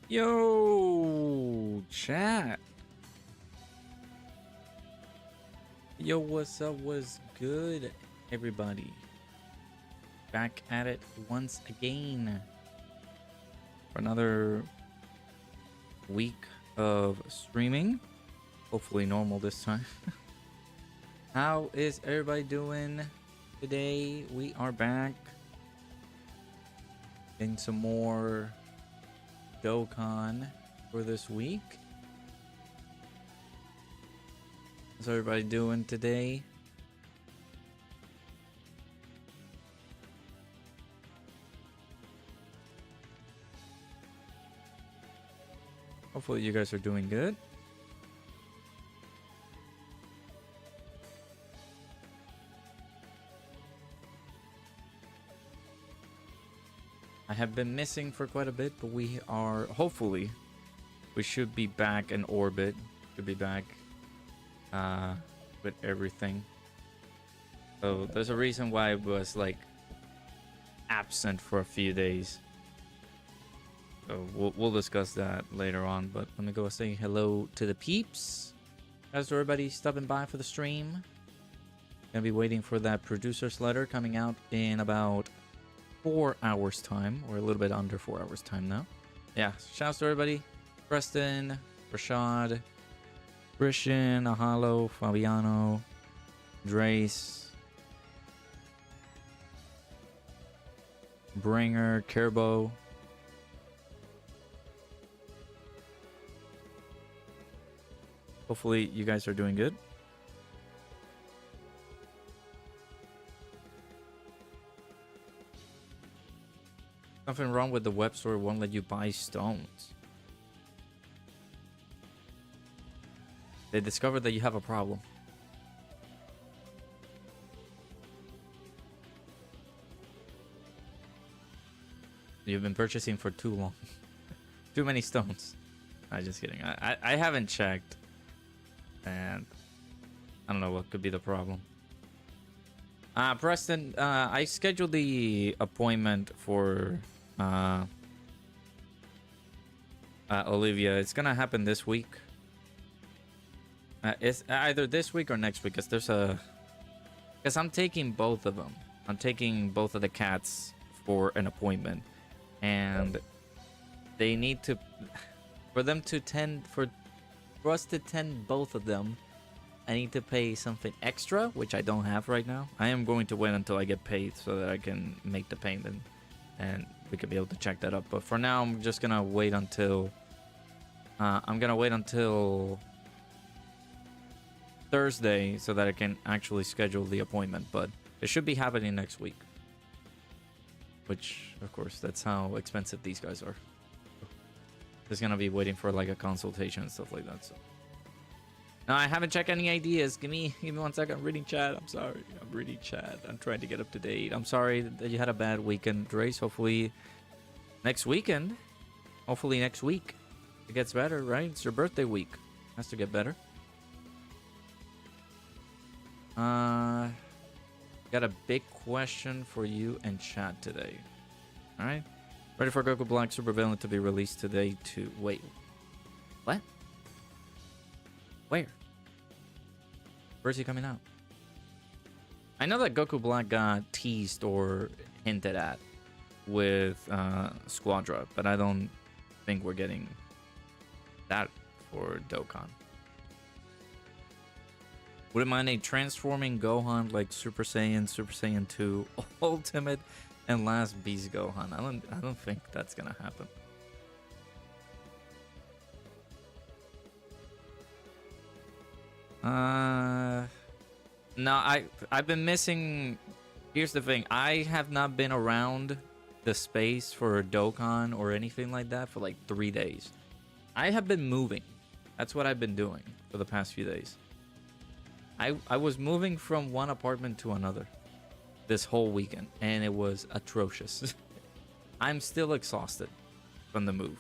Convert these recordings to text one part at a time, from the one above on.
Yo, chat. Yo, what's up? What's good, everybody? Back at it once again for another week of streaming. Hopefully normal this time. How is everybody doing today? We are back in some more Dokkan for this week. How's everybody doing today? Hopefully you guys are doing good. I have been missing for quite a bit, but we are hopefully we should be back in orbit. Should be back with everything. So there's a reason why I was like absent for a few days. So we'll discuss that later on. But let me go say hello to the peeps. How's everybody stopping by for the stream? Gonna be waiting for that producer's letter coming out in about 4 hours time, or a little bit under 4 hours time now. Yeah, shouts to everybody. Preston, Rashad, Christian, Ahalo, Fabiano, Drace, Bringer, Kerbo. Hopefully you guys are doing good. Nothing wrong with the web store, won't let you buy stones. They discovered that you have a problem. You've been purchasing for too long. Too many stones. I'm just kidding. I haven't checked. And I don't know what could be the problem. Preston, I scheduled the appointment for Olivia. It's gonna happen this week. It's either this week or next week, because I'm taking both of them. I'm taking both of the cats for an appointment, and they need to, for us to tend both of them, I need to pay something extra, which I don't have right now. I am going to wait until I get paid so that I can make the payment and we could be able to check that up. But for now, I'm just gonna wait until Thursday so that I can actually schedule the appointment. But it should be happening next week, which of course that's how expensive these guys are. Just gonna be waiting for like a consultation and stuff like that. So no, I haven't checked any ideas. Give me 1 second. I'm reading chat. I'm sorry. I'm reading chat. I'm trying to get up to date. I'm sorry that you had a bad weekend, Drace. Hopefully next weekend. Hopefully next week it gets better, right? It's your birthday week. Has to get better. Got a big question for you and chat today. All right. Ready for Goku Black Super Villain to be released today too. Wait. What? Where? Where's he coming out? I know that Goku Black got teased or hinted at with Squadra, but I don't think we're getting that for Dokkan. Wouldn't mind a transforming Gohan like Super Saiyan 2, Ultimate, and Last Beast Gohan. I don't think that's gonna happen. No, I've been missing. Here's the thing. I have not been around the space for Dokkan or anything like that for like 3 days. I have been moving. That's what I've been doing for the past few days. I was moving from one apartment to another this whole weekend, and it was atrocious. I'm still exhausted from the move.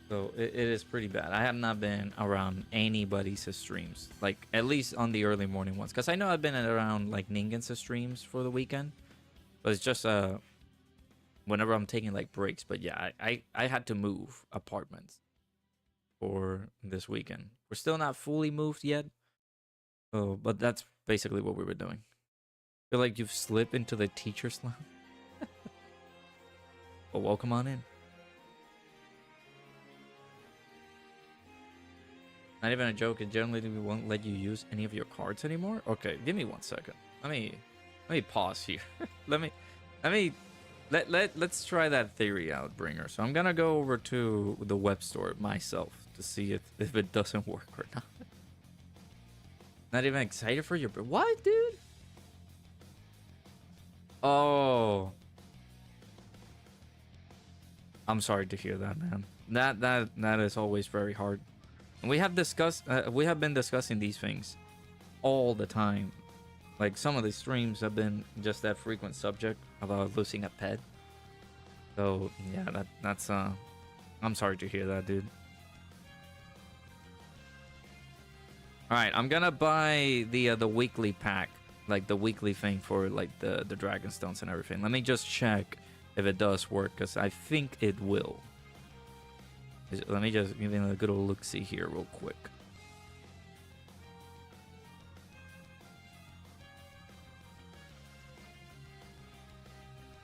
So it is pretty bad. I have not been around anybody's streams, like at least on the early morning ones, because I know I've been around like Ningen's streams for the weekend, but it's just whenever I'm taking like breaks. But yeah, I had to move apartments for this weekend. We're still not fully moved yet. Oh, but that's basically what we were doing. Feel like you've slipped into the teacher's lounge. Well, welcome on in. Not even a joke. Generally, we won't let you use any of your cards anymore. Okay, give me 1 second. Let me pause here. Let's try that theory out, Bringer. So I'm gonna go over to the web store myself to see if it doesn't work or not. Not even excited for your what, dude? Oh, I'm sorry to hear that, man. That is always very hard. And we have been discussing these things all the time. Like some of the streams have been just that frequent subject about losing a pet. So yeah, that's I'm sorry to hear that, dude. All right, I'm gonna buy the weekly pack, like the weekly thing for like the dragon stones and everything. Let me just check if it does work, because I think it will. Let me just give you a good old look-see here real quick.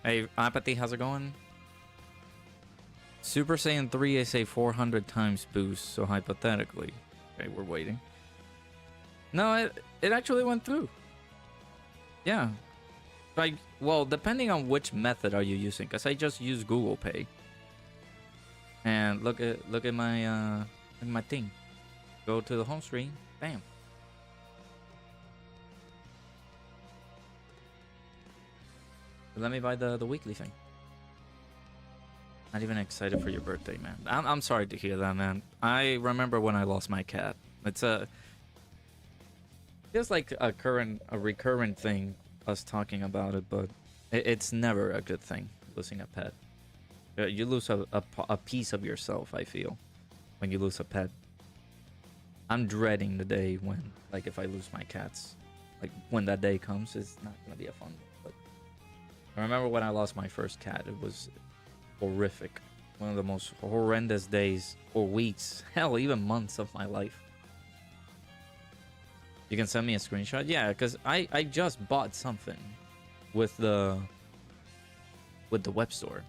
Hey, Apathy, how's it going? Super Saiyan 3 is a 400 times boost, so hypothetically. Okay, we're waiting. No, it actually went through. Yeah. Like, well, depending on which method are you using, because I just use Google Pay. And look at my thing. Go to the home screen. Bam. Let me buy the weekly thing. Not even excited for your birthday, man. I'm sorry to hear that, man. I remember when I lost my cat. It's feels like a recurrent thing, us talking about it, but it's never a good thing losing a pet. You lose a piece of yourself, I feel, when you lose a pet. I'm dreading the day when, like, if I lose my cats, like when that day comes, it's not gonna be a fun one. But I remember when I lost my first cat, it was horrific. One of the most horrendous days or weeks, hell, even months of my life. You can send me a screenshot? Yeah, because I just bought something with the web store.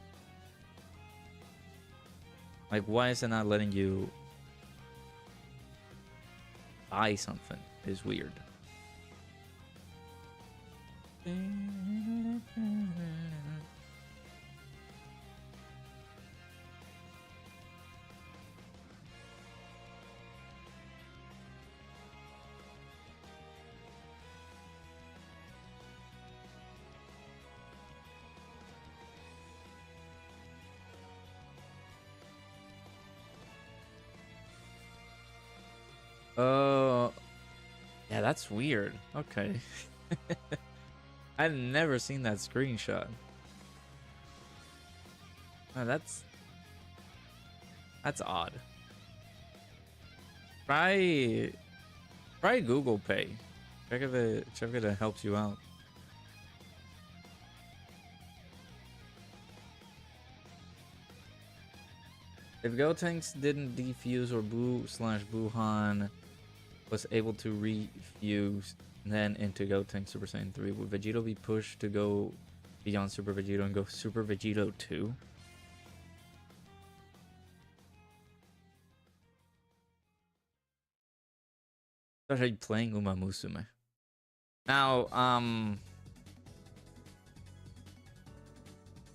Like, why is it not letting you buy something? It's weird. Oh, yeah, that's weird. Okay. I've never seen that screenshot. Oh, that's odd. Try Google Pay. Check if it helps you out. If Gotenks didn't defuse or Boo/Buhan was able to refuse then into Gotenks Super Saiyan 3, would Vegito be pushed to go beyond Super Vegito and go Super Vegito 2? Started playing Uma Musume. Now,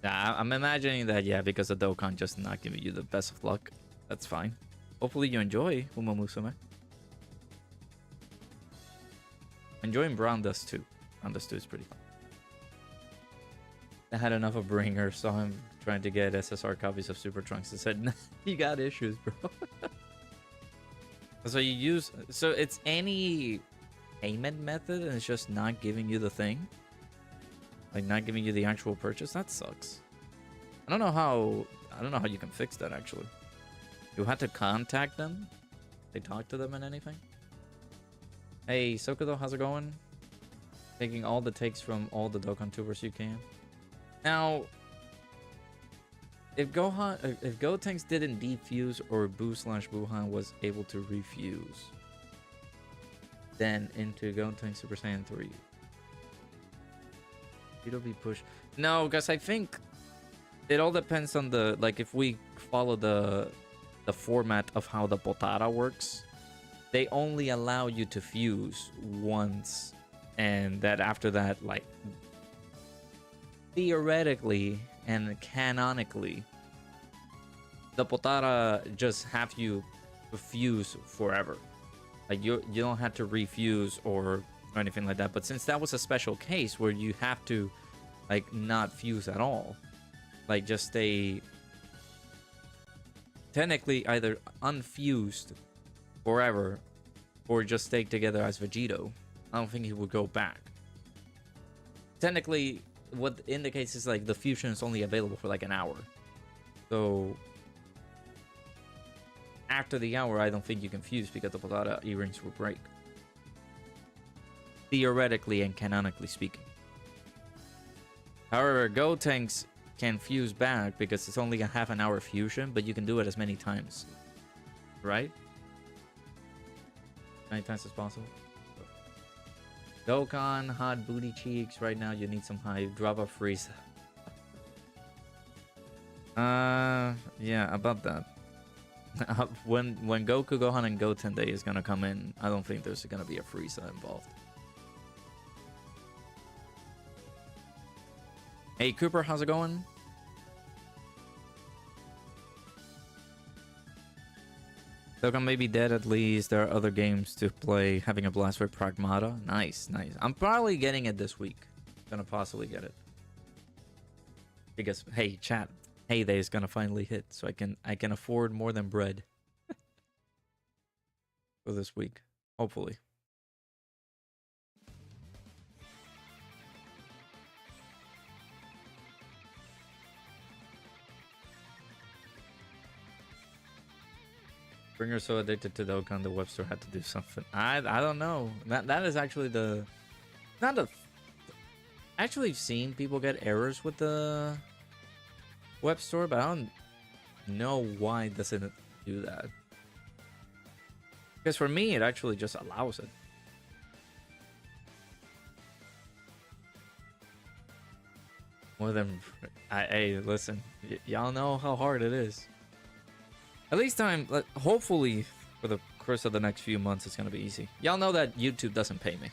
yeah, I'm imagining that, yeah, because of Dokkan just not giving you the best of luck. That's fine. Hopefully you enjoy Uma Musume. Enjoying Brown Dust 2. Brown Dust 2 is pretty fun. I had enough of Bringer, saw him trying to get SSR copies of Super Trunks and said, nah, you got issues, bro. So you use... So it's any payment method and it's just not giving you the thing? Like, not giving you the actual purchase? That sucks. I don't know how you can fix that, actually. You had to contact them? They talk to them and anything? Hey, Sokudo, how's it going? Taking all the takes from all the Dokkan tubers you can. Now, if Gotenks didn't defuse or Boo/Wuhan was able to refuse, then into Gotenks Super Saiyan 3. It'll be pushed. No, because I think it all depends on the, like, if we follow the format of how the Potara works, they only allow you to fuse once, and that after that, like, theoretically and canonically, the Potara just have you fuse forever. Like, you don't have to refuse or anything like that. But since that was a special case where you have to, like, not fuse at all, like, just stay technically either unfused forever or just stay together as Vegito, I don't think he would go back. Technically, what indicates is, like, the fusion is only available for like an hour. So after the hour, I don't think you can fuse because the Potara earrings will break. Theoretically and canonically speaking. However, Gotenks can fuse back because it's only a half an hour fusion, but you can do it as many times. Right? Many times as possible. Dokkan, hot booty cheeks. Right now, you need some high drop of freeze. Yeah, about that. when Goku, Gohan, and Goten Day is gonna come in, I don't think there's gonna be a Frieza involved. Hey Cooper, how's it going? Dokkan may be dead at least. There are other games to play. Having a blast with Pragmata. Nice, nice. I'm probably getting it this week. Gonna possibly get it. Because, hey, chat. Heyday is gonna finally hit, so I can afford more than bread. For this week. Hopefully. Bringer so addicted to Dokkan, the web store had to do something. I don't know. That is actually the not a. Actually, seen people get errors with the web store, but I don't know why it doesn't do that. Because for me, it actually just allows it. More than hey, listen, y'all know how hard it is. At least hopefully for the course of the next few months, it's gonna be easy. Y'all know that YouTube doesn't pay me.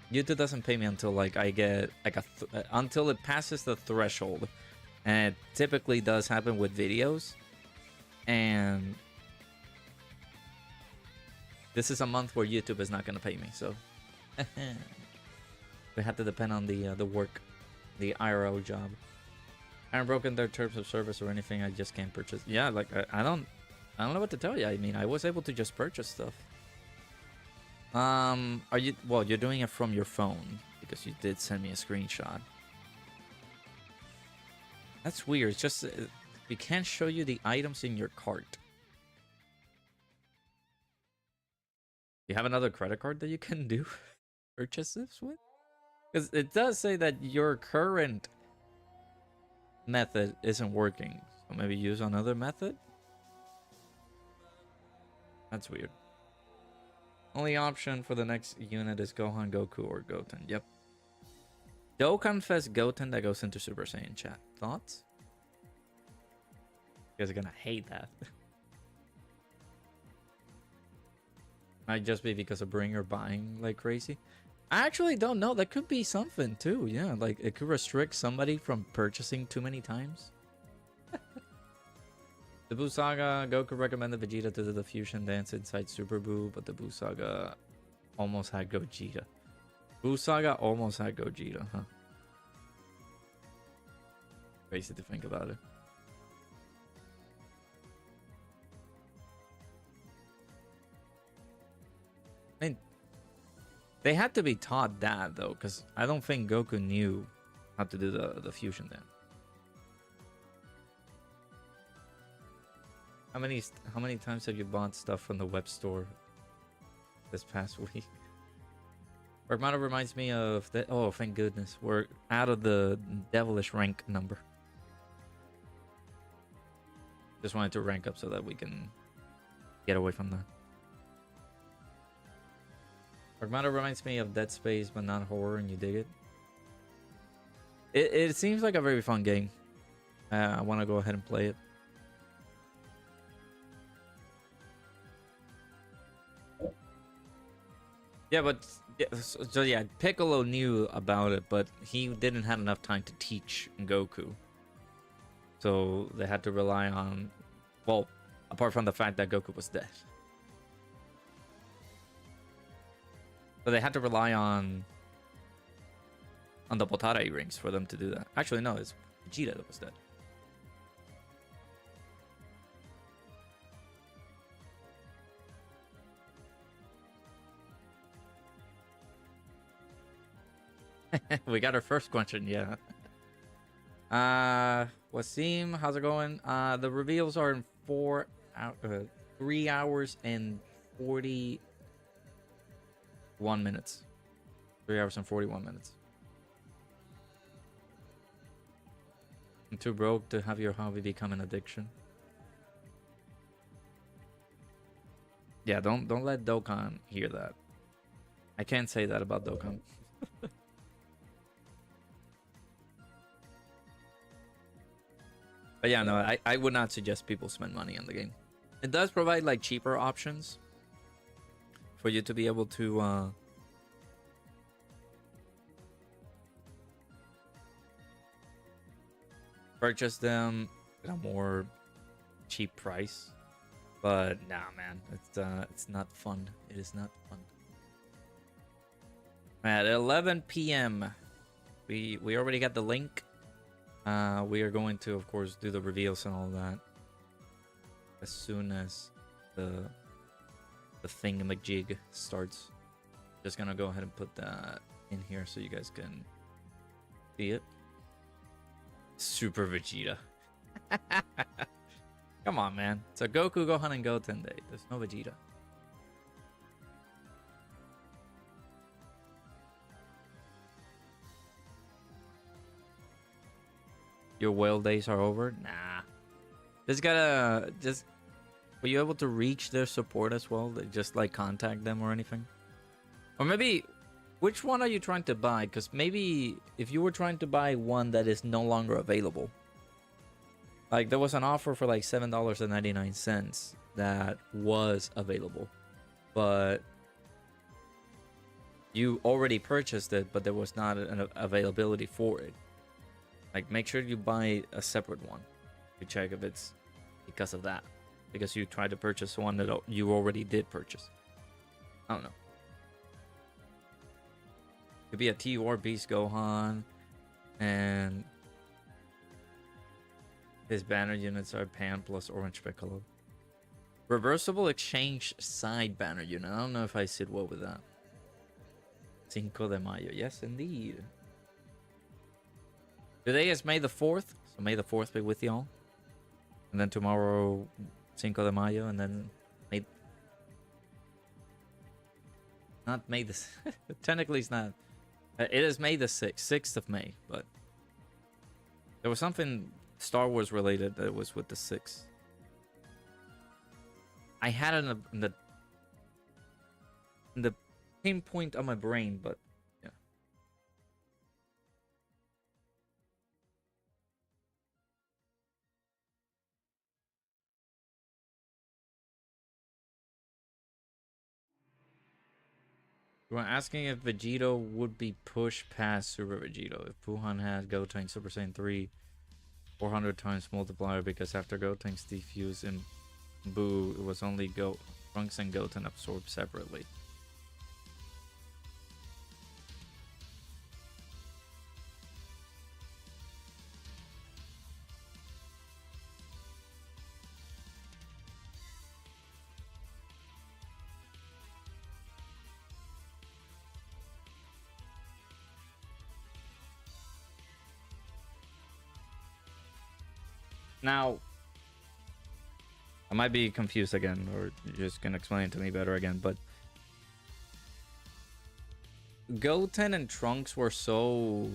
YouTube doesn't pay me until like I get like until it passes the threshold, and it typically does happen with videos. And this is a month where YouTube is not gonna pay me, so we have to depend on the work, the IRL job. I haven't broken their terms of service or anything. I just can't purchase. Yeah, like I don't know what to tell you. I mean, I was able to just purchase stuff. Are you? Well, you're doing it from your phone because you did send me a screenshot. That's weird. It's just we can't show you the items in your cart. You have another credit card that you can do purchases with? Because it does say that your current method isn't working, so maybe use another method. That's weird. Only option for the next unit is Gohan, Goku, or Goten. Yep. Dokkan Fest Goten that goes into Super Saiyan chat. Thoughts? You guys are gonna hate that. Might just be because of Bringer buying like crazy. I actually don't know. That could be something too. Yeah, like it could restrict somebody from purchasing too many times. The Buu Saga, Goku recommended Vegeta to do the fusion dance inside Super Buu, but the Buu Saga almost had Gogeta. Buu Saga almost had Gogeta, huh? Crazy to think about it. I mean, they had to be taught that though, because I don't think Goku knew how to do the fusion then. How many times have you bought stuff from the web store this past week? Pragmata reminds me of that. Oh, thank goodness, we're out of the devilish rank number. Just wanted to rank up so that we can get away from that. Pragmata reminds me of Dead Space, but not horror, and you dig it. It seems like a very fun game. I want to go ahead and play it. Yeah, but so yeah, Piccolo knew about it, but he didn't have enough time to teach Goku. So they had to rely on, well, apart from the fact that Goku was dead. So they had to rely on the Potara earrings for them to do that. Actually, no, it's Vegeta that was dead. We got our first question, yeah. Wasim, how's it going? The reveals are in 3 hours and 41 minutes. 3 hours and 41 minutes. I'm too broke to have your hobby become an addiction. Yeah, don't let Dokkan hear that. I can't say that about Dokkan. But yeah, no, I would not suggest people spend money on the game. It does provide like cheaper options for you to be able to purchase them at a more cheap price. But nah, man, it's not fun. It is not fun. At 11 p.m. we already got the link. We are going to, of course, do the reveals and all that as soon as the thingamajig starts. Just gonna go ahead and put that in here so you guys can see it. Super Vegeta. Come on, man. It's a Goku, Gohan, and Goten day. There's no Vegeta. Your whale days are over? Nah. Were you able to reach their support as well? Just like contact them or anything? Or maybe, which one are you trying to buy? Because maybe if you were trying to buy one that is no longer available. Like there was an offer for like $7.99 that was available. But you already purchased it, but there was not an availability for it. Like, make sure you buy a separate one to check if it's because of that. Because you tried to purchase one that you already did purchase. I don't know. Could be a T or Beast Gohan. And his banner units are Pan plus Orange Piccolo. Reversible exchange side banner unit. I don't know if I sit well with that. Cinco de Mayo. Yes, indeed. Today is May the 4th, so May the 4th be with y'all. And then tomorrow, Cinco de Mayo, and then May... Not May the... Technically it's not. It is May the 6th, 6th of May, but... There was something Star Wars related that was with the 6th. I had it in the pinpoint of my brain, but... You were asking if Vegito would be pushed past Super Vegito if Gohan has Goten Super Saiyan 3 400 times multiplier, because after Goten's defuse in Buu, it was only Trunks and Goten absorbed separately. Now, I might be confused again, or you're just gonna explain it to me better again, but Goten and Trunks were so...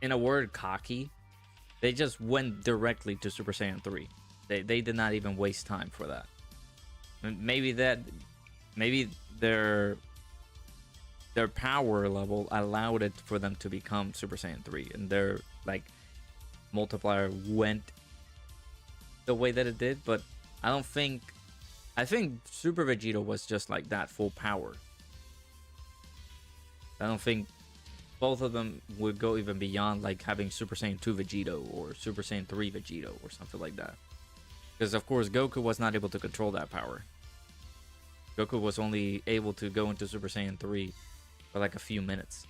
in a word, cocky. They just went directly to Super Saiyan 3. They did not even waste time for that. Maybe their power level allowed it for them to become Super Saiyan 3, and their like multiplier went the way that it did. But I think Super Vegeta was just like that, full power. I don't think both of them would go even beyond like having Super Saiyan 2 Vegito or Super Saiyan 3 Vegito or something like that. Because of course Goku was not able to control that power. Goku was only able to go into Super Saiyan 3 for like a few minutes.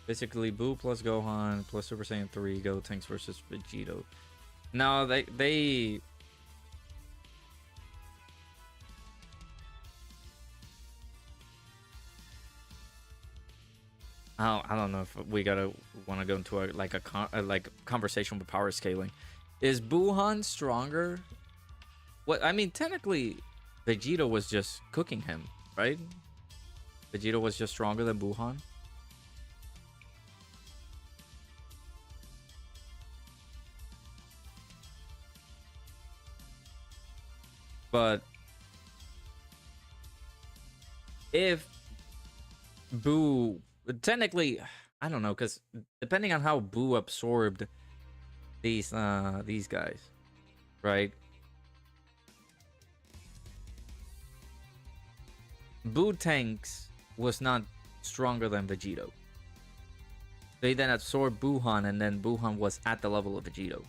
Basically, Buu plus Gohan plus Super Saiyan 3 Gotenks versus Vegito. No, they I don't know if we want to go into a conversation with power scaling. Is Buhan stronger? What I mean, technically, Vegeta was just cooking him, right? Vegeta was just stronger than Buhan. But if Buu, technically, I don't know, because depending on how Buu absorbed these guys, right? Buu Tanks was not stronger than Vegito. They then absorbed Buhan, and then Buhan was at the level of Vegito.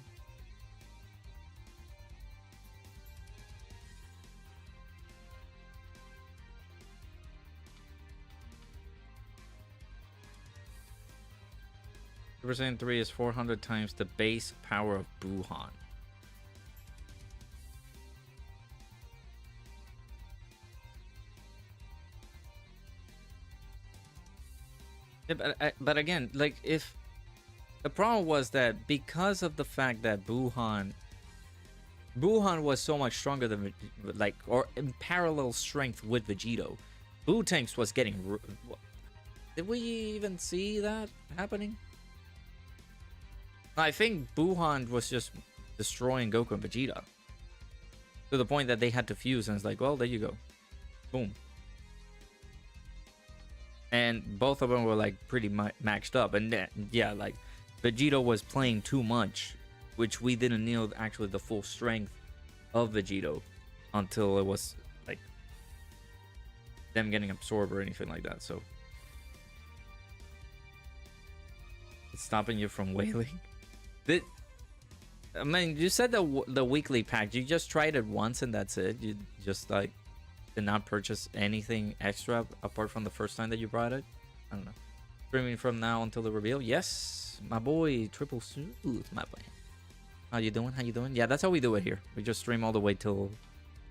Super Saiyan 3 is 400 times the base power of Buhan. Yeah, but again, like, if the problem was that because of the fact that Buhan was so much stronger than, like, or in parallel strength with Vegito, Buu Tanks was getting. Did we even see that happening? I think Buhan was just destroying Goku and Vegeta to the point that they had to fuse, and it's like, well, there you go, boom. And both of them were like pretty maxed up, and then, yeah, like Vegito was playing too much, which we didn't know actually the full strength of Vegito until it was like them getting absorbed or anything like that. So it's stopping you from wailing. I mean, you said the weekly pack. You just tried it once and that's it. You just like did not purchase anything extra apart from the first time that you brought it. I don't know. Streaming from now until the reveal. Yes, my boy, Triple Smooth, my boy. How you doing? How you doing? Yeah, that's how we do it here. We just stream all the way till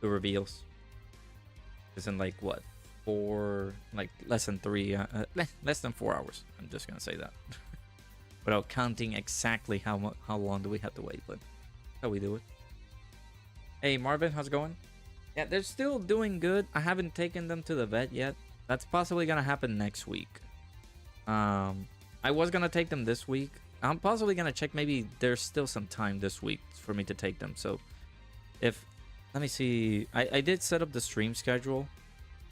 the reveals. It's in like what, less than 4 hours. I'm just gonna say that. Without counting exactly how long do we have to wait, but that's how we do it. Hey Marvin, how's it going? Yeah, they're still doing good. I haven't taken them to the vet yet. That's possibly gonna happen next week. I was gonna take them this week. I'm possibly gonna check, maybe there's still some time this week for me to take them. So if, let me see, I did set up the stream schedule,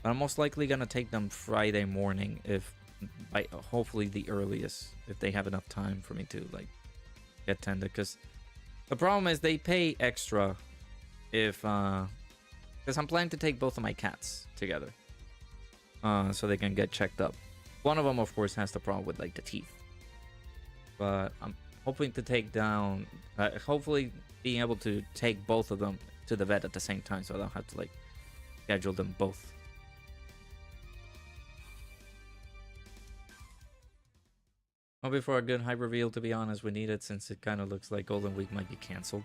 but I'm most likely gonna take them Friday morning, if by hopefully the earliest, if they have enough time for me to like get tended. Because the problem is they pay extra if because I'm planning to take both of my cats together so they can get checked up. One of them of course has the problem with like the teeth, but I'm hoping to take down hopefully being able to take both of them to the vet at the same time, so I don't have to like schedule them both. Hoping for a good hype reveal, to be honest. We need it since it kind of looks like Golden Week might be cancelled.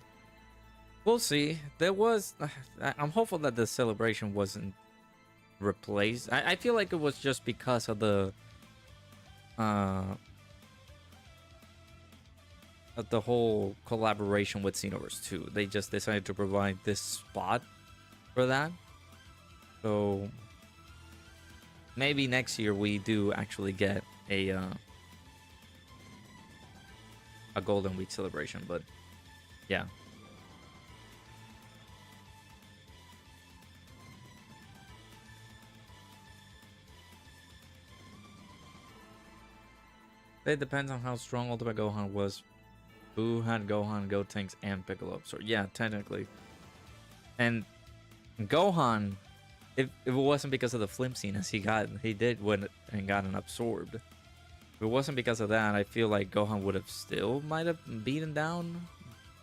We'll see. There was... I'm hopeful that the celebration wasn't replaced. I feel like it was just because of the... of the whole collaboration with Xenoverse 2. They just decided to provide this spot for that. So... maybe next year we do actually get a Golden Week celebration, but yeah. It depends on how strong Ultimate Gohan was. Boo had Gohan, Gotenks, and Piccolo. So yeah, technically. And Gohan, if it wasn't because of the flimsiness he did when and gotten absorbed. If it wasn't because of that, I feel like Gohan would have still might have beaten down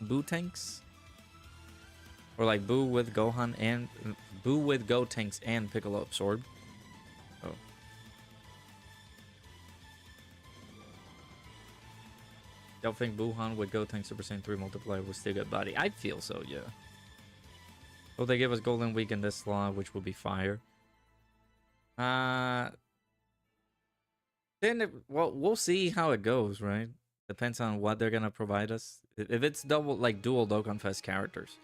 Boo tanks. Or like Boo with Gohan and Boo with Gotenks and Piccolo absorbed. Oh. Y'all think Gohan with Gotenks Super Saiyan 3 multiplier will still get body? I feel so, yeah. Will they give us Golden Week in this slot, which will be fire? Then well, we'll see how it goes, right? Depends on what they're gonna provide us. If it's double, like dual Dokkan Fest characters,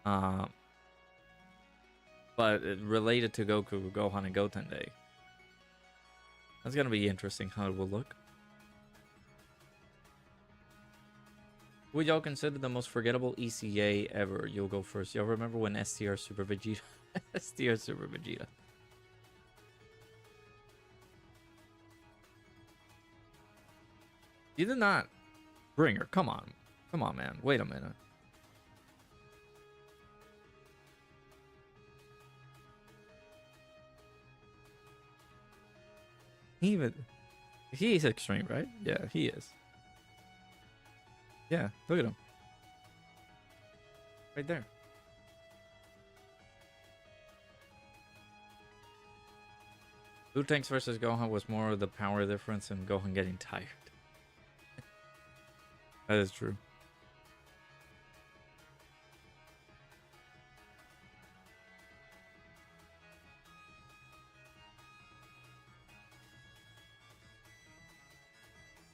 but related to Goku, Gohan, and Goten Day, that's gonna be interesting how it will look. Would y'all consider the most forgettable ECA ever? You'll go first. Y'all remember when STR Super Vegeta? STR Super Vegeta. You did not bring her. Come on. Come on, man. Wait a minute. He's extreme, right? Yeah, he is. Yeah, look at him. Right there. Blue Tanks versus Gohan was more of the power difference and Gohan getting tired. That is true.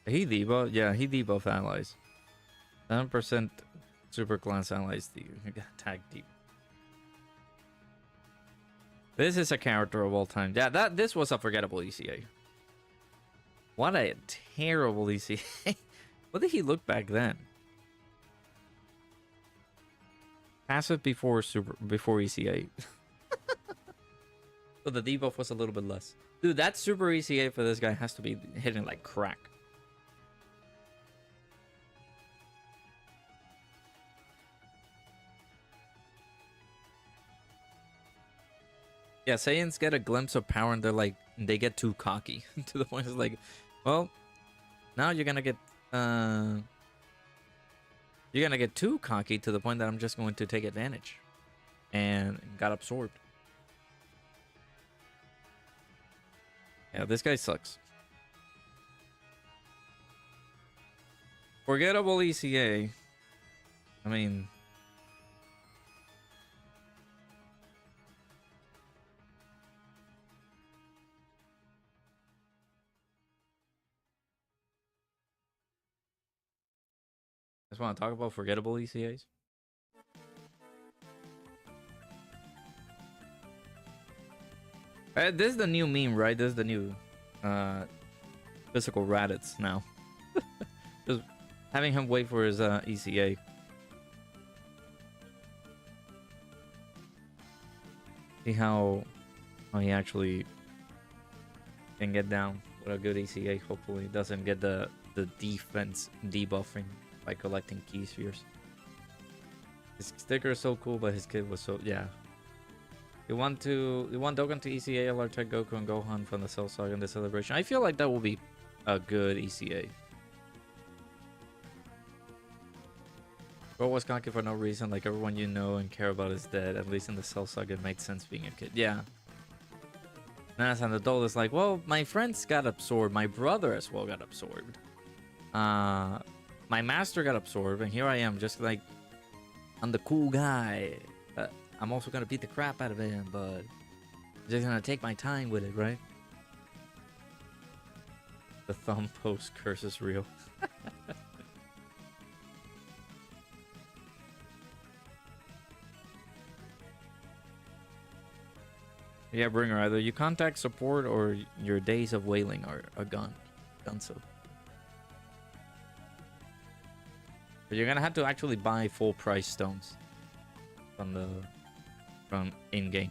He debuffed? Yeah, he debuffed allies. 7% super class allies attack deep. This is a character of all time. Yeah, this was a forgettable ECA. What a terrible ECA. What did he look back then? Passive before ECA. So the debuff was a little bit less. Dude, that super ECA for this guy has to be hitting like crack. Yeah, Saiyans get a glimpse of power and they get too cocky to the point it's like, well, now you're gonna get too cocky to the point that I'm just going to take advantage, and got absorbed. Yeah, this guy sucks. Forgettable ECA. I mean, just want to talk about forgettable ECAs. This is the new meme, right? This is the new physical Raditz now. Just having him wait for his ECA. See how he actually can get down with a good ECA. Hopefully doesn't get the defense debuffing by collecting key spheres. His sticker is so cool, but his kid was so, yeah. You want Dokkan to ECA alert tech Goku and Gohan from the Cell Saga in the celebration? I feel like that will be a good ECA. Bro was cocky for no reason, like everyone you know and care about is dead. At least in the Cell Saga, it makes sense being a kid. Yeah. And as an adult, it's like, well, my friends got absorbed. My brother as well got absorbed. My master got absorbed, and here I am, just like, I'm the cool guy. I'm also gonna beat the crap out of him, but I'm just gonna take my time with it, right? The thumb post curse is real. Yeah, Bringer, either you contact support or your days of wailing are a gun. So. But you're gonna have to actually buy full price stones from in-game.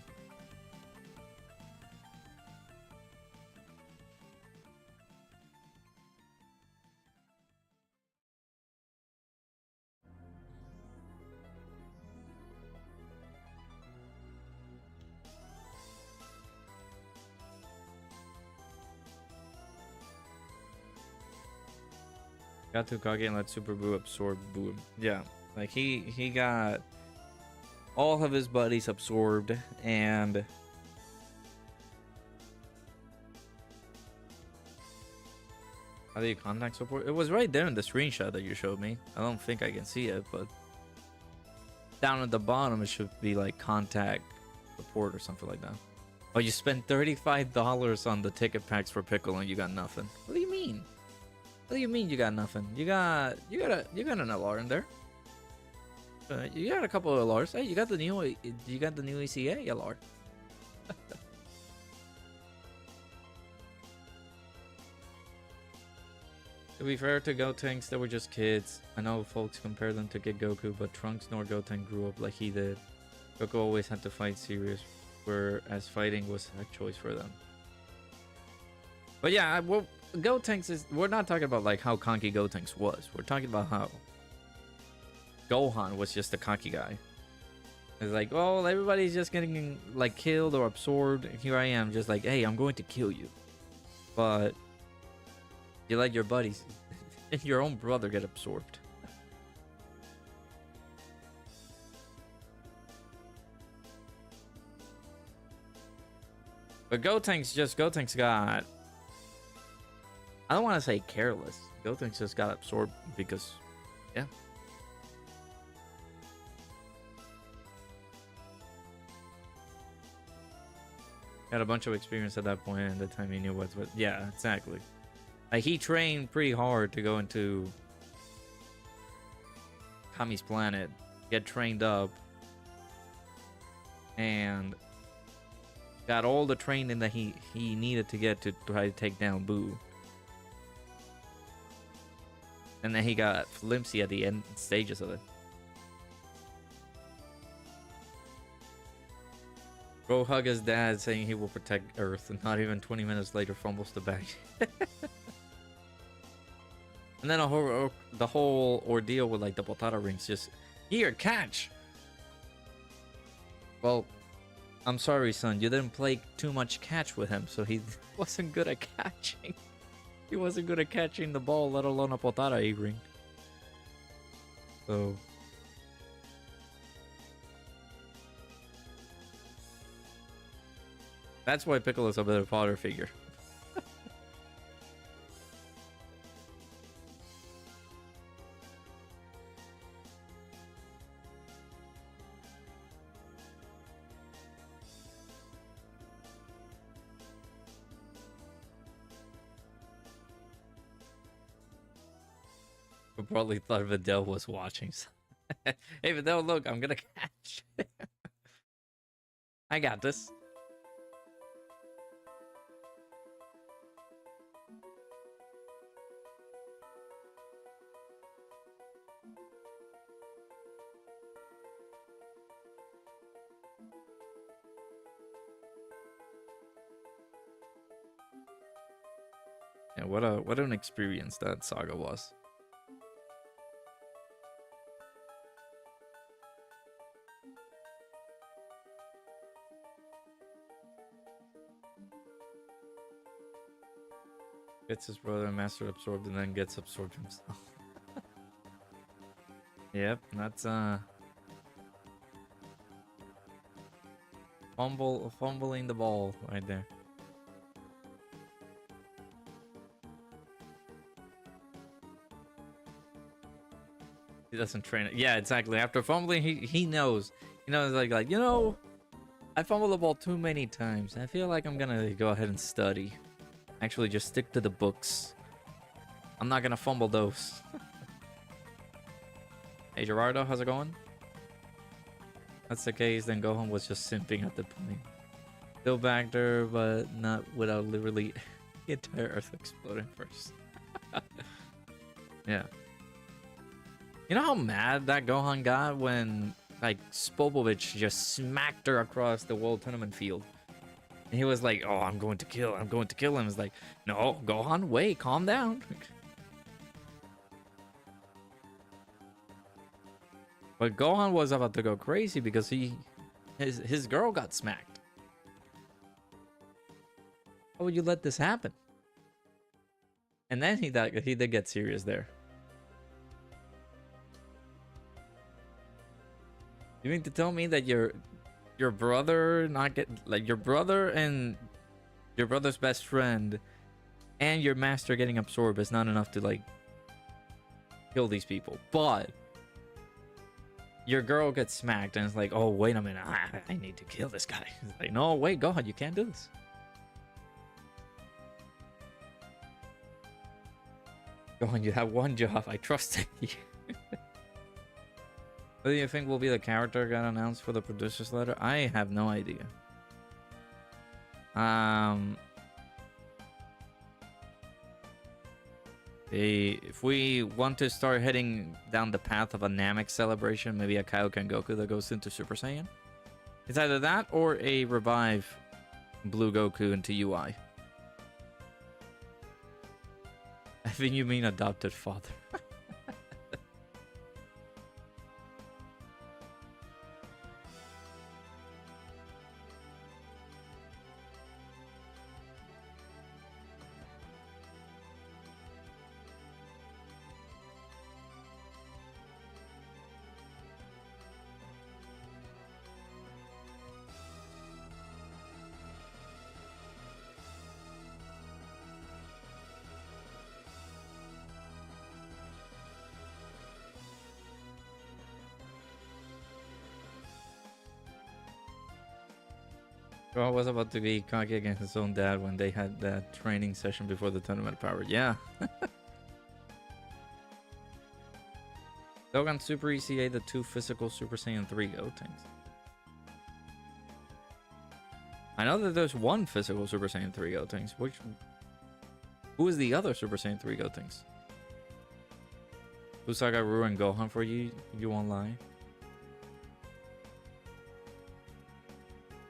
Got to Kage and let Super Boo absorb Boo. Yeah, like he got all of his buddies absorbed, and how do you contact support? It was right there in the screenshot that you showed me. I don't think I can see it, but down at the bottom it should be like contact support or something like that. Oh, you spent $35 on the ticket packs for Piccolo and you got nothing. What do you mean? What do you mean you got nothing? You got an LR in there. You got a couple of LRs. Hey, you got the new ECA LR. To be fair to Gotenks, they were just kids. I know folks compare them to Kid Goku, but Trunks nor Goten grew up like he did. Goku always had to fight serious, whereas fighting was a choice for them. But yeah, well, Gotenks is... We're not talking about like how conky Gotenks was. We're talking about how Gohan was just a cocky guy. It's like, well, everybody's just getting like killed or absorbed. And here I am, just like, hey, I'm going to kill you. But you let your buddies and your own brother get absorbed. But Gotenks got... I don't want to say careless. Gotenks just got absorbed because, yeah. Had a bunch of experience at that point, and the time he knew what. Yeah, exactly. Like he trained pretty hard to go into Kami's planet, get trained up, and got all the training that he needed to get to try to take down Boo. And then he got flimsy at the end stages of it. Bro hug his dad saying he will protect Earth, and not even 20 minutes later fumbles the bag. And then the whole ordeal with like the Potara rings, just here, catch. Well, I'm sorry, son, you didn't play too much catch with him, so he wasn't good at catching. He wasn't good at catching the ball, let alone a Potara E-ring. So that's why Piccolo's a better father figure. I probably thought Videl was watching. Hey Videl, look, I'm gonna catch. I got this. Yeah, what an experience that saga was. Gets his brother and master absorbed and then gets absorbed himself. Yep, that's fumbling the ball right there. He doesn't train it. Yeah, exactly. After fumbling, he knows. He knows like you know, I fumbled the ball too many times. I feel like I'm gonna go ahead and study. Actually, just stick to the books. I'm not gonna fumble those. Hey Gerardo, how's it going? That's the case, then Gohan was just simping at the point. Still back there, but not without literally the entire Earth exploding first. Yeah. You know how mad that Gohan got when like Spopovich just smacked her across the World Tournament field? And he was like, "Oh, I'm going to kill him." It's like, no, Gohan, wait, calm down. But Gohan was about to go crazy because his girl got smacked. How would you let this happen? And then he did get serious there. You mean to tell me that your brother not get like your brother and your brother's best friend and your master getting absorbed is not enough to like kill these people, but your girl gets smacked and it's like, oh wait a minute, I need to kill this guy. It's like, no, wait, Gohan, you can't do this. Gohan, you have one job. I trusted you. What do you think will be the character got announced for the producer's letter? I have no idea. If we want to start heading down the path of a Namek celebration, maybe a Kaioken Goku that goes into Super Saiyan. It's either that or a revive Blue Goku into UI. I think you mean adopted father. Gohan was about to be cocky against his own dad when they had that training session before the tournament power. Yeah. Dokkan Super ECA the 2 physical Super Saiyan 3 Gotens. I know that there's one physical Super Saiyan 3 Gotens. Who is the other Super Saiyan 3 Gotens? Usaga ruined Gohan for you? You won't lie.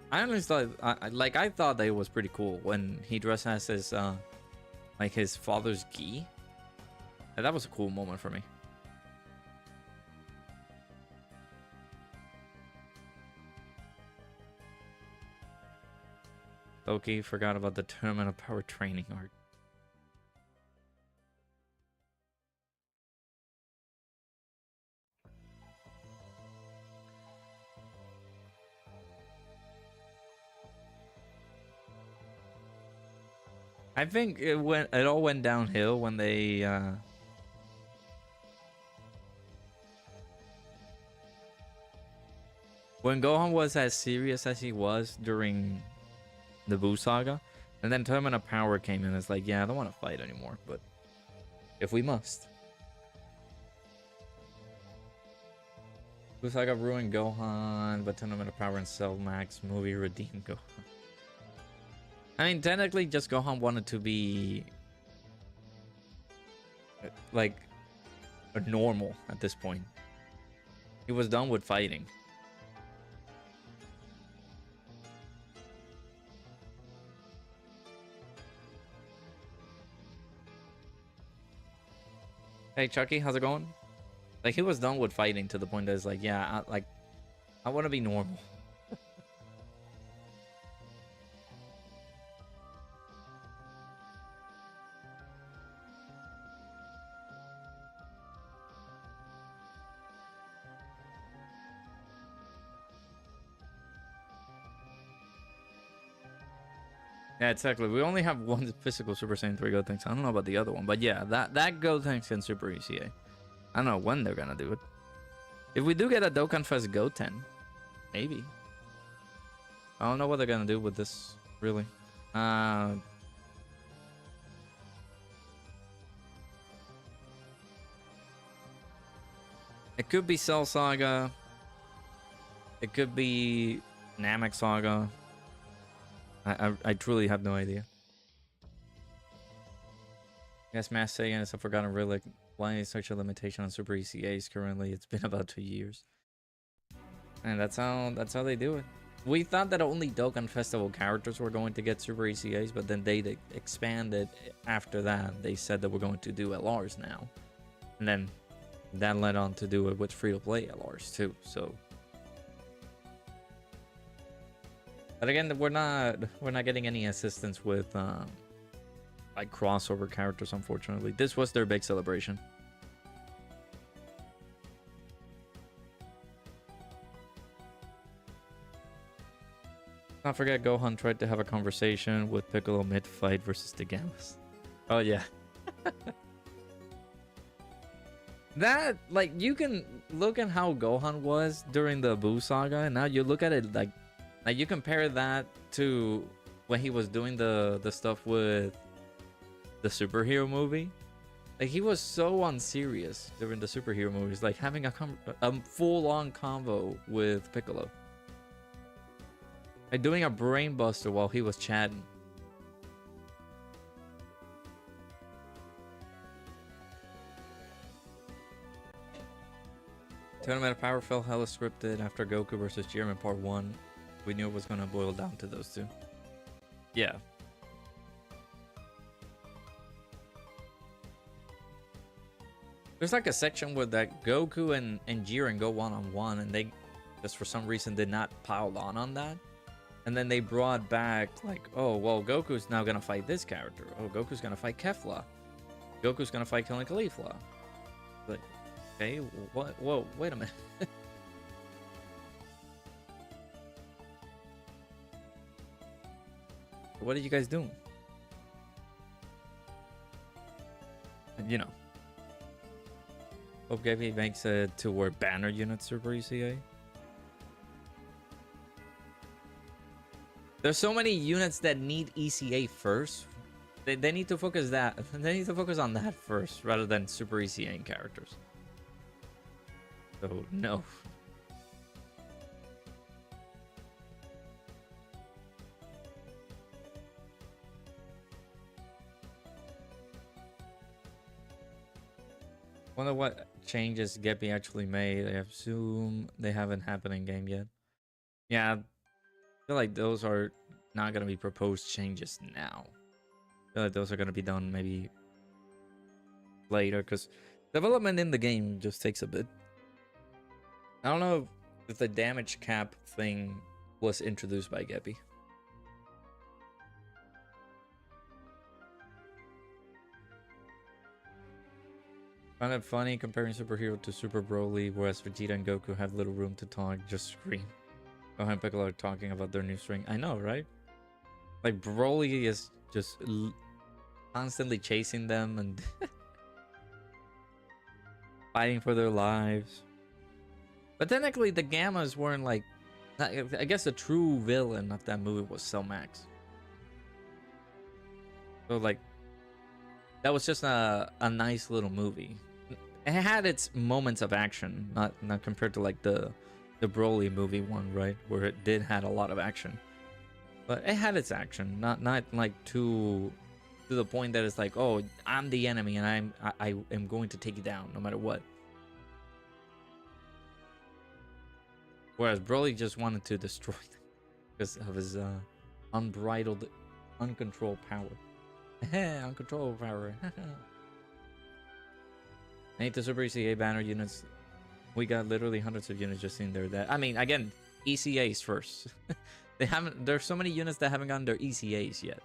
I honestly thought, I thought that it was pretty cool when he dressed as his, like his father's gi. And that was a cool moment for me. Loki forgot about the Tournament of Power training arc. I think it all went downhill when they when Gohan was as serious as he was during the Buu saga, and then Tournament of Power came in. It's like, yeah, I don't want to fight anymore, but if we must. Buu saga ruined Gohan, but Tournament of Power and Cell Max movie redeemed Gohan. I mean, technically, just Gohan wanted to be like normal at this point. He was done with fighting. Hey Chucky, how's it going? Like, he was done with fighting to the point that it's like, yeah, I want to be normal. Yeah, exactly. We only have one physical Super Saiyan 3 Gotenks. I don't know about the other one, but yeah, that Gotenks can Super ECA. I don't know when they're gonna do it. If we do get a Dokkan Fest Goten, maybe. I don't know what they're gonna do with this, really. It could be Cell Saga. It could be Namek Saga. I truly have no idea. Yes, Mass Saiyan is a forgotten relic. Why is such a limitation on Super ECAs currently? It's been about 2 years. And that's how they do it. We thought that only Dokkan Festival characters were going to get Super ECAs, but then they expanded after that. They said that we're going to do LRs now. And then that led on to do it with free-to-play LRs too, so... But again, we're not getting any assistance with like crossover characters, unfortunately. This was their big celebration. Not forget, Gohan tried to have a conversation with Piccolo mid-fight versus the Gammas. Oh yeah. That, like, you can look at how Gohan was during the Buu saga, and now you look at it like you compare that to when he was doing the stuff with the superhero movie. Like, he was so unserious during the superhero movies, like having a full-on convo with Piccolo. Like doing a brain buster while he was chatting. Tournament of Power felt hella scripted after Goku versus Jiren in part 1. We knew it was gonna boil down to those two. Yeah. There's like a section where that Goku and Jiren go one-on-one, and they just for some reason did not pile on that. And then they brought back, like, oh, well, Goku's now gonna fight this character. Oh, Goku's gonna fight Kefla. Goku's gonna fight Killing Caulifla. Like, okay, what? Whoa, wait a minute. What are you guys doing? You know. Hope Gaby makes it to where banner units Super ECA. There's so many units that need ECA first. They need to focus that. They need to focus on that first rather than Super ECA characters. So no. Wonder what changes Geppy actually made. I assume they haven't happened in game yet. Yeah, I feel like those are not going to be proposed changes now. I feel like those are going to be done maybe later, because development in the game just takes a bit. I don't know if the damage cap thing was introduced by Geppy. Find it funny comparing Superhero to Super Broly, whereas Vegeta and Goku have little room to talk, just scream. Gohan and Piccolo are talking about their new string. I know, right? Like, Broly is just constantly chasing them and fighting for their lives. But technically, the Gammas weren't like... I guess the true villain of that movie was Cell Max. So, like, that was just a nice little movie. It had its moments of action, not compared to like the Broly movie one, right, where it did had a lot of action. But it had its action, not like to the point that it's like, oh, I'm the enemy and I am going to take you down no matter what. Whereas Broly just wanted to destroy them because of his unbridled, uncontrolled power. Uncontrolled power. I need the Super ECA banner units. We got literally hundreds of units just in there. That, I mean, again, ECAs first. They haven't. There's so many units that haven't gotten their ECAs yet.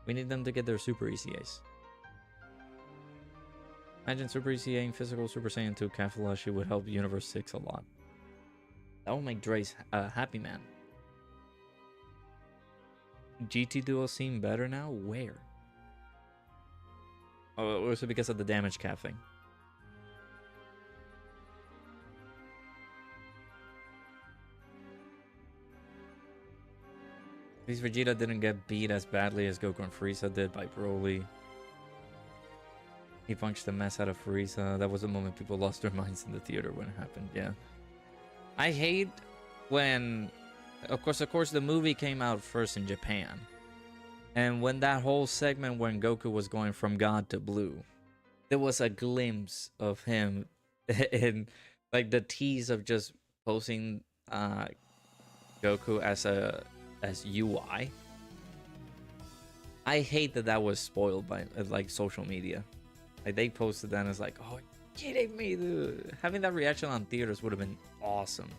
We need them to get their Super ECAs. Imagine Super ECA in physical Super Saiyan 2 Kefla. She would help Universe 6 a lot. That will make Dre's a happy man. GT Duo seem better now? Where? Oh, was it because of the damage cap thing? At least Vegeta didn't get beat as badly as Goku and Frieza did by Broly. He punched the mess out of Frieza. That was the moment people lost their minds in the theater when it happened, yeah. I hate when Of course, the movie came out first in Japan. And when that whole segment when Goku was going from God to Blue, there was a glimpse of him in like the tease of just posting Goku as UI. I hate that that was spoiled by like social media. Like they posted that and it's like, oh, kidding me, dude. Having that reaction on theaters would have been awesome.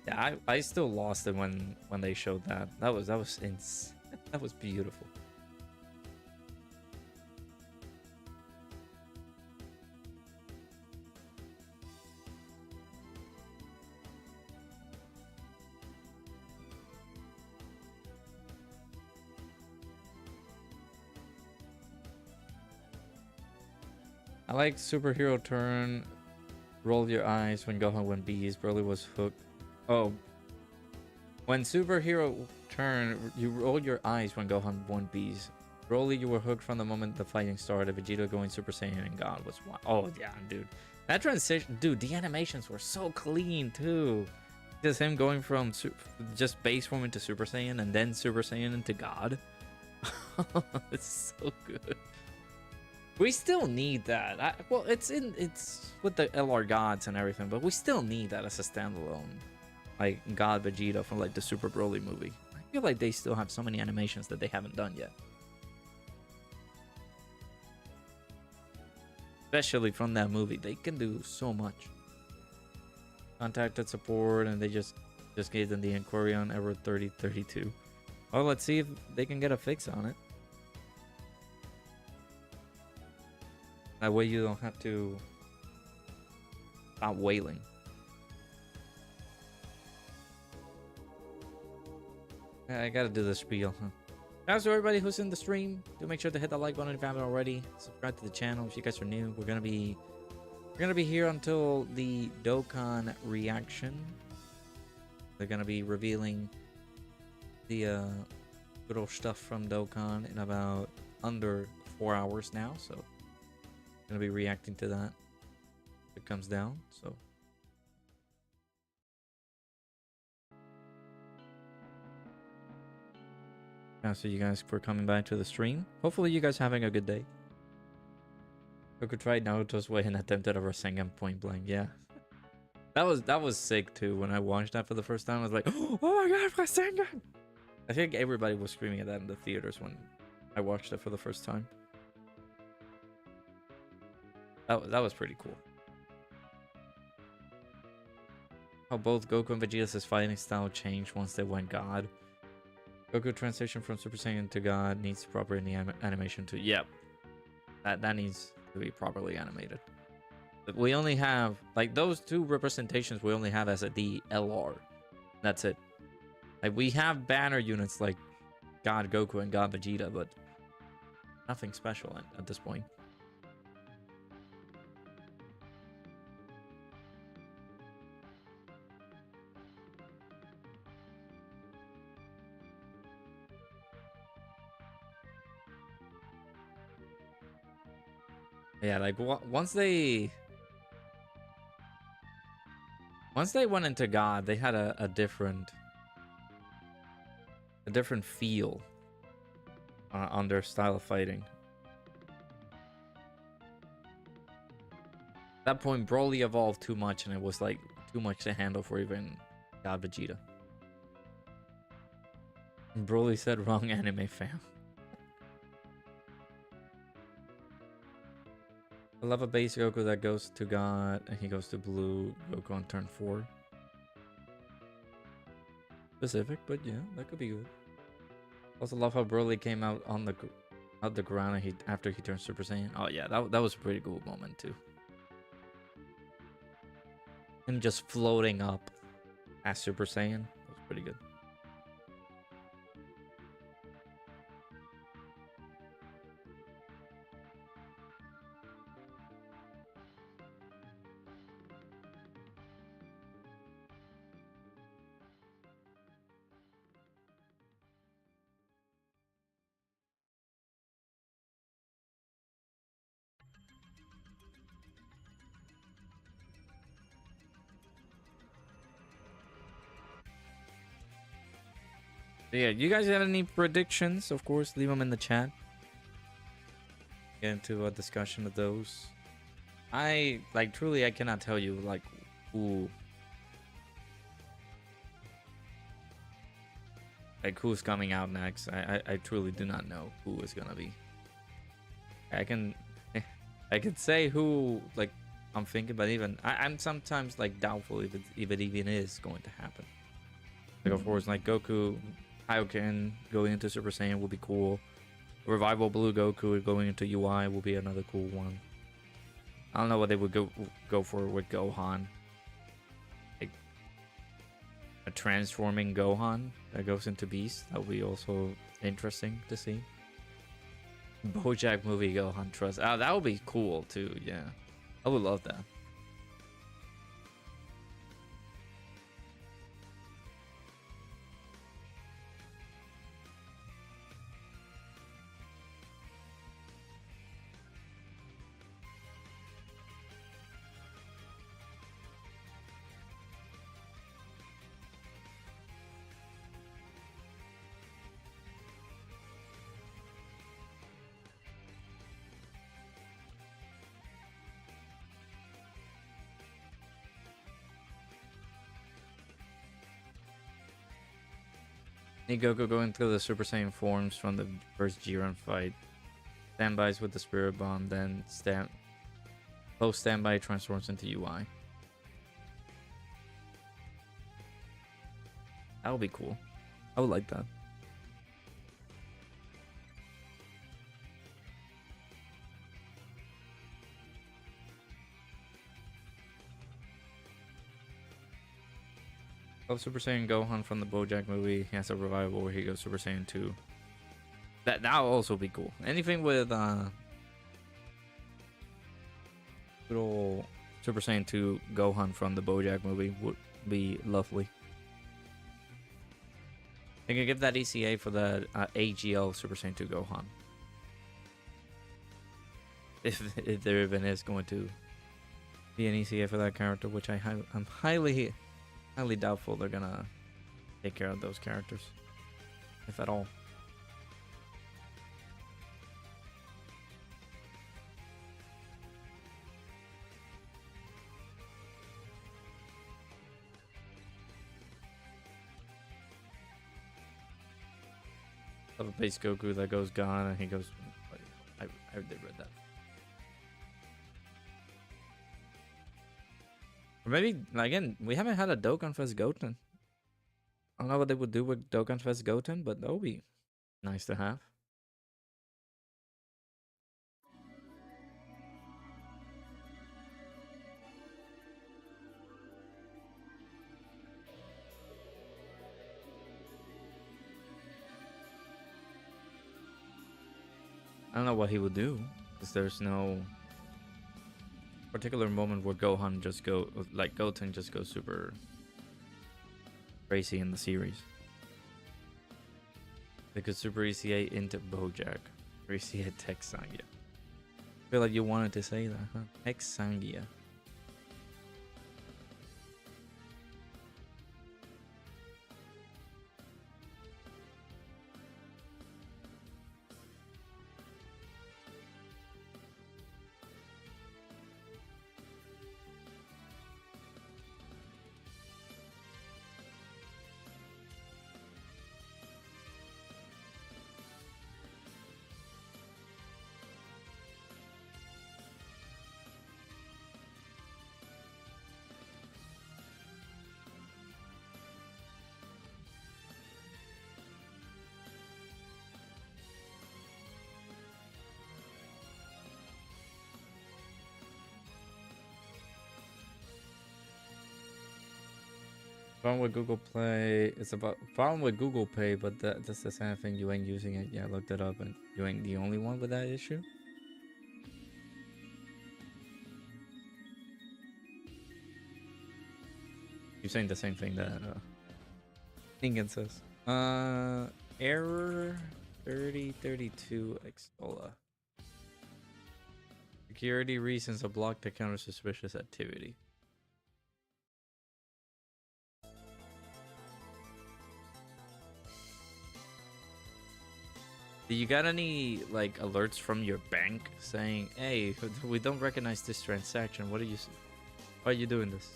Yeah, I still lost it when they showed that. That was that was beautiful. I like superhero turn. Roll your eyes when Gohan went bees. Broly was hooked. Oh, when superhero turn, you roll your eyes when Gohan won bees. Broly, you were hooked from the moment the fighting started. Vegeta going Super Saiyan and God was wild. Oh yeah, dude. That transition, dude. The animations were so clean too. Just him going from just base form into Super Saiyan and then Super Saiyan into God. It's so good. We still need that. Well, it's with the LR gods and everything, but we still need that as a standalone, like God Vegeta from like the Super Broly movie. I feel like they still have so many animations that they haven't done yet, especially from that movie. They can do so much. Contacted support, and they just gave them the inquiry on error 3032. Oh, let's see if they can get a fix on it. That way you don't have to stop wailing. I gotta do the spiel, huh? Thanks to everybody who's in the stream. Do make sure to hit that like button if you haven't already. Subscribe to the channel if you guys are new. We're gonna be here until the Dokkan reaction. They're gonna be revealing the good old stuff from Dokkan in about under 4 hours now, so gonna be reacting to that if it comes down. So thanks to you guys for coming back to the stream. Hopefully you guys having a good day. Goku tried Naruto's way and attempted a Rasengan point blank. Yeah, that was sick too. When I watched that for the first time, I was like, oh my god, Rasengan! I think everybody was screaming at that in the theaters when I watched it for the first time. That was pretty cool. How both Goku and Vegeta's fighting style changed once they went God. Goku transition from Super Saiyan to God needs proper animation too. Yep. That needs to be properly animated. But we only have like those two representations we only have as a DLR. That's it. Like we have banner units like God Goku and God Vegeta, but nothing special at this point. Yeah, like once they went into God, they had a different feel on their style of fighting. At that point, Broly evolved too much, and it was like too much to handle for even God Vegeta. And Broly said, "Wrong anime fam." I love a base Goku that goes to God and he goes to Blue Goku on turn 4. Specific, but yeah, that could be good. Also love how Broly came out on the ground and after he turned Super Saiyan. Oh yeah, that was a pretty cool moment too. Him just floating up as Super Saiyan. That was pretty good. Yeah, you guys have any predictions? Of course, leave them in the chat. Get into a discussion of those. I like truly, I cannot tell you like who, like who's coming out next. I truly do not know who is gonna be. I can, I could say who like I'm thinking, but even I'm sometimes like doubtful if it even is going to happen. Like of course, like Goku, Kaioken going into Super Saiyan will be cool. Revival Blue Goku going into UI will be another cool one. I don't know what they would go for with Gohan. Like a transforming Gohan that goes into Beast. That would be also interesting to see. BoJack movie Gohan Trust. Ah, that would be cool too. Yeah, I would love that. Goku going through the Super Saiyan forms from the first Jiren fight. Standbys with the Spirit Bomb, then post standby transforms into UI. That would be cool. I would like that. Love Super Saiyan Gohan from the BoJack movie. He has a revival where he goes Super Saiyan 2. That will also be cool. Anything with little Super Saiyan 2 Gohan from the BoJack movie would be lovely. They can give that ECA for the AGL Super Saiyan 2 Gohan. If there even is going to be an ECA for that character, which I'm highly doubtful they're gonna take care of those characters, if at all. Of a base Goku that goes gone and he goes. I did read that. Or maybe again, we haven't had a Dokkan Fest Goten. I don't know what they would do with Dokkan Fest Goten, but that would be nice to have. I don't know what he would do, because there's no particular moment where Gohan just Goten just goes super crazy in the series. They could super ECA into BoJack. Or ECA Texangia. I feel like you wanted to say that, huh? Texangia. Problem with Google Play. It's about problem with Google Pay, but that's the same thing. You ain't using it. Yeah, I looked it up, and you ain't the only one with that issue. You're saying the same thing that Ingen says. Error 3032 Extola. Security reasons are blocked to counter suspicious activity. Do you got any like alerts from your bank saying, "Hey, we don't recognize this transaction. What are you? Why are you doing this?"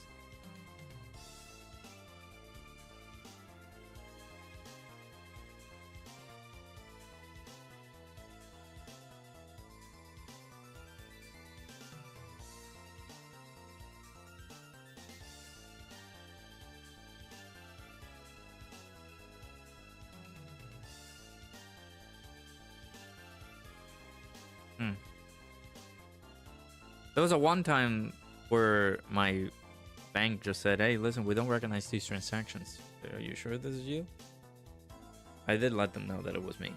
Hmm. There was a one time where my bank just said, "Hey, listen, we don't recognize these transactions. Are you sure this is you?" I did let them know that it was me.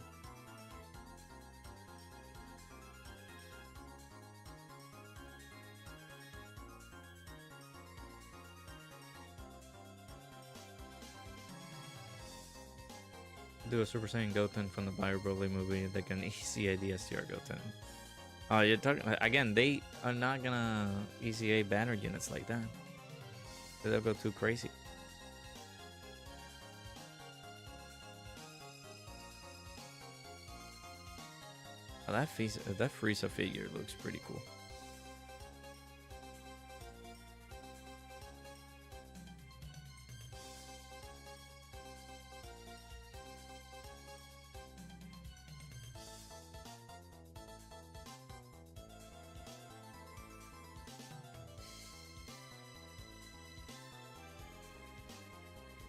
Do a Super Saiyan Goten from the Bio Broly movie. They can ECA the STR Goten. You're talking again. They are not gonna ECA banner units like that. They'll go too crazy. Oh, that Frieza figure looks pretty cool.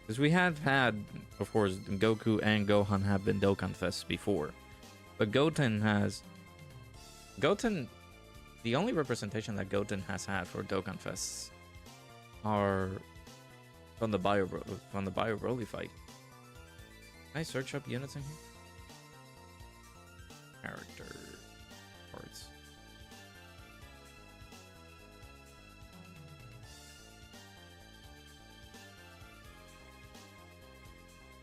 Because we have had, of course, Goku and Gohan have been Dokkan Fests before. But Goten, the only representation that Goten has had for Dokkan Fests are from the Bio Broly fight. Can I search up units in here? Character parts.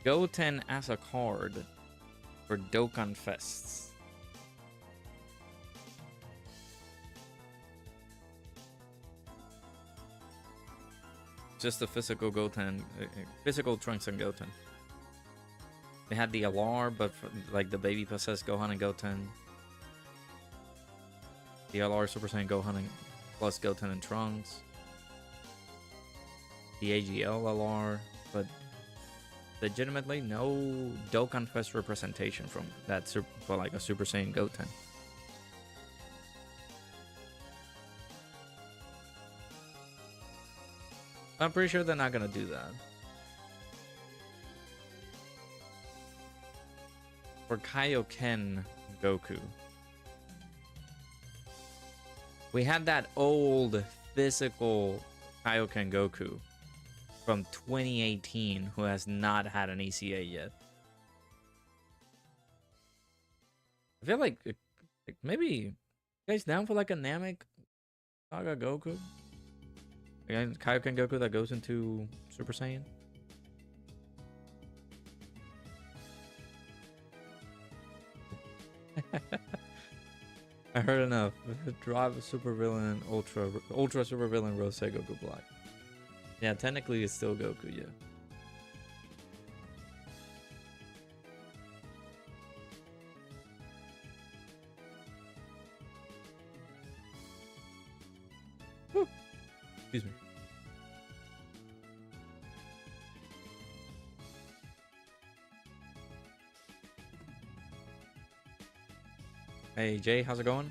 Goten as a card for Dokkan Fests. Just the physical Goten, physical Trunks and Goten. They had the LR, but for, like the baby possessed Gohan and Goten. The LR Super Saiyan Gohan and plus Goten and Trunks. The AGL LR, but legitimately no Dokkan Fest representation from that for like a Super Saiyan Goten. I'm pretty sure they're not gonna do that. For Kaioken Goku, we had that old physical Kaioken Goku from 2018 who has not had an ECA yet. I feel like maybe you guys down for like a Namek Saga Goku? Again, Kaioken Goku that goes into Super Saiyan. I heard enough. Drive a super villain, ultra super villain, Rose Goku Black. Yeah, technically it's still Goku, yeah. Whew. Excuse me. Hey Jay, how's it going?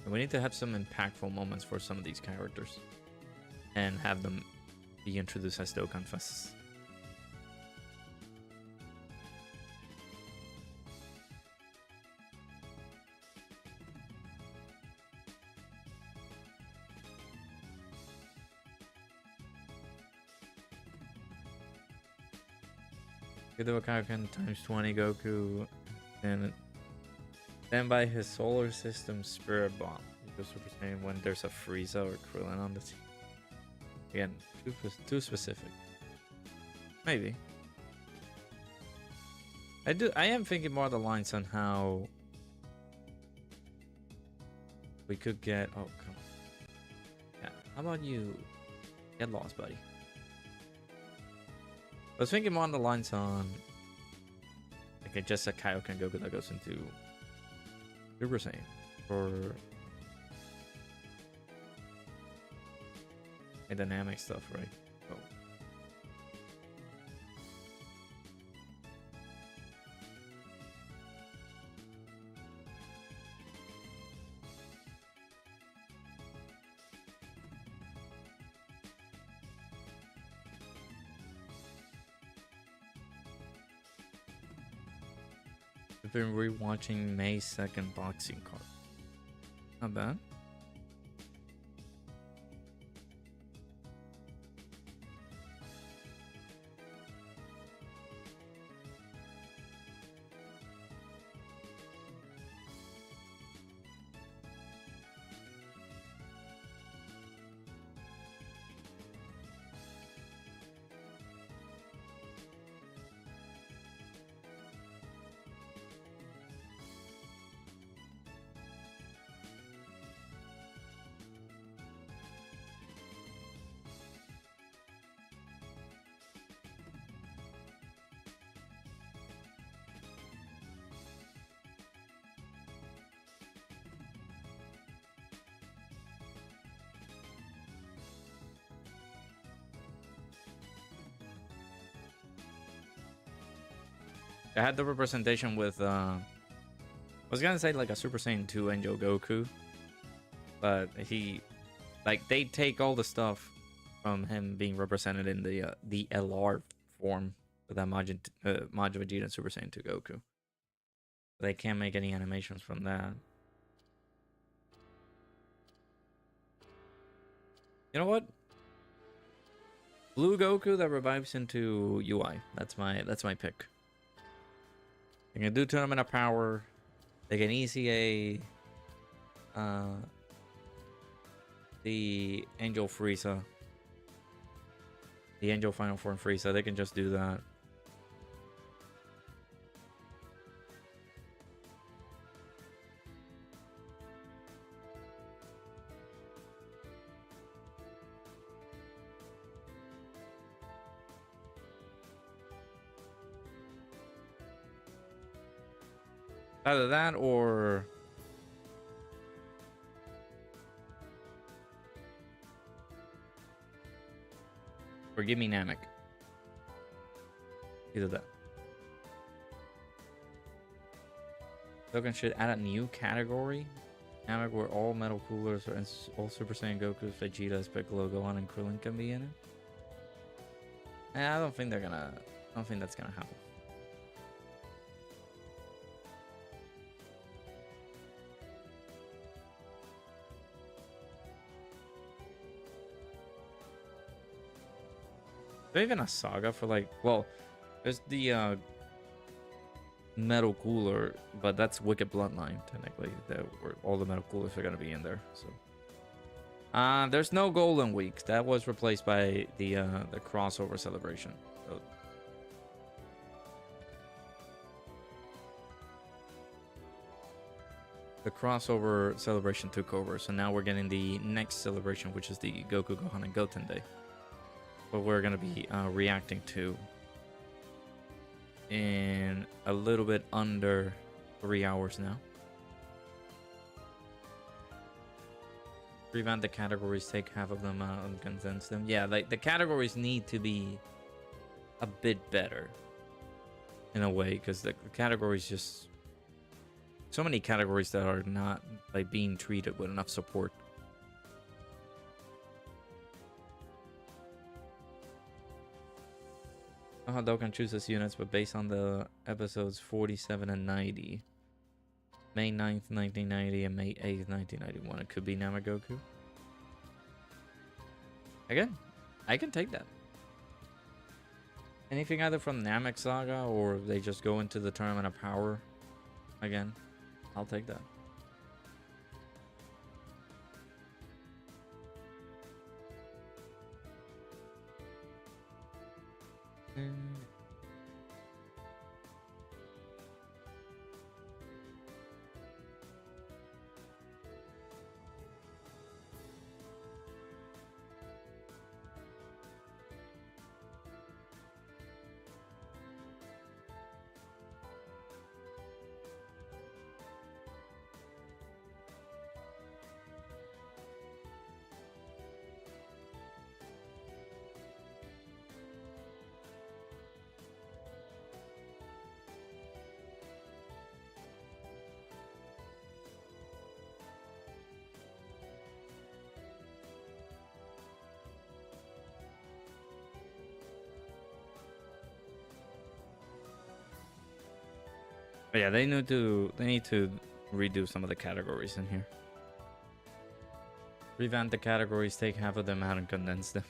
We need to have some impactful moments for some of these characters and have them be introduced as Dokkan Fests. Get the Kaioken times 20 Goku, and then by his solar system spirit bomb. Because Super Saiyan when there's a Frieza or Krillin on the team. Again, too specific. Maybe. I am thinking more of the lines on how we could get. Oh, come on. Yeah. How about you get lost, buddy? I was thinking more on the lines on like just a Kaioken Goku that goes into Super Saiyan or a dynamic stuff, right? Oh. I've been rewatching May 2nd boxing card. Not bad. I had the representation with I was gonna say like a Super Saiyan 2 Angel Goku, but he like they take all the stuff from him being represented in the LR form with that Majin Vegeta and Super Saiyan 2 Goku. They can't make any animations from that. You know what? Blue Goku that revives into UI. That's my pick. They can do Tournament of Power. They can easy the Angel Frieza. The Angel Final Form Frieza. They can just do that. Either that or give me Namek. Either that. Dokkan should add a new category. Namek where all metal coolers and all Super Saiyan Gokus, Vegetas, Piccolo, Gohan, and Krillin can be in it. I don't think that's gonna happen. Even a saga for like, well, there's the metal cooler, but that's Wicked Bloodline technically. Where all the metal coolers are gonna be in there. So, there's no Golden Week. That was replaced by the crossover celebration. So, the crossover celebration took over, so now we're getting the next celebration, which is the Goku, Gohan, and Goten Day. What we're going to be reacting to in a little bit under 3 hours now. Revamp the categories, take half of them out and condense them. Yeah, like the categories need to be a bit better in a way, because the categories just so many categories that are not like being treated with enough support. Dokkan chooses units, but based on the episodes 47 and 90. May 9th, 1990 and May 8th, 1991. It could be Namagoku. Again, I can take that. Anything either from Namek Saga or they just go into the Tournament of Power again. I'll take that. But yeah, they need to redo some of the categories in here. Revamp the categories, take half of them out and condense them.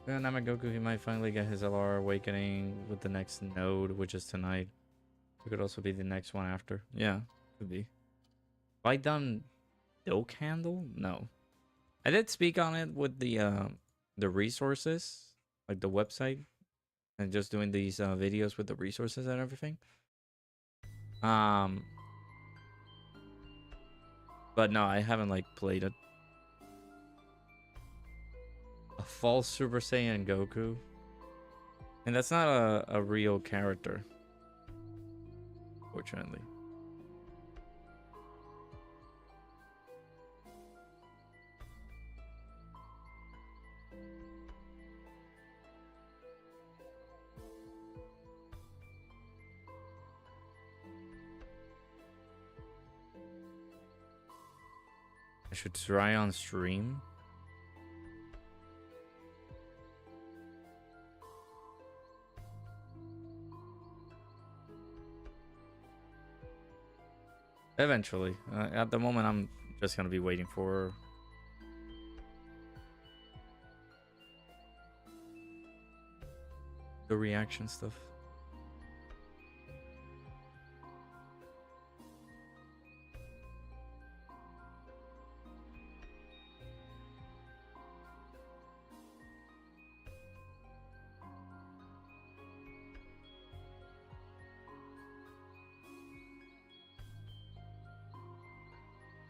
Yeah, Namagoku, he might finally get his LR awakening with the next node, which is tonight. It could also be the next one after. Yeah, could be. Have I done Doke Handle? No. I did speak on it with the resources, like the website, and just doing these videos with the resources and everything. But no, I haven't like played it. A false Super Saiyan Goku. And that's not a real character. Fortunately. I should try on stream. Eventually. At the moment, I'm just gonna be waiting for the reaction stuff.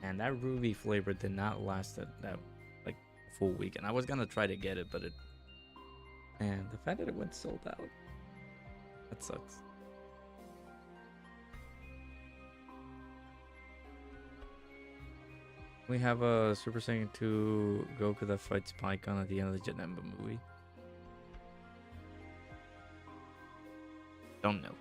And that ruby flavor did not last that like full week, and I was gonna try to get it, but it, and the fact that it went sold out, that sucks. We have a Super Saiyan 2 Goku that fights Pycon at the end of the Janemba movie. Don't know.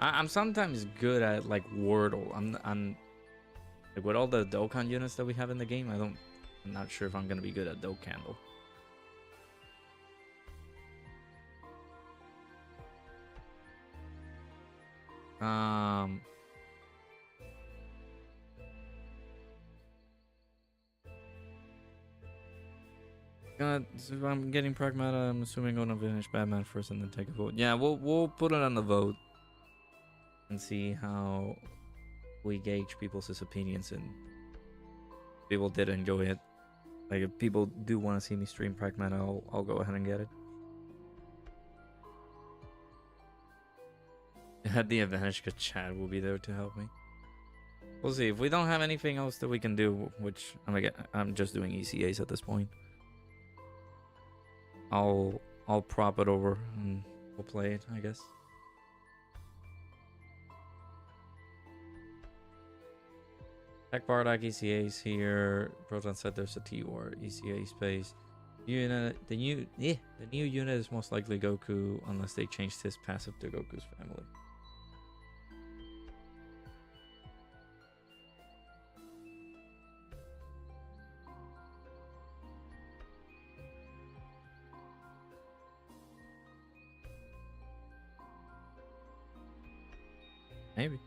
I'm sometimes good at like Wordle. I'm like with all the Dokkan units that we have in the game. I'm not sure if I'm gonna be good at Dokkan. So I'm getting Pragmata. I'm assuming gonna finish Batman first and then take a vote. Yeah, we'll put it on the vote. and see how we gauge people's opinions, and people did enjoy it. Like if people do want to see me stream Pragman, I'll go ahead and get it. It had the advantage because Chad will be there to help me. We'll see. If we don't have anything else that we can do, which I'm just doing ECAs at this point, I'll prop it over and we'll play it, I guess. Tech Bardock ECAs here. Proton said there's a T-War ECA space. Unit, the new unit is most likely Goku unless they changed his passive to Goku's family. Maybe.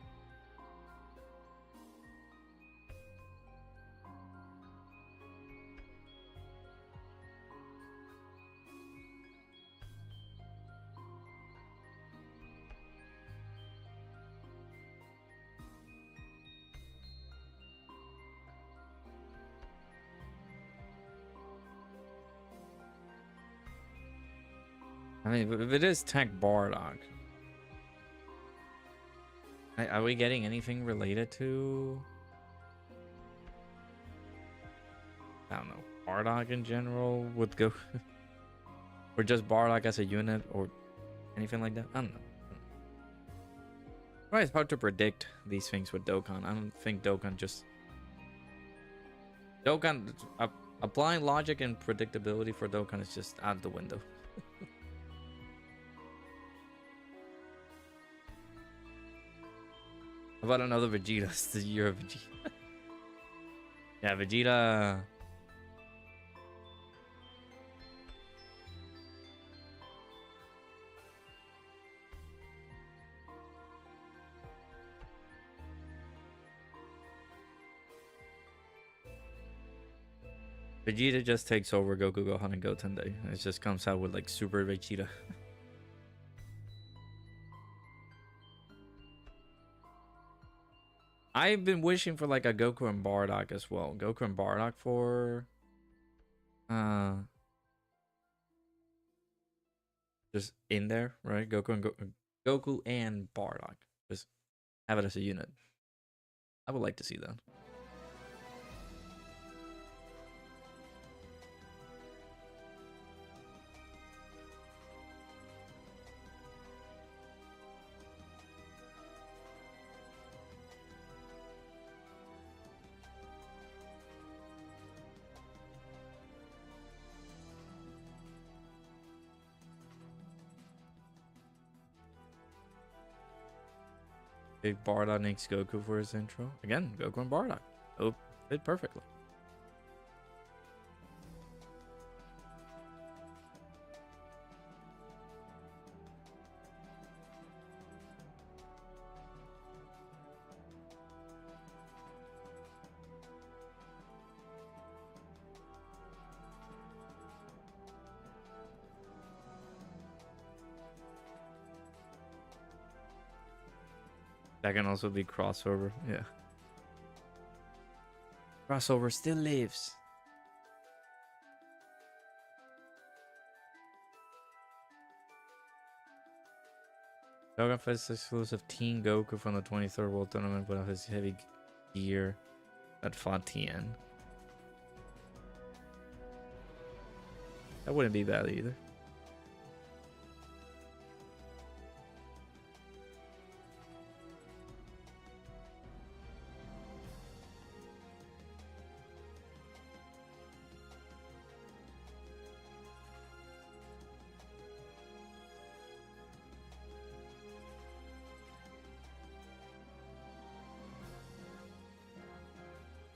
I mean, if it is Tech Bardock, are we getting anything related to, I don't know, Bardock in general would go, or just Bardock as a unit, or anything like that? I don't know. Right, it's hard to predict these things with Dokkan. I don't think Dokkan applying logic and predictability for Dokkan is just out the window. How about another Vegeta? It's the year of Vegeta. Yeah, Vegeta. Vegeta just takes over Goku, Gohan, and Goten Day. It just comes out with like Super Vegeta. I've been wishing for like a Goku and Bardock as well. Goku and Bardock for just in there, right? Goku and Bardock. Just have it as a unit. I would like to see that. Big Bardock needs Goku for his intro. Again, Goku and Bardock. Oh, fit perfectly. That can also be crossover. Yeah. Crossover still lives. Dokkan Fest exclusive Teen Goku from the 23rd World Tournament without his heavy gear that fought Tien. That wouldn't be bad either.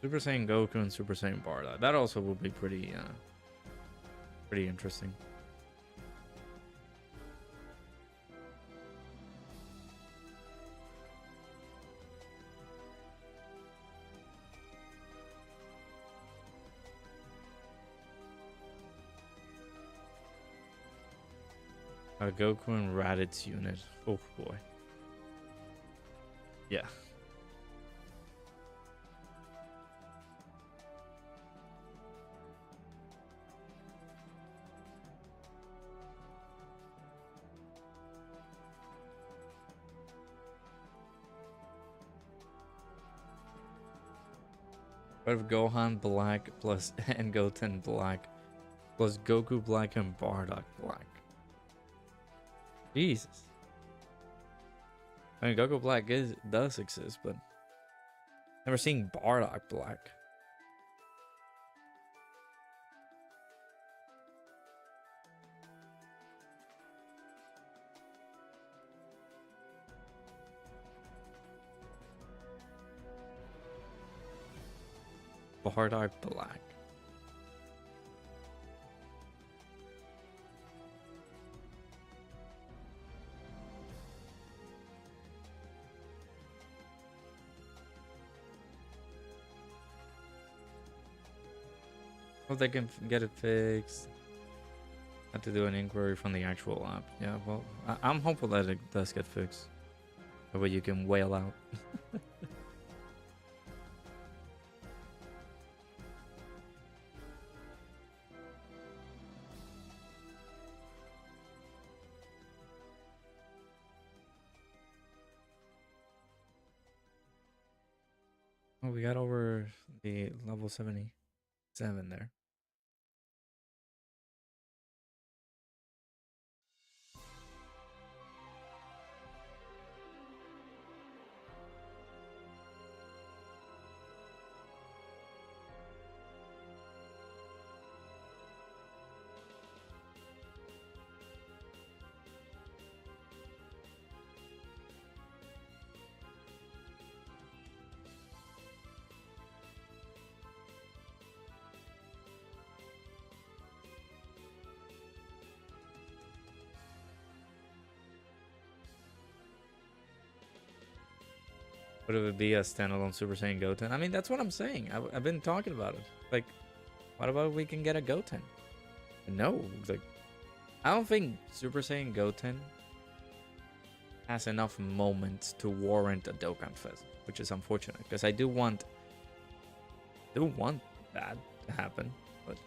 Super Saiyan Goku and Super Saiyan Bardock. That also would be pretty interesting. Goku and Raditz unit. Oh boy. Yeah. What if Gohan black plus and Goten black plus Goku black and Bardock black? Jesus. I mean, Goku black does exist, but never seen Bardock black. Bardock black. Hope they can get it fixed. Had to do an inquiry from the actual app. Yeah, well, I'm hopeful that it does get fixed. That way you can wail out. Oh, we got over the level 77 there. Would it be a standalone Super Saiyan Goten? I mean, that's what I'm saying. I've been talking about it. Like, what about we can get a Goten? No, like, I don't think Super Saiyan Goten has enough moments to warrant a Dokkan Fest, which is unfortunate because I do want that to happen, but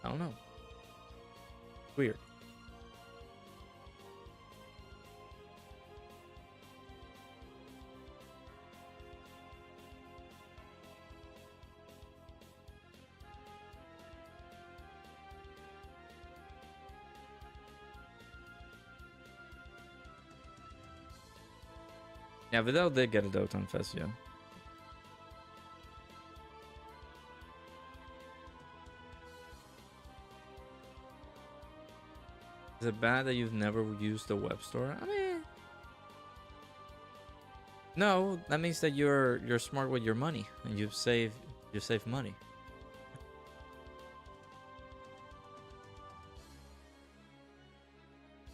I don't know. Weird. Yeah, Vidal did get a Dokkan Fest, yeah. Is it bad that you've never used the web store? I mean, no, that means that you're smart with your money and you save money.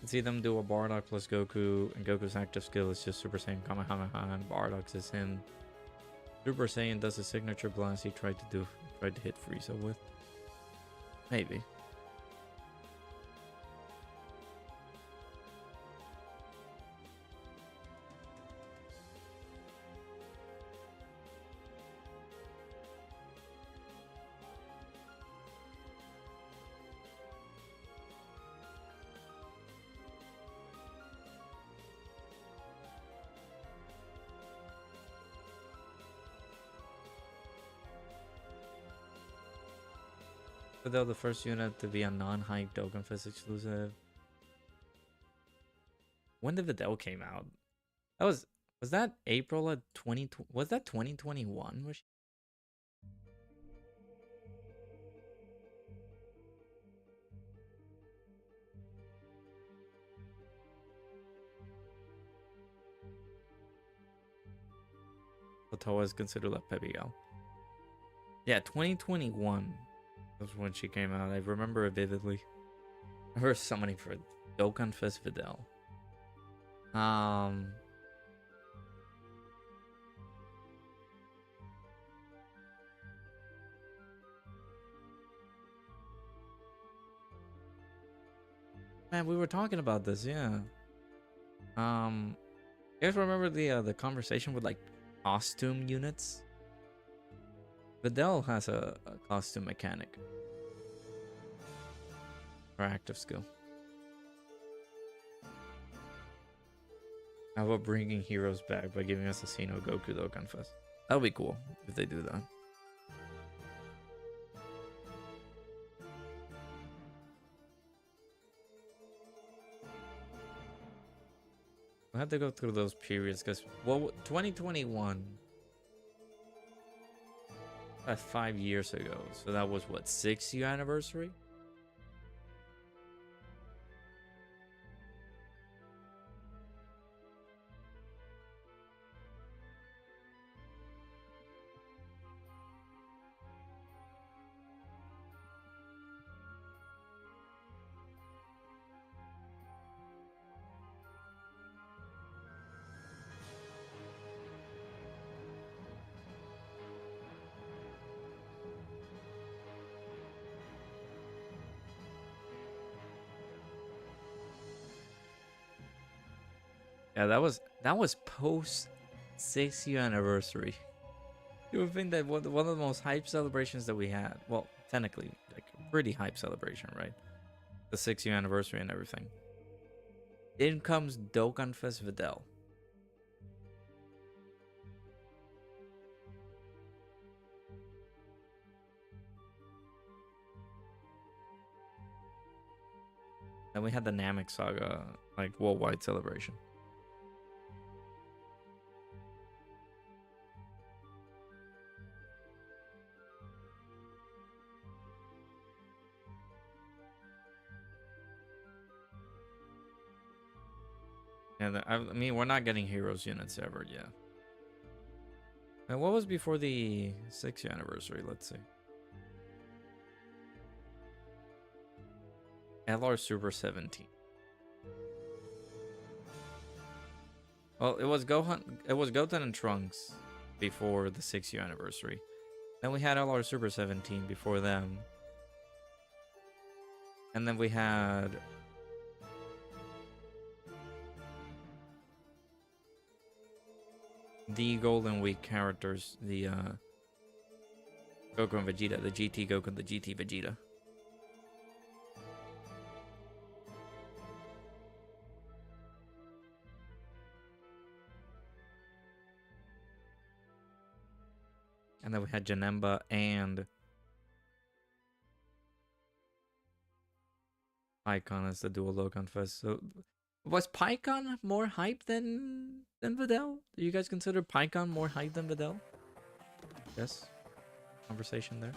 See them do a Bardock plus Goku, and Goku's active skill is just Super Saiyan Kamehameha, and Bardock's is him. Super Saiyan does a signature blast he tried to hit Frieza with. Maybe. Without the first unit to be a non-hype Dokkan Fest exclusive. When did Videl came out? That was that April of 20? Was that 2021? Otoa is considered like Pepe Gal. Yeah, 2021 was when she came out. I remember it vividly. I remember summoning for Dokkan Fest Videl. Man, we were talking about this, yeah. You guys remember the conversation with like costume units? Videl has a costume mechanic for active skill. How about bringing heroes back by giving us a scene of Goku Dokkan Fest? That would be cool if they do that. I had to go through those periods because, well, 2021, that's 5 years ago. So that was what, 6th anniversary? Yeah, that was post 6th anniversary. You would think that one of the most hype celebrations that we had. Well, technically, like a pretty hype celebration, right? The 6th anniversary and everything. In comes Dokkan Fest Videl. Then we had the Namek Saga, like worldwide celebration. And I mean, we're not getting heroes units ever, yeah. And what was before the 6th anniversary? Let's see. LR Super 17. Well, it was Gohan. It was Goten and Trunks before the 6th anniversary. Then we had LR Super 17 before them. And then we had the Golden Week characters, the Goku and Vegeta, the GT Goku and the GT Vegeta. And then we had Janemba and Icon as the dual Dokkan Fest. So was Pycon more hype than Videl? Do you guys consider Pycon more hype than Videl? Yes. Conversation there.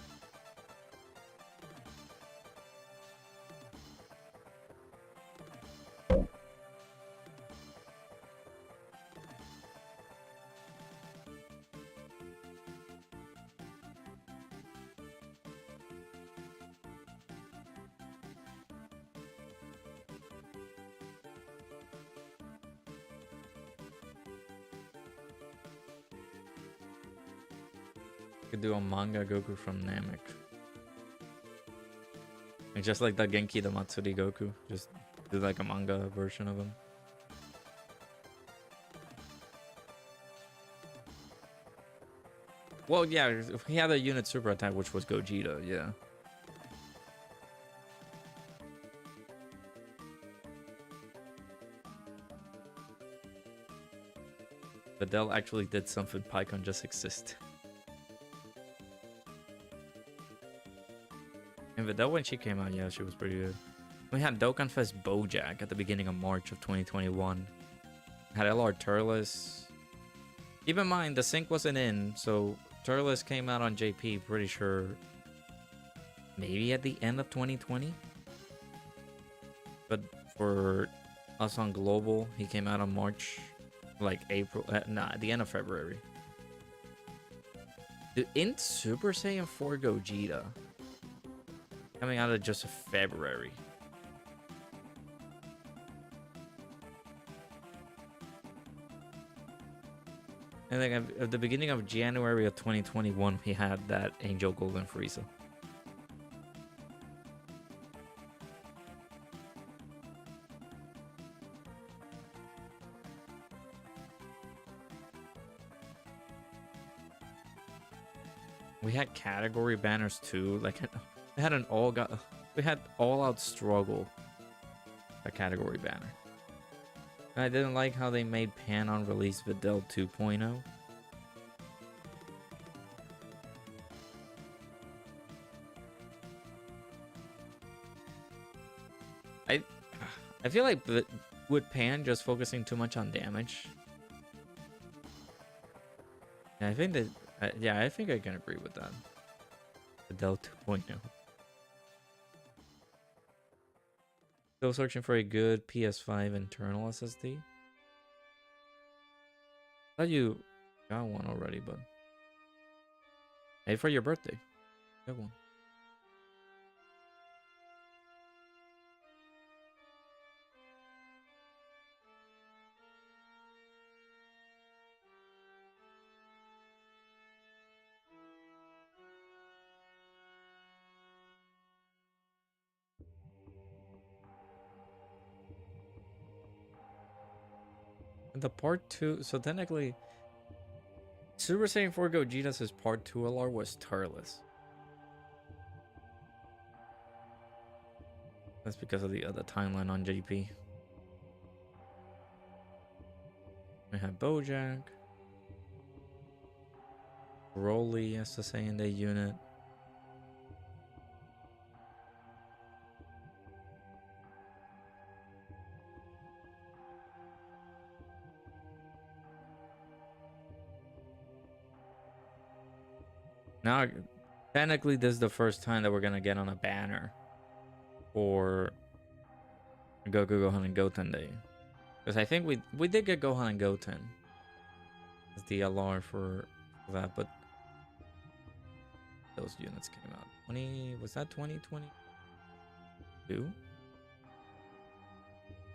Could do a manga Goku from Namek. And just like the Genki the Matsuri Goku. Just do like a manga version of him. Well, yeah, he had a unit super attack, which was Gogeta, yeah. Videl actually did something Pycon just exist. And Videl, when she came out, yeah, she was pretty good. We had Dokkan Fest Bojack at the beginning of March of 2021. Had LR Turles. Keep in mind, the sync wasn't in, so Turles came out on JP, pretty sure, maybe at the end of 2020. But for us on Global, he came out on March, like April, nah, at the end of February. Dude, in Super Saiyan 4 Gogeta, coming out of just February. And then at the beginning of January of 2021, he had that Angel Golden Frieza. We had category banners too. Like we had all out struggle. A category banner. I didn't like how they made Pan on release Videl 2.0. I feel like with Pan just focusing too much on damage. Yeah, I think that yeah, I think I can agree with that. Videl 2.0. Still searching for a good PS5 internal SSD. Thought you got one already, but hey, for your birthday, get one. And the part 2, so technically Super Saiyan 4 Gogeta's part 2 LR was turles. That's because of the other timeline on JP. We have Bojack, Broly as the Saiyan Day unit. Now, technically, this is the first time that we're gonna get on a banner for Goku, Gohan, and Goten Day. Because I think we did get Gohan and Goten as the LR for that, but those units came out. Was that 2022?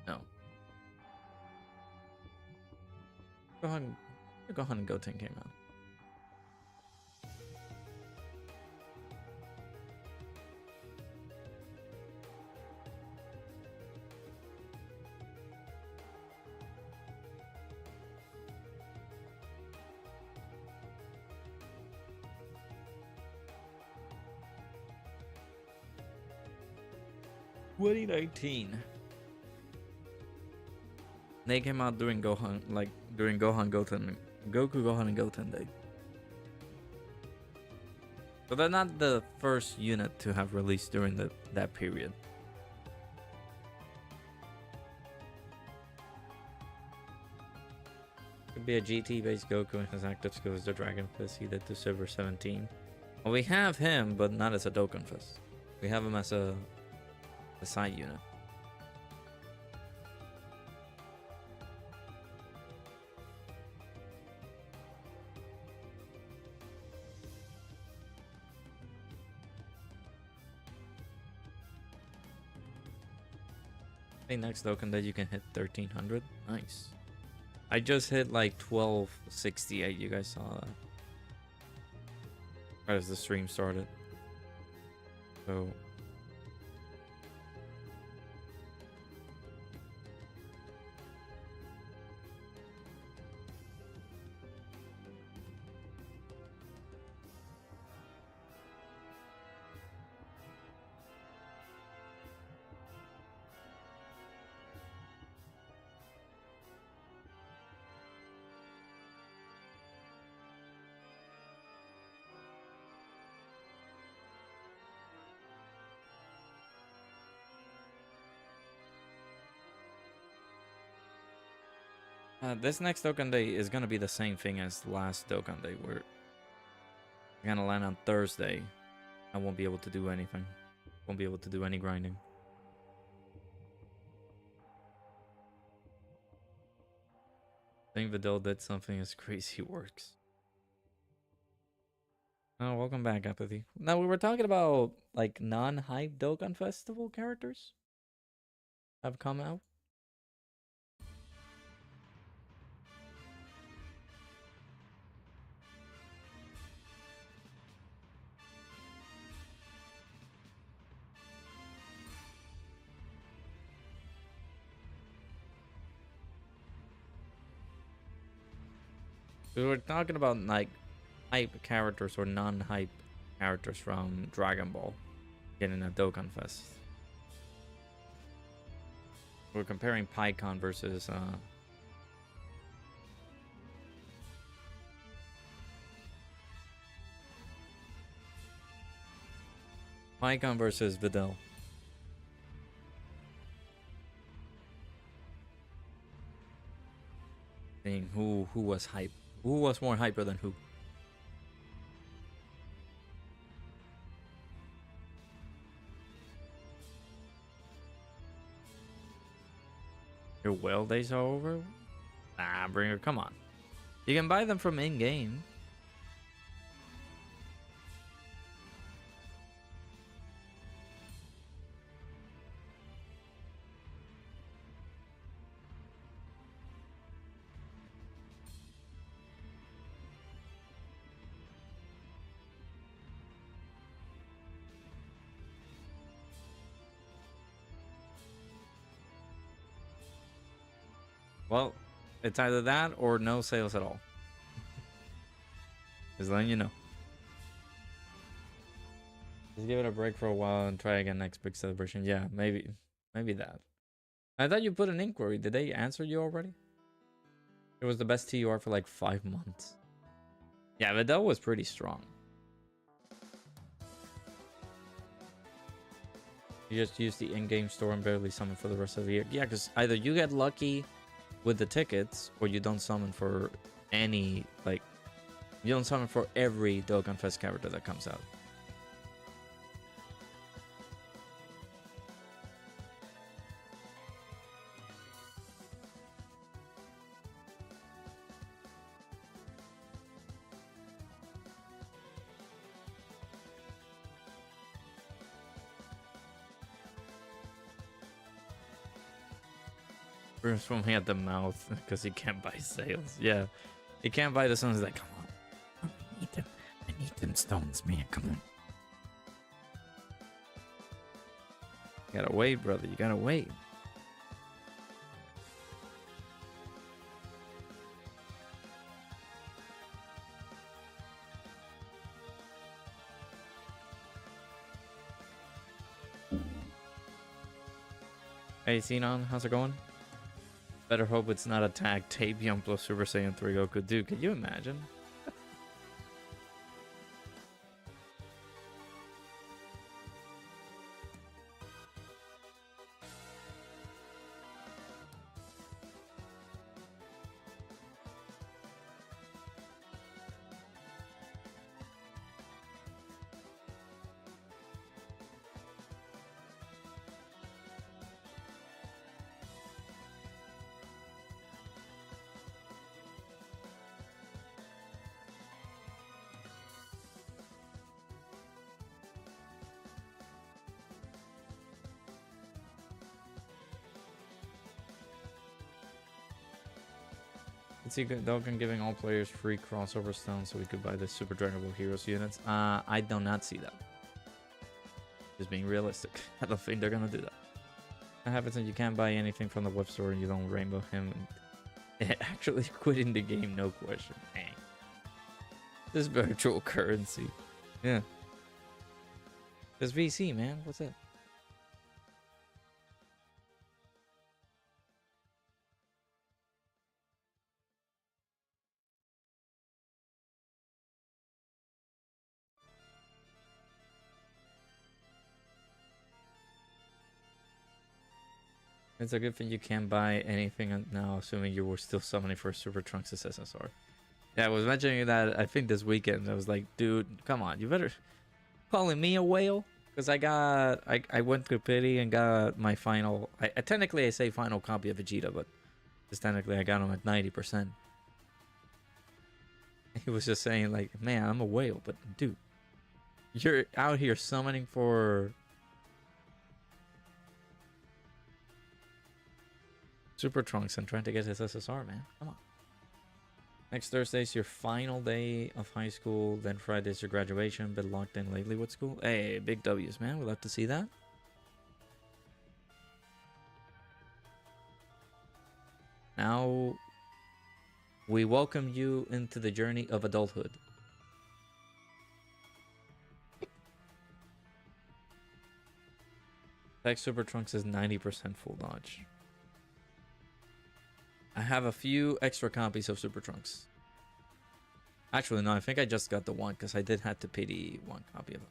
No. Gohan and Goten came out. They came out during Gohan, Goten, Goku, Gohan, and Goten Day. So they're not the first unit to have released during that period. Could be a GT-based Goku and his active skill is the Dragon Fist he did to Silver 17. Well, we have him, but not as a Dokkan Fist. We have him as a side unit. I think next Dokkan that you can hit 1300. Nice. I just hit like 1268. You guys saw that right as the stream started. So this next Dokkan Day is gonna be the same thing as last Dokkan Day. We're gonna land on Thursday. I won't be able to do anything. Won't be able to do any grinding. I think Videl did something as crazy works. Oh, welcome back, Apathy. Now we were talking about like non-hype Dokkan Festival characters have come out. We were talking about like hype characters or non-hype characters from Dragon Ball getting a Dokkan Fest. We're comparing PyCon versus PyCon versus Videl. Saying who was hype. Who was more hyper than who? Your whale days are over? Nah, Bringer, come on. You can buy them from in-game. Well, it's either that or no sales at all. Just letting you know. Just give it a break for a while and try again next big celebration. Yeah, maybe that. I thought you put an inquiry. Did they answer you already? It was the best TUR for like 5 months. Yeah, Videl was pretty strong. You just use the in-game store and barely summon for the rest of the year. Yeah, because either you get lucky with the tickets or you don't summon for any, like, you don't summon for every Dokkan Fest character that comes out. Bruce foaming at the mouth because he can't buy sales. Yeah, he can't buy the stones. He's like, come on, I need them. I need them stones, man. Come on. You gotta wait, brother. You gotta wait. Hey, Xenon, how's it going? Better hope it's not a tag Tapion plus Super Saiyan 3 Goku. Dude, could you imagine? Let's see, Dokkan giving all players free crossover stones so we could buy the Super Dragon Ball Heroes units. I do not see that. Just being realistic. I don't think they're gonna do that. That happens when you can't buy anything from the web store and you don't rainbow him. And actually quitting the game, no question. Dang. This virtual currency. Yeah. This VC, man. What's up? It's a good thing you can't buy anything now, assuming you were still summoning for Super Trunks SSR. Yeah, I was mentioning that, I think this weekend. I was like, dude, come on, you better calling me a whale? Because I went to pity and got my final, technically I say final copy of Vegeta, but just technically I got him at 90%. He was just saying like, man, I'm a whale, but dude, you're out here summoning for Super Trunks and trying to get his SSR, man. Come on. Next Thursday's your final day of high school. Then Friday's your graduation. Been locked in lately with school. Hey, big W's, man. We'll have to see that. Now, we welcome you into the journey of adulthood. Tech Super Trunks is 90% full dodge. I have a few extra copies of Super Trunks. Actually, no, I think I just got the one because I did have to pity one copy of it.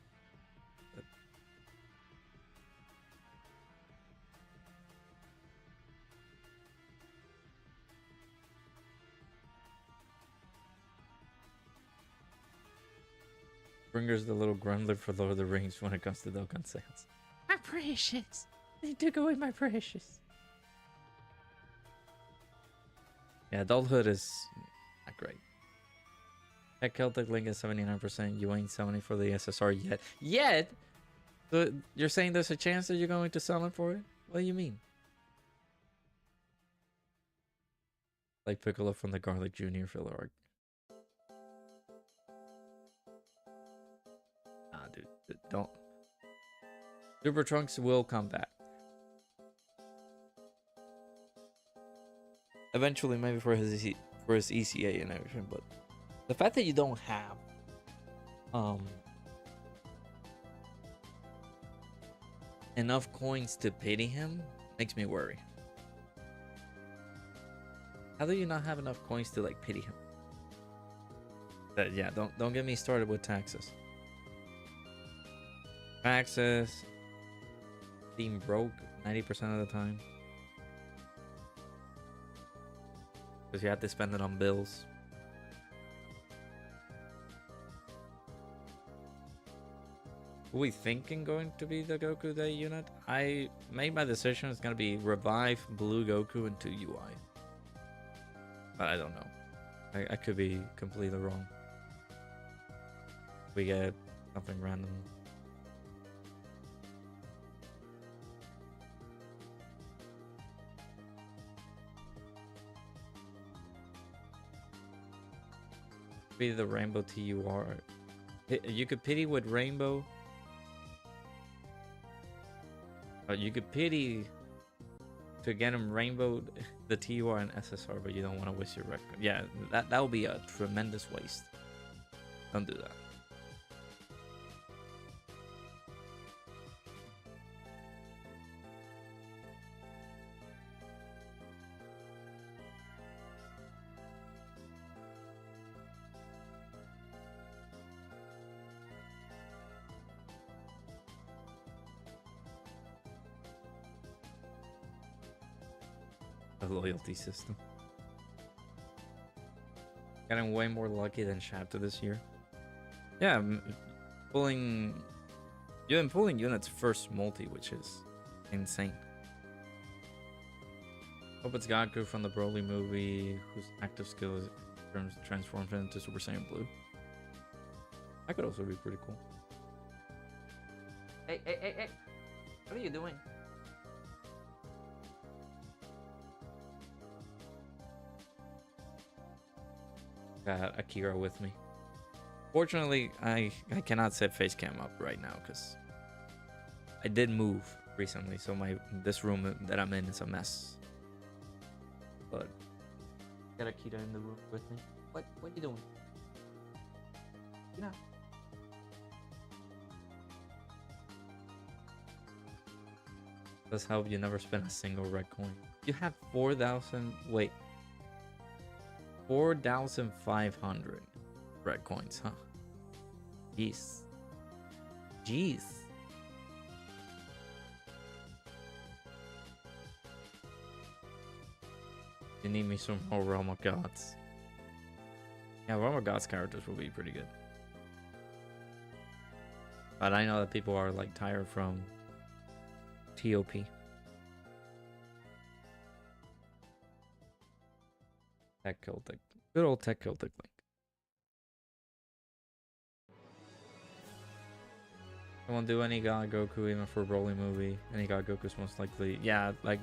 Bringer's the little grumbler for Lord of the Rings when it comes to Dokkan sales. My precious! They took away my precious. Yeah, adulthood is not great. That Celtic Link is 79%. You ain't selling it for the SSR yet. Yet? So you're saying there's a chance that you're going to sell it for it? What do you mean? Like Piccolo from the Garlic Jr. filler arc. Nah, dude. Don't. Super Trunks will come back. Eventually, maybe for his ECA and everything, but the fact that you don't have enough coins to pity him makes me worry. How do you not have enough coins to like pity him? Yeah, don't get me started with taxes. Taxes. Being broke 90% of the time. Because you have to spend it on bills. Who we thinking going to be the Goku Day unit? I made my decision. It's going to be Revive, Blue Goku, and 2 UI. But I don't know. I could be completely wrong. We get something random. Be the Rainbow TUR. You could pity with Rainbow. You could pity to get him Rainbow, the TUR and SSR, but you don't want to waste your record. Yeah, that would be a tremendous waste. Don't do that. A loyalty system. Getting way more lucky than Shapta this year. Yeah, you've been pulling units first multi, which is insane. Hope it's Goku from the Broly movie, whose active skill is transformed into Super Saiyan Blue. That could also be pretty cool. Hey! What are you doing? Got Akira with me. Fortunately, I cannot set face cam up right now because I did move recently, so this room that I'm in is a mess. But got Akira in the room with me. What are you doing? You know. Let's hope you never spend a single red coin. You have 4,000. Wait. 4,500 red coins, huh? Jeez. You need me some more Realm of Gods. Yeah, Realm of Gods characters will be pretty good. But I know that people are like tired from TOP. Tech Celtic. Good old Tech Celtic Link. I won't do any God Goku even for a Broly movie. Any God Goku's most likely. Yeah, like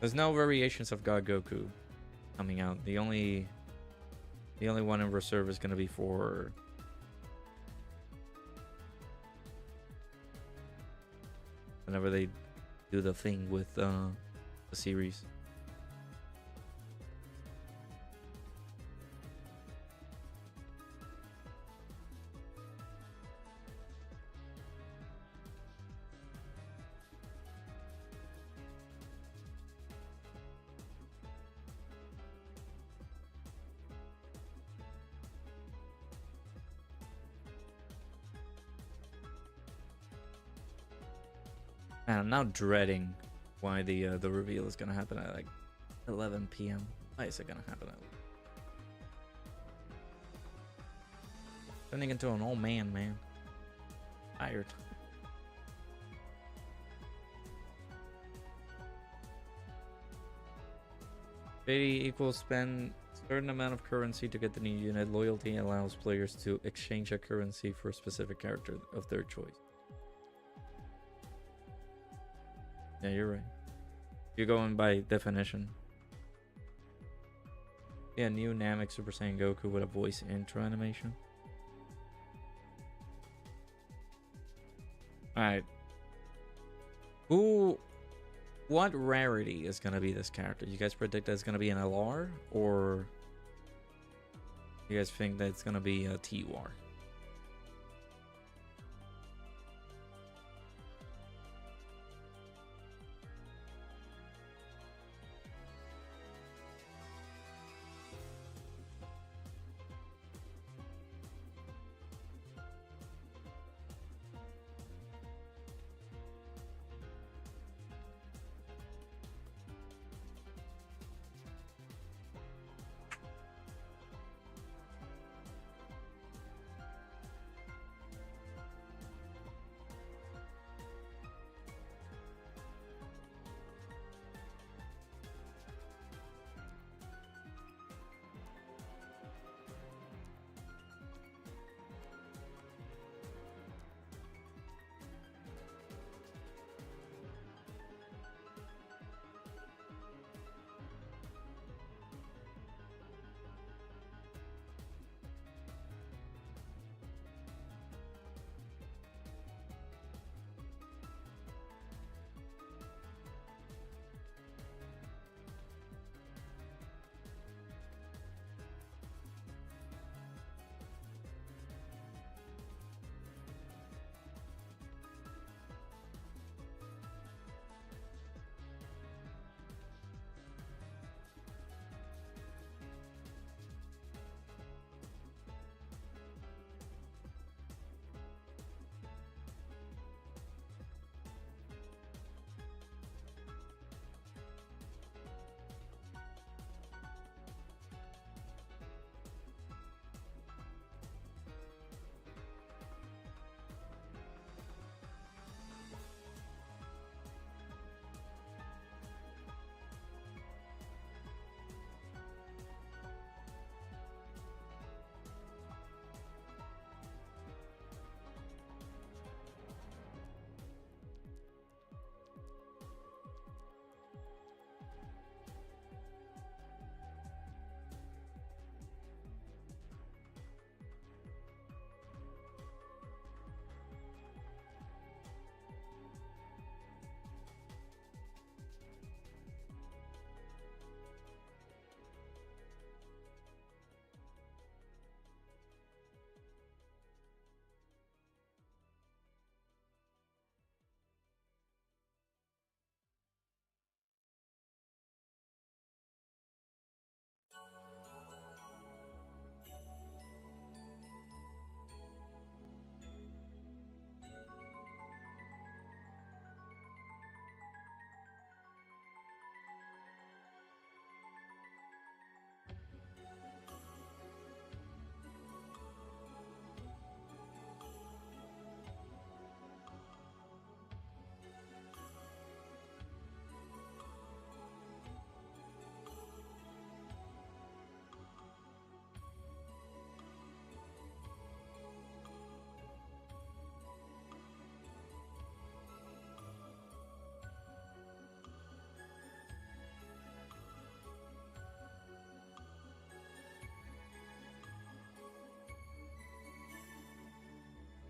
there's no variations of God Goku coming out. The only one in reserve is gonna be for whenever they do the thing with the series. Man, I'm now dreading why the reveal is gonna happen at like 11 p.m. Why is it gonna happen at? Turning into an old man, man. Tired. 80 equals spend certain amount of currency to get the new unit. Loyalty allows players to exchange a currency for a specific character of their choice. Yeah, you're right. You're going by definition. Yeah, new Namek Super Saiyan Goku with a voice intro animation. Alright. What rarity is gonna be this character? You guys predict that it's gonna be an LR, or you guys think that it's gonna be a TUR?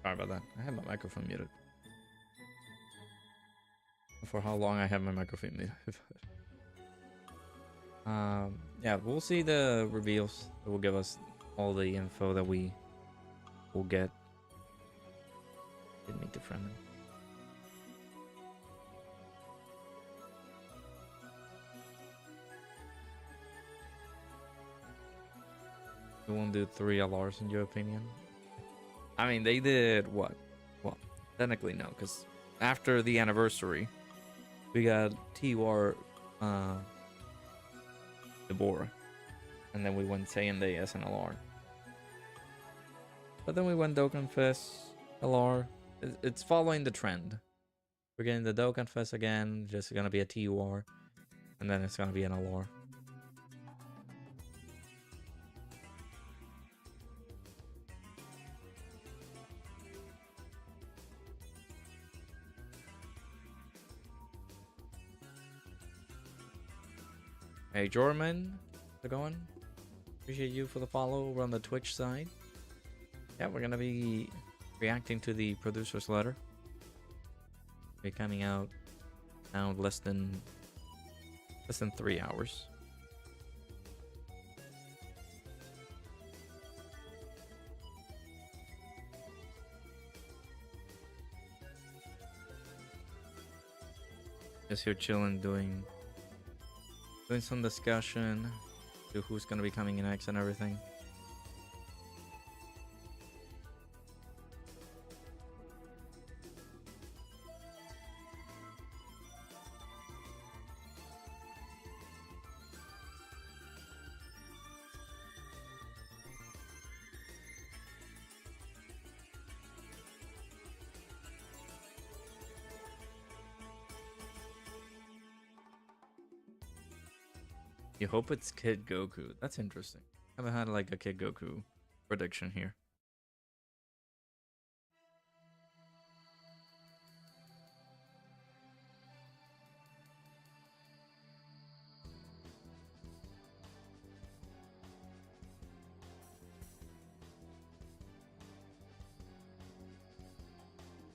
Sorry about that. I had my microphone muted. For how long I have my microphone muted. Yeah, we'll see the reveals that will give us all the info that we will get. Didn't meet the friend. We won't do 3 LRs in your opinion? I mean, they did what? Well, technically no, because after the anniversary, we got T-War Deborah. And then we went Saiyan Day as an LR. But then we went Dokkan Fest, LR. It's following the trend. We're getting the Dokkan Fest again, just gonna be a T-War. And then it's gonna be an LR. Hey Jorman, how's it going? Appreciate you for the follow over on the Twitch side. Yeah, we're gonna be reacting to the producer's letter. Be coming out now less than 3 hours. Just here chilling, doing some discussion to who's gonna be coming in next and everything. You hope it's Kid Goku. That's interesting. I haven't had like a Kid Goku prediction here.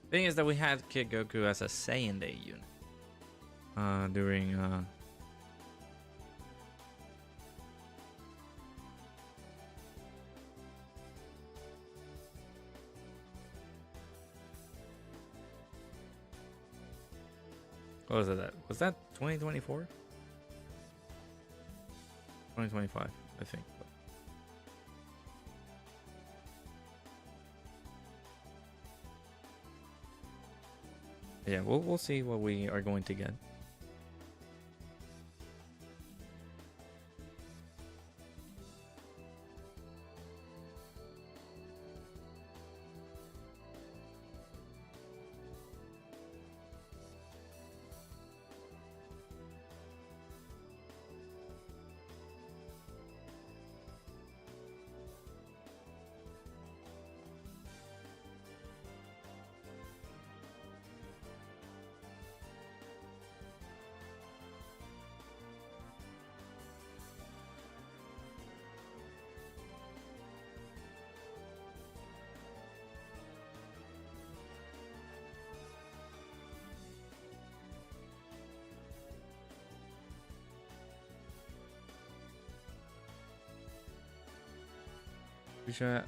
Thing is that we had Kid Goku as a Saiyan Day unit during what was it? Was that 2024? 2025, I think. Yeah, we'll see what we are going to get.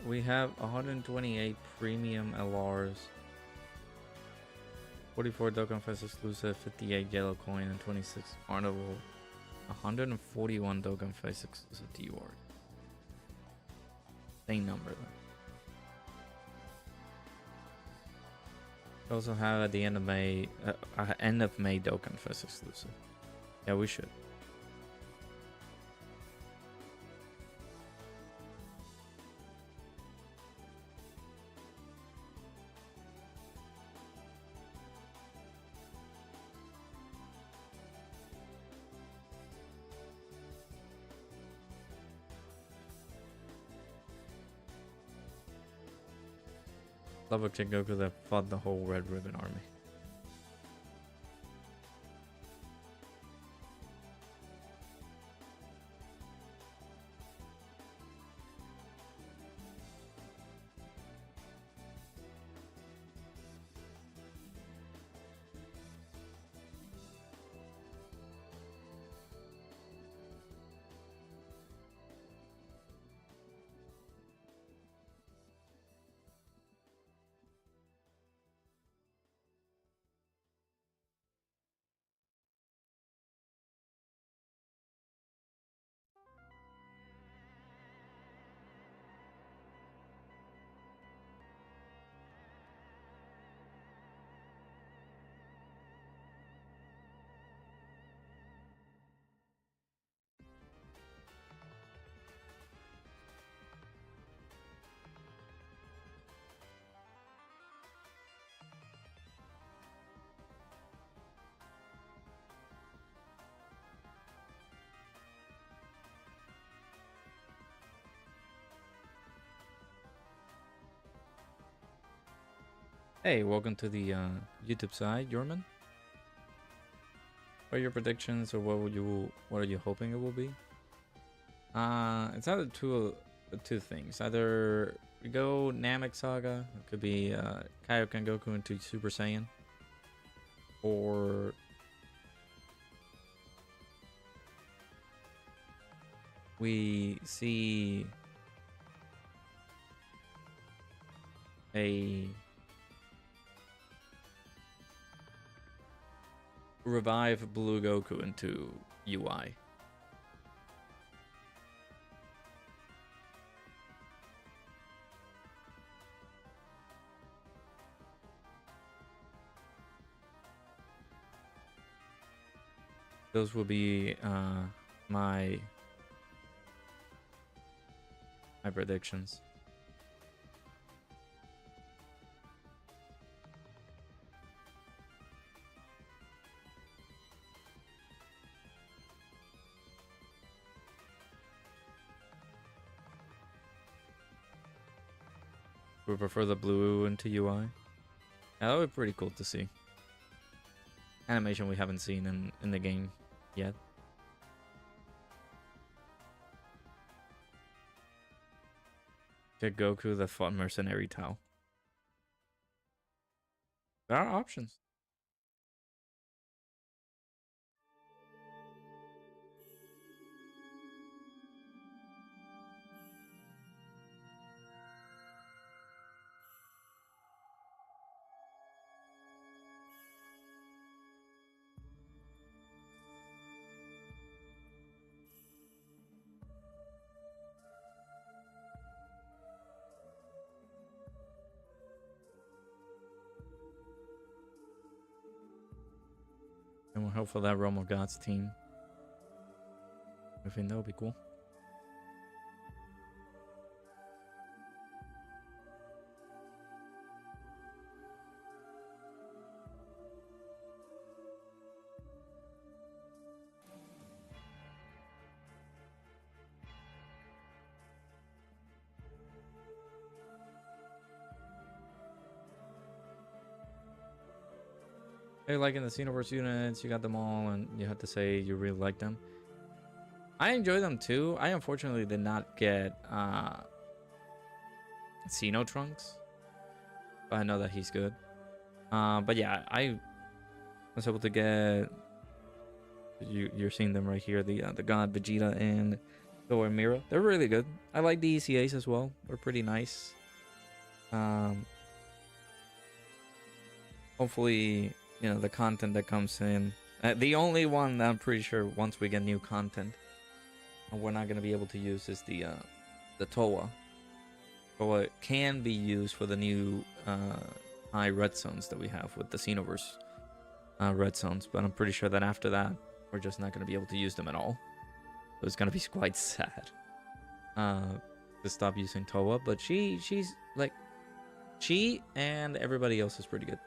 We have 128 premium LRs, 44 Dokkan Fest exclusive, 58 yellow coin, and 26 carnival, 141 Dokkan Fest exclusive T-Ward. Same number though. We also have at the end of May Dokkan Fest exclusive. Yeah, we should. Love a Kid Goku that fought the whole Red Ribbon Army. Hey, welcome to the YouTube side, Yorman. What are your predictions, or what are you hoping it will be? It's either two things. Either we go Namek Saga, it could be Kaioken Goku into Super Saiyan, or we see a revive Blue Goku into UI. Those will be my predictions. We prefer the blue into UI. Yeah, that would be pretty cool to see. Animation we haven't seen in the game yet. Get Goku the fun mercenary Tao. There are options. And we'll hope for that Realm of Gods team. I think that would be cool. Hey, like in the Xenoverse units, you got them all, and you have to say you really like them. I enjoy them too. I unfortunately did not get Xeno Trunks, but I know that he's good. But yeah, I was able to get. You're seeing them right here. The God Vegeta and Gohan Mira. They're really good. I like the ECAs as well. They're pretty nice. Hopefully, you know, the content that comes in. The only one that I'm pretty sure once we get new content, we're not gonna be able to use is the Toa. Toa can be used for the new high red zones that we have with the Xenoverse red zones, but I'm pretty sure that after that, we're just not gonna be able to use them at all. So it's gonna be quite sad to stop using Toa. But she's like, she and everybody else is pretty good.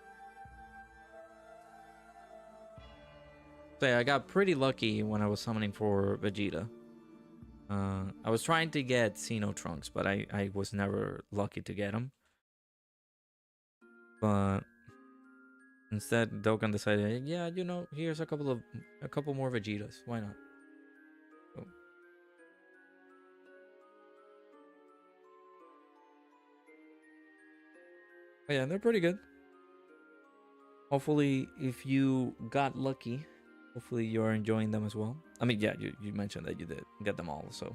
So yeah, I got pretty lucky when I was summoning for Vegeta. I was trying to get Xeno Trunks, but I was never lucky to get him. But instead, Dokkan decided, yeah, you know, here's a couple more Vegetas. Why not? So, but yeah, they're pretty good. Hopefully, if you got lucky, hopefully you're enjoying them as well. I mean, yeah, you mentioned that you did get them all, so.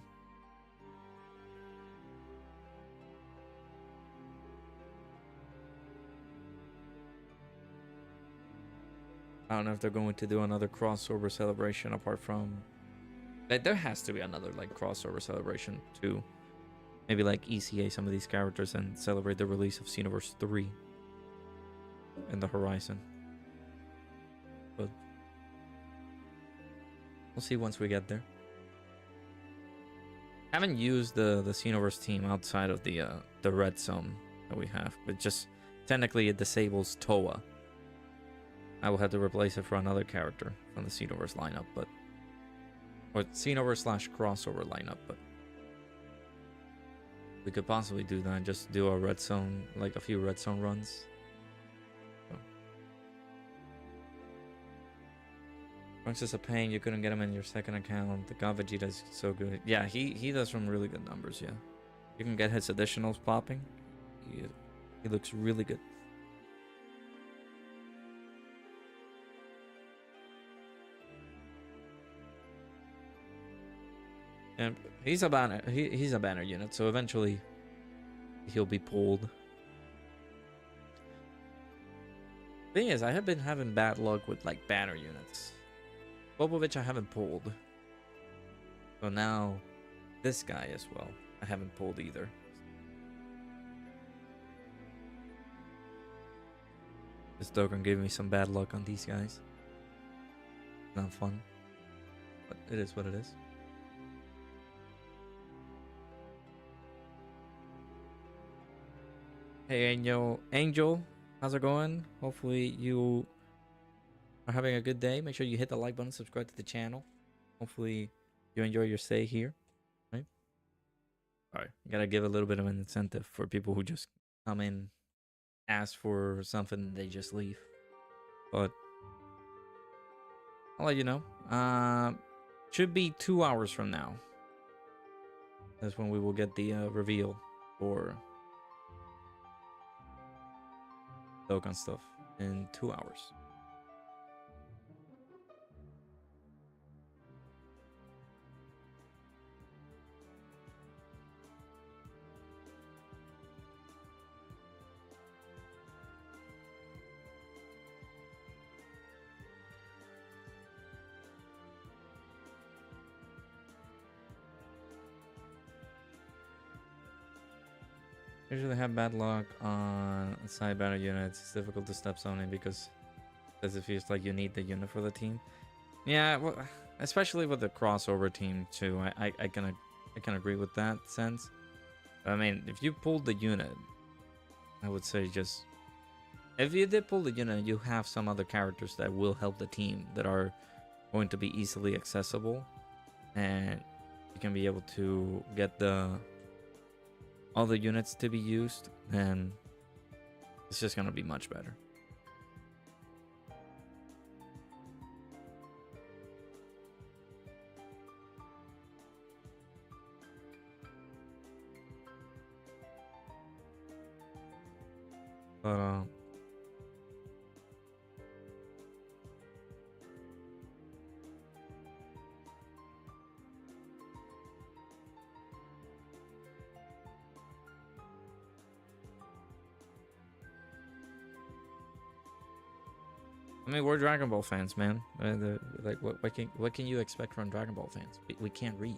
I don't know if they're going to do another crossover celebration apart from. Like, there has to be another like crossover celebration too. Maybe like ECA some of these characters and celebrate the release of Xenoverse 3 in the horizon. But we'll see once we get there. I haven't used the Xenoverse team outside of the red zone that we have, but just technically it disables Toa. I will have to replace it for another character from the Xenoverse lineup, but or Xenoverse / crossover lineup, but we could possibly do that. Just do a red zone, like a few red zone runs. Trunks is a pain. You couldn't get him in your second account. The God Vegeta is so good. Yeah, he does some really good numbers. Yeah, you can get his additionals popping. He looks really good. And he's a banner. He's a banner unit, so eventually he'll be pulled. Thing is, I have been having bad luck with like banner units. Popovich I haven't pulled. So now this guy as well. I haven't pulled either. This Dokkan gave me some bad luck on these guys. Not fun. But it is what it is. Hey Angel, how's it going? Hopefully you are having a good day. Make sure you hit the like button, subscribe to the channel. Hopefully you enjoy your stay here. Right? Alright. Gotta give a little bit of an incentive for people who just come in, ask for something, and they just leave. But I'll let you know. Should be 2 hours from now. That's when we will get the reveal for Dokkan stuff in 2 hours. Usually have bad luck on side banner units. It's difficult to step zoning because it feels like you need the unit for the team. Yeah, well, especially with the crossover team too. I can agree with that sense. I mean, if you pulled the unit, I would say just if you did pull the unit, you have some other characters that will help the team that are going to be easily accessible, and you can be able to get all the units to be used, and it's just gonna be much better. But I mean, we're Dragon Ball fans, man. Like, what can you expect from Dragon Ball fans? We can't read.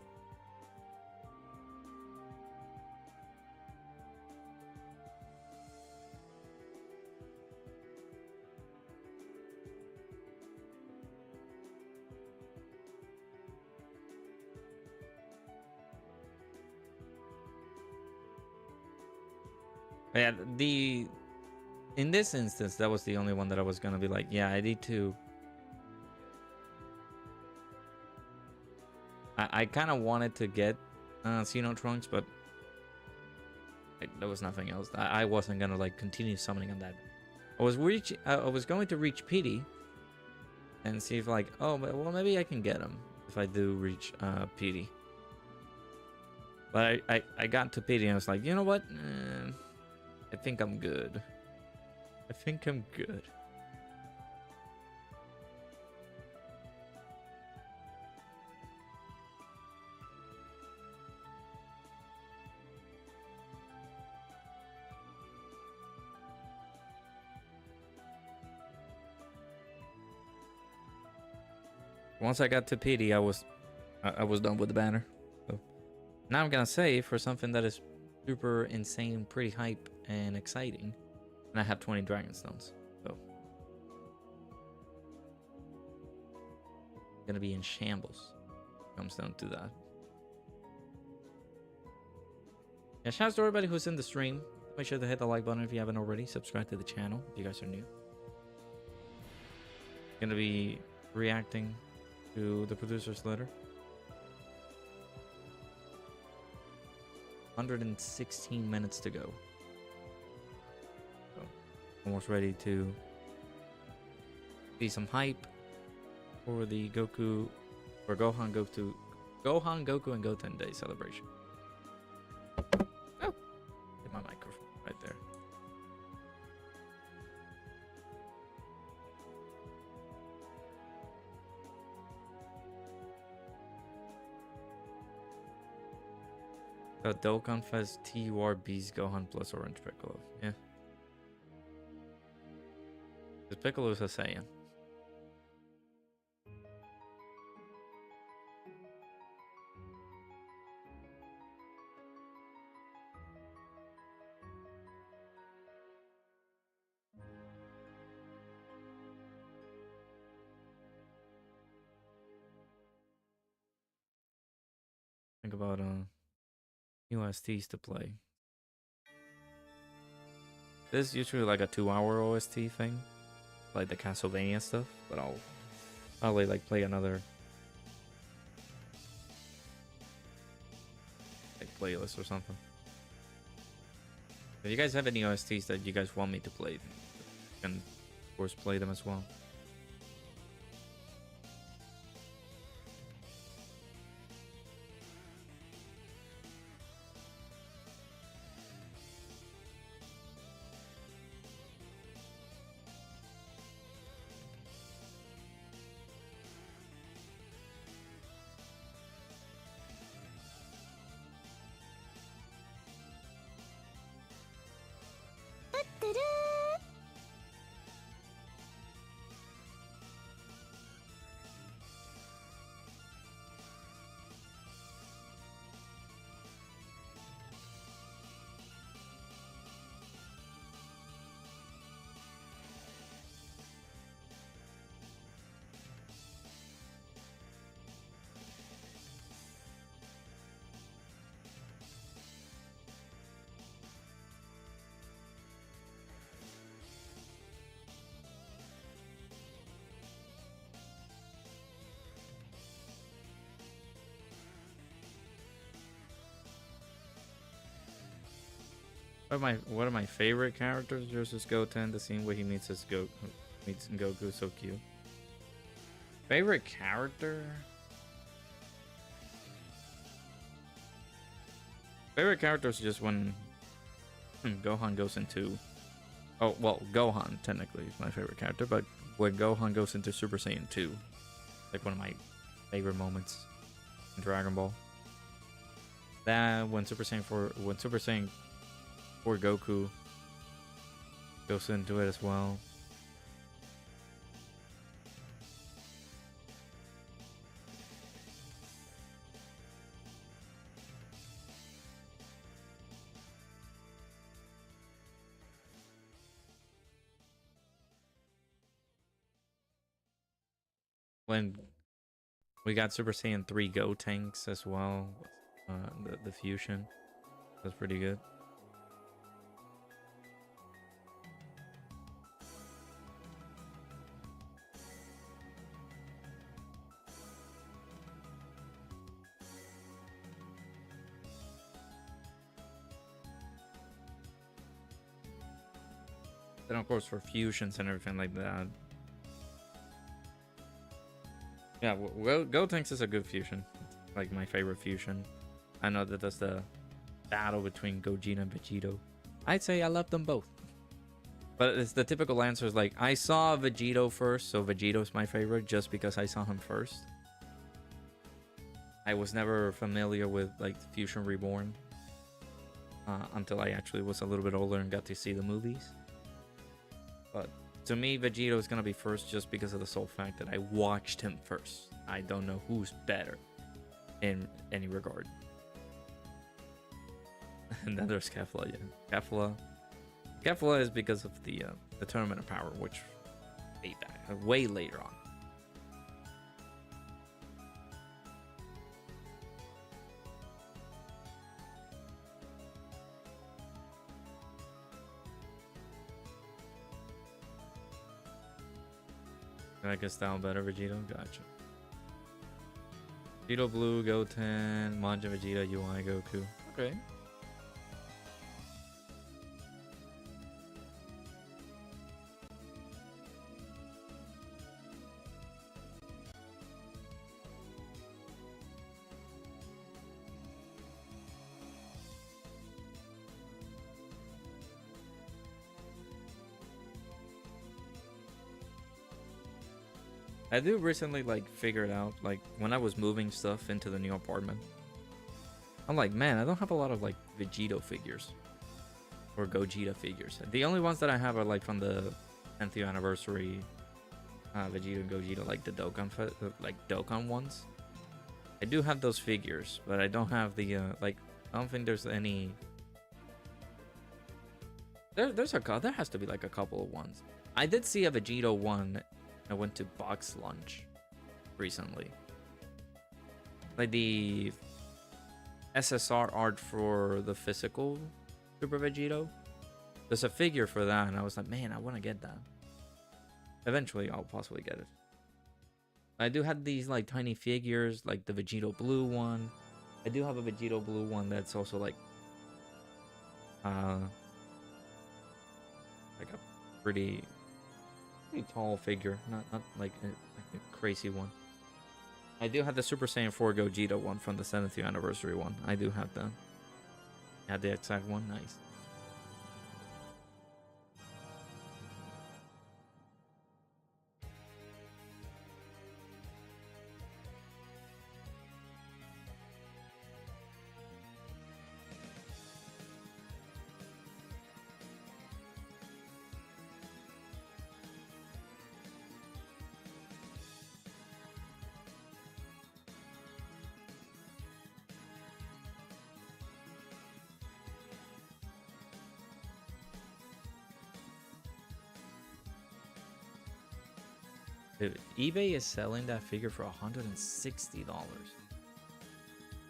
Yeah, in this instance, that was the only one that I was gonna be like, yeah, I need to. I kind of wanted to get Xeno Trunks, but there was nothing else. I wasn't gonna like continue summoning on that. I was going to reach PD and see if like, oh, well, maybe I can get him if I do reach PD. But I got to PD and I was like, you know what? I think I'm good. I think I'm good. Once I got to PD, I was done with the banner. So now I'm gonna save for something that is super insane, pretty hype and exciting. And I have 20 Dragon Stones, so gonna be in shambles. Comes down to that. Yeah, shout out to everybody who's in the stream. Make sure to hit the like button if you haven't already. Subscribe to the channel if you guys are new. Gonna be reacting to the producer's letter. 116 minutes to go. Almost ready to see some hype for the Gohan, Goku, and Goten Day celebration. Oh, hit my microphone right there. Dokkan Fest TURB's Gohan plus Orange Piccolo. Yeah. Because Piccolo's a Saiyan. Think about USTs to play. This is usually like a 2-hour OST thing, like the Castlevania stuff. But I'll probably like play another like playlist or something. If you guys have any OSTs that you guys want me to play, you can of course play them as well. One of my favorite characters versus Goten, the scene where he meets Goku, so cute. Favorite character? Favorite character is just when Gohan goes into... Oh, well, Gohan technically is my favorite character, but when Gohan goes into Super Saiyan 2, like one of my favorite moments in Dragon Ball. That when Super Saiyan 4 Goku goes into it as well. When we got Super Saiyan 3 Gotenks as well, the fusion was pretty good. Then of course for fusions and everything like that. Yeah, Gotenks is a good fusion. Like my favorite fusion. I know that that's the battle between Gogeta and Vegito. I'd say I love them both. But it's the typical answer is like, I saw Vegito first, so Vegito's my favorite just because I saw him first. I was never familiar with like Fusion Reborn until I actually was a little bit older and got to see the movies. But to me, Vegito is gonna be first just because of the sole fact that I watched him first. I don't know who's better in any regard. And then there's Kefla, yeah. Kefla is because of the Tournament of Power, which way later on. I guess style better, Vegito. Gotcha. Vegito Blue, Goten, Manja Vegeta, UI Goku. Okay. I do recently like figured out like when I was moving stuff into the new apartment. I'm like, man, I don't have a lot of like Vegito figures or Gogeta figures. The only ones that I have are like from the 10th year anniversary Vegeta and Gogeta, like the Dokkan, like Dokkan ones. I do have those figures, but I don't have the like. I don't think there's any. There has to be like a couple of ones. I did see a Vegito one. I went to Box Lunch recently. Like the SSR art for the physical Super Vegito. There's a figure for that, and I was like, man, I want to get that. Eventually, I'll possibly get it. I do have these like tiny figures, like the Vegito Blue one. I do have a Vegito Blue one that's also like a pretty tall figure, not like a crazy one. I do have the Super Saiyan 4 Gogeta one from the 7th year anniversary one. I do have that. I had the exact one. Nice. Dude, eBay is selling that figure for $160.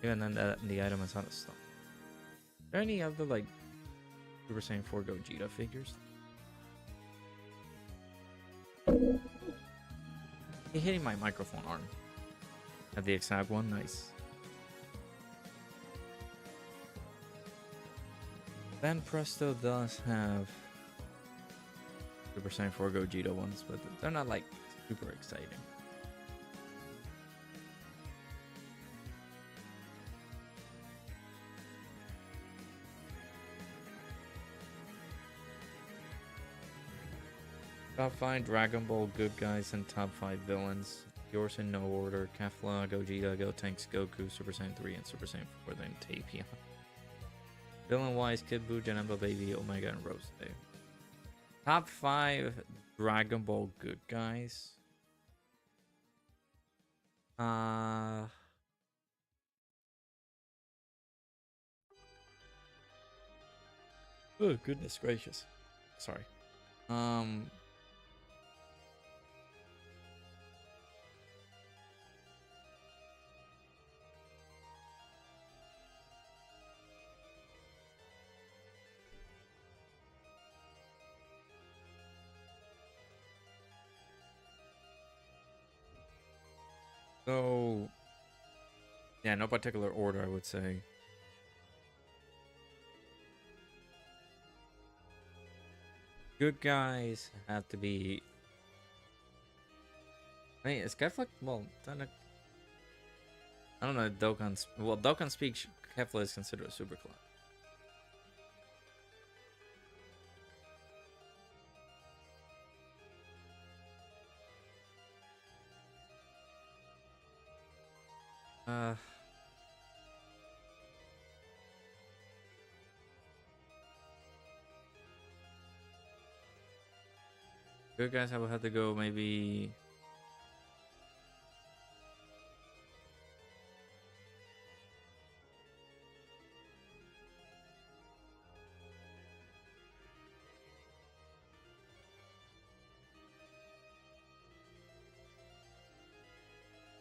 Even then, the item is out of stock. Are there any other like Super Saiyan 4 Gogeta figures? You're hitting my microphone arm. Have the exact one, nice. Then Presto does have Super Saiyan 4 Gogeta ones, but they're not like super exciting. Top 5 Dragon Ball good guys and top 5 villains. Yours in no order: Kefla, Gogeta, Gotenks, Goku, Super Saiyan 3, and Super Saiyan 4, then Tapia. Villain wise: Kid Buu, Janemba Baby, Omega, and Rose. Top 5 Dragon Ball good guys. Oh, goodness gracious. Sorry. So yeah, no particular order, I would say. Good guys have to be. I mean, is Kefla? Well, I don't know. Dokkan. Well, Dokkan speaks. Kefla is considered a super class. Good guys, I would have to go maybe.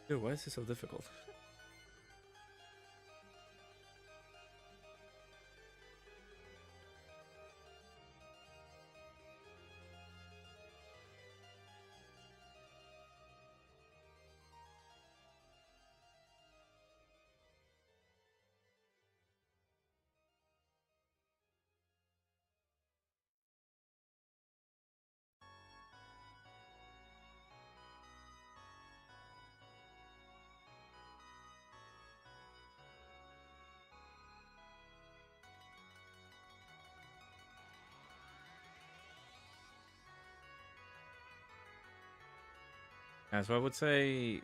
Dude, why is this so difficult? Yeah, so I would say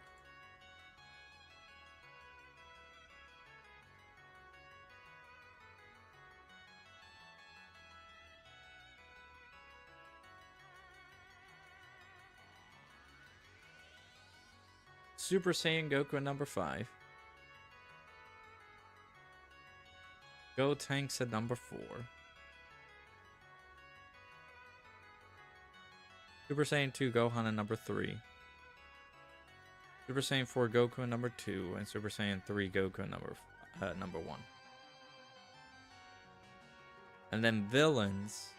Super Saiyan Goku at number 5. Go Tanks at number 4. Super Saiyan 2 Gohan at number 3. Super Saiyan 4 Goku at number 2. And Super Saiyan 3 Goku at number 1. And then villains.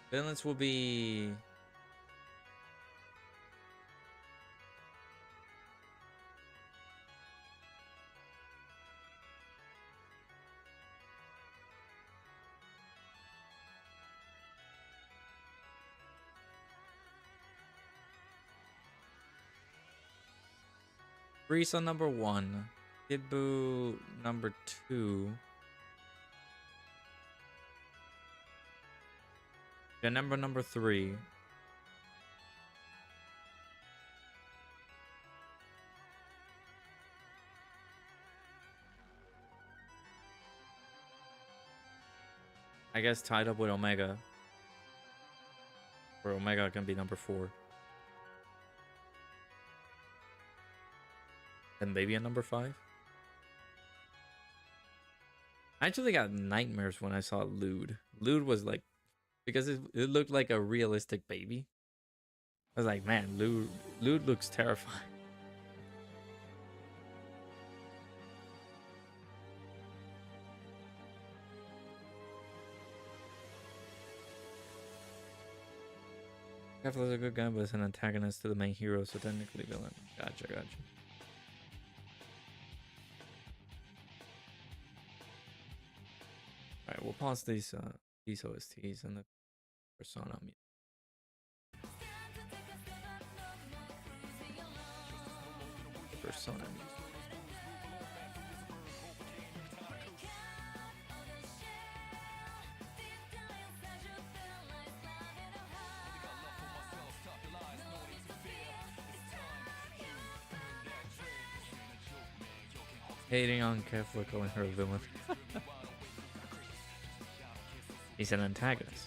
Villains will be... Frieza number 1. Kid Buu number 2. Janemba number 3. I guess tied up with Omega. Or Omega can be number 4. And maybe a number 5. I actually got nightmares when I saw Lude. Lude was like, because it looked like a realistic baby. I was like, man, Lude looks terrifying. Kefla's a good guy, but it's an antagonist to the main hero, so technically villain. Gotcha. Alright, we'll pause these OSTs and the Persona music. Persona music. Hating on Kefla calling her a villain. He's an antagonist.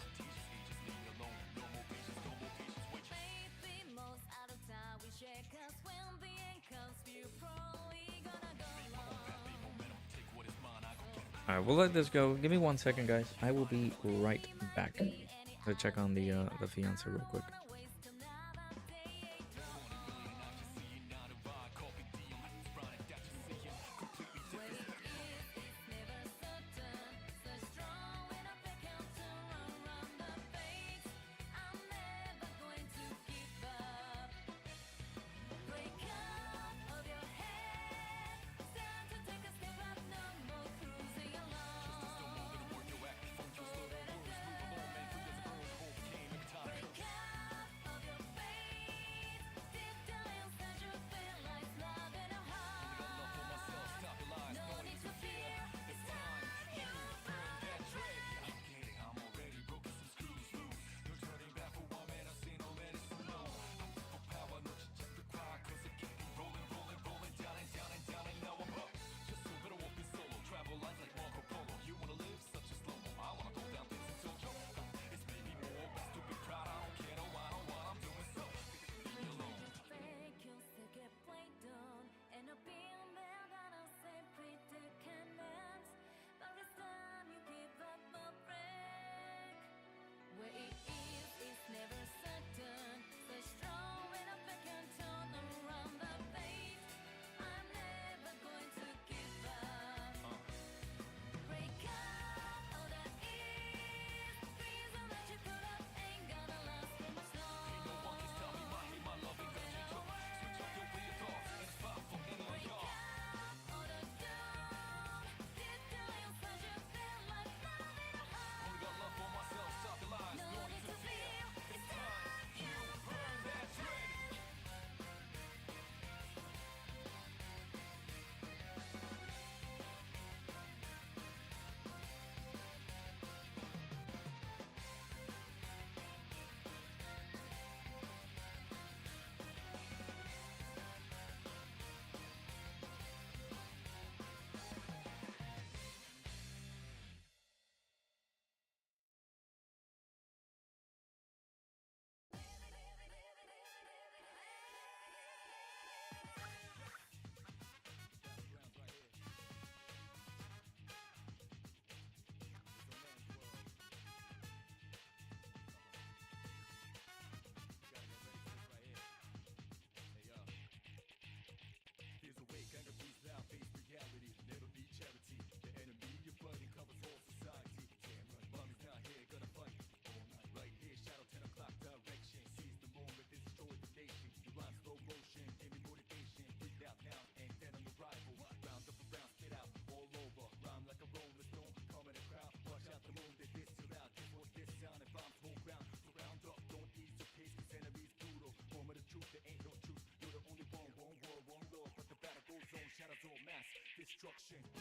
Alright, we'll let this go. Give me 1 second, guys. I will be right back to check on the fiance real quick. destruction.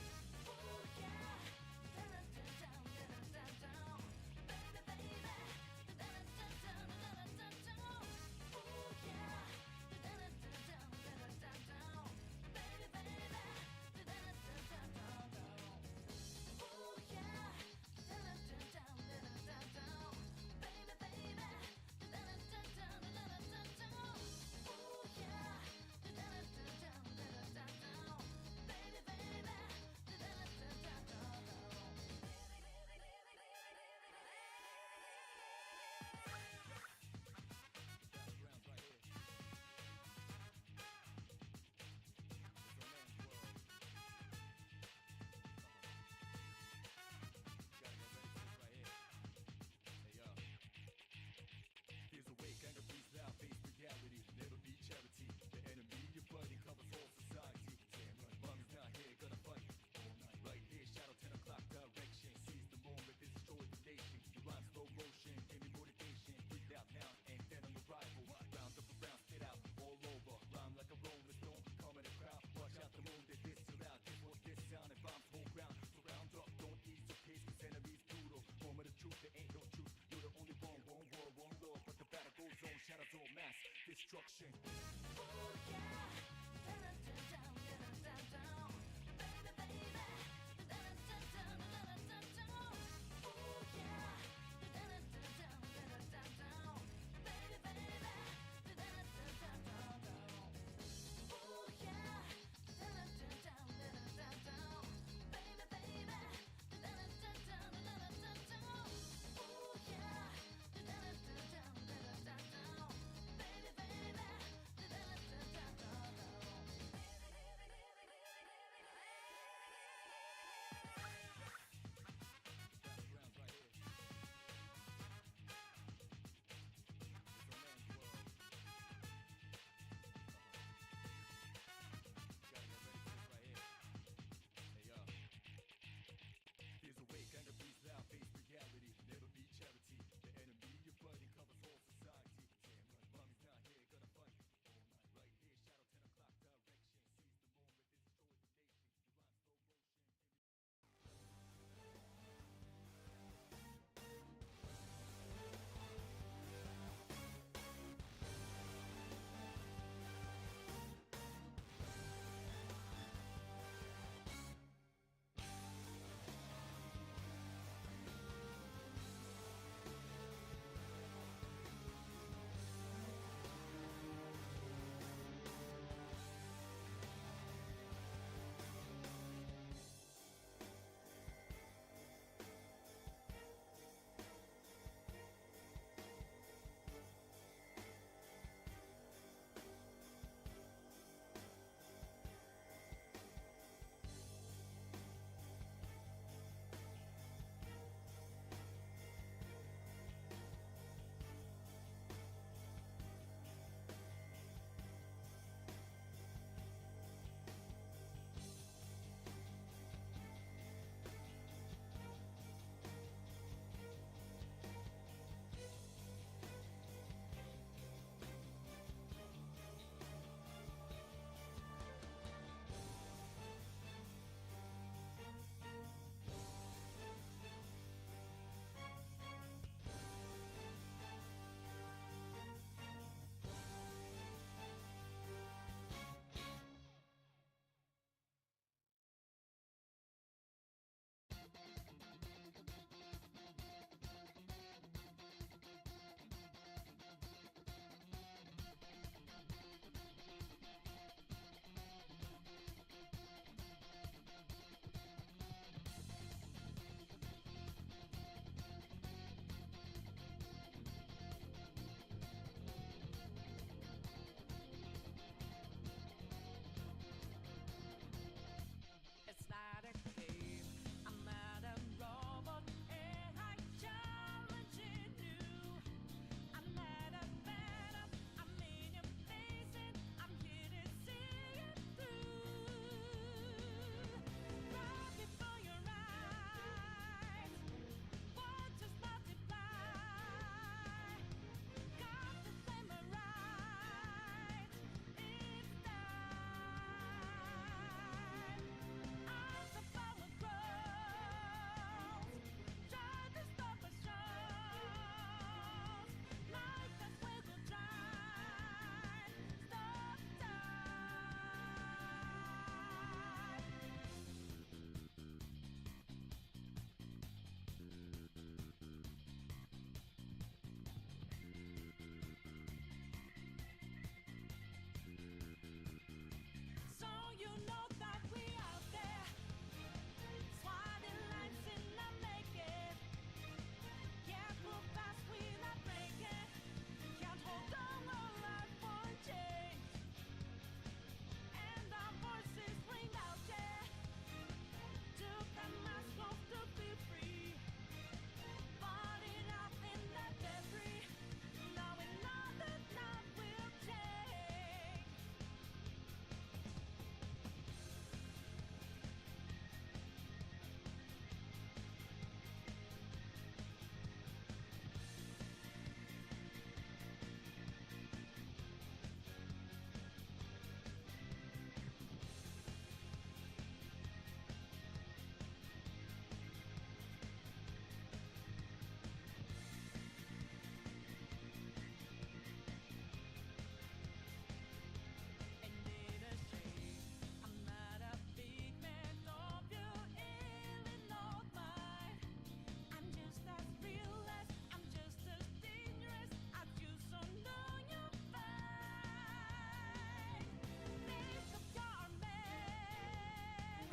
Never be charity. The enemy you're fighting covers all society. Damn right, mom's not here, gonna fight all night. Right here, shadow 10 o'clock direction. Seize the moment, this destroy the nation. You rhyme slow motion, give me motivation. Breathe out now and then on your rival. Round up around, spit out all over. Rhyme like a rolling stone, come in the crowd. Watch out the moon, they diss too loud. This what this sound and bombs whole ground. Surround up, don't ease your pace, cause enemies brutal. Moment of truth, there ain't no truth. You're the only one war, one law. But the battle goes on, shadows all mass destruction.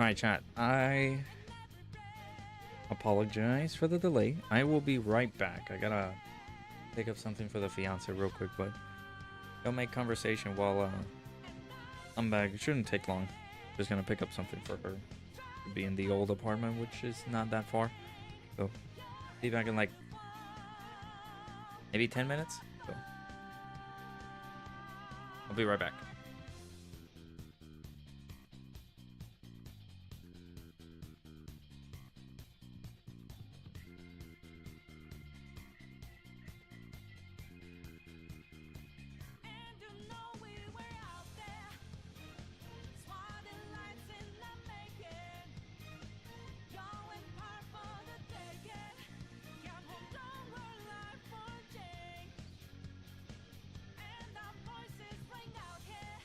Alright, chat. I apologize for the delay. I will be right back. I gotta pick up something for the fiance real quick, but don't make conversation while I'm back. It shouldn't take long. Just gonna pick up something for her. To be in the old apartment, which is not that far. So, be back in like maybe 10 minutes. So, I'll be right back. Voices ring out here.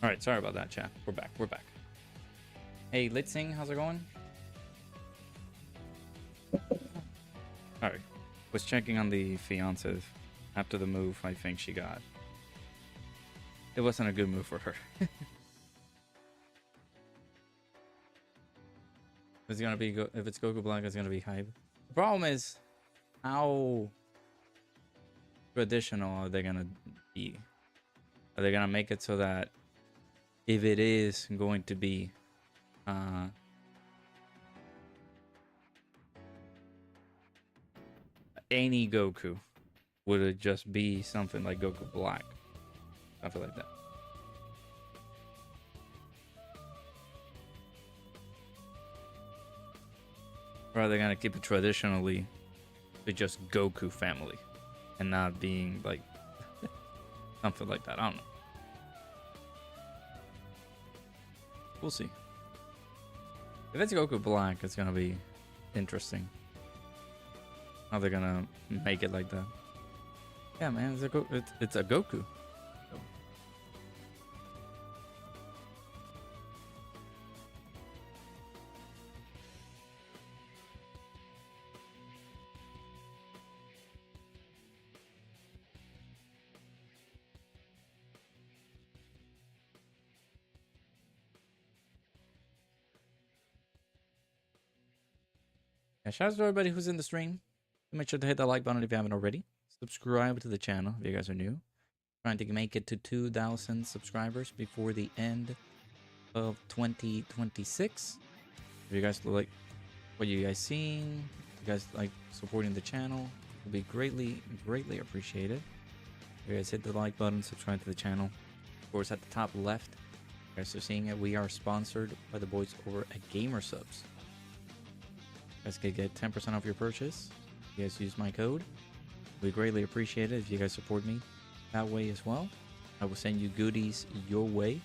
All right, sorry about that, chat. We're back. We're back. Hey, Litzing, how's it going? All right, was checking on the fiancés after the move. I think she got. It wasn't a good move for her. It's gonna be if it's Goku Black, it's gonna be hype. The problem is, how traditional are they gonna be? Are they gonna make it so that if it is going to be any Goku, would it just be something like Goku Black? Something like that. Or are they gonna keep it traditionally to just Goku family and not being like something like that? I don't know. We'll see. If it's Goku Black, it's gonna be interesting. How they're gonna make it like that? Yeah, man, it's a Goku. Yeah, shout out to everybody who's in the stream. Make sure to hit that like button if you haven't already. Subscribe to the channel if you guys are new. Trying to make it to 2,000 subscribers before the end of 2026. If you guys like what you guys seen, if you guys like supporting the channel, will be greatly appreciated. If you guys hit the like button, subscribe to the channel. Of course, at the top left, you guys are seeing it. We are sponsored by the boys over at gsupps. You guys can get 10% off your purchase. If you guys use my code, we greatly appreciate it if you guys support me that way as well. I will send you goodies your way.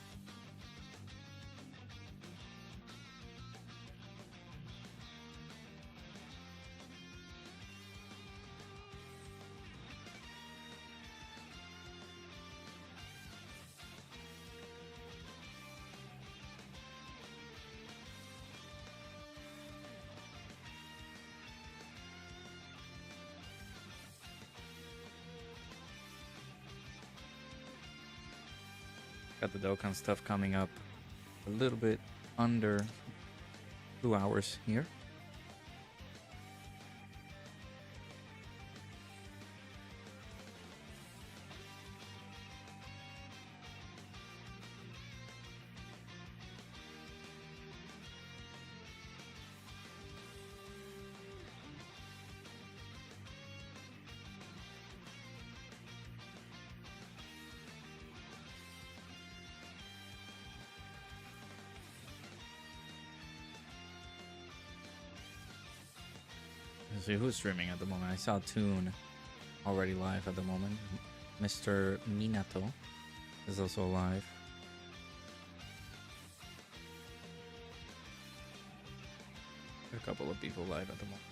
Got the Dokkan stuff coming up a little bit under 2 hours here. Let's see who's streaming at the moment. I saw Toon already live at the moment. Mr. Minato is also live. A couple of people live at the moment.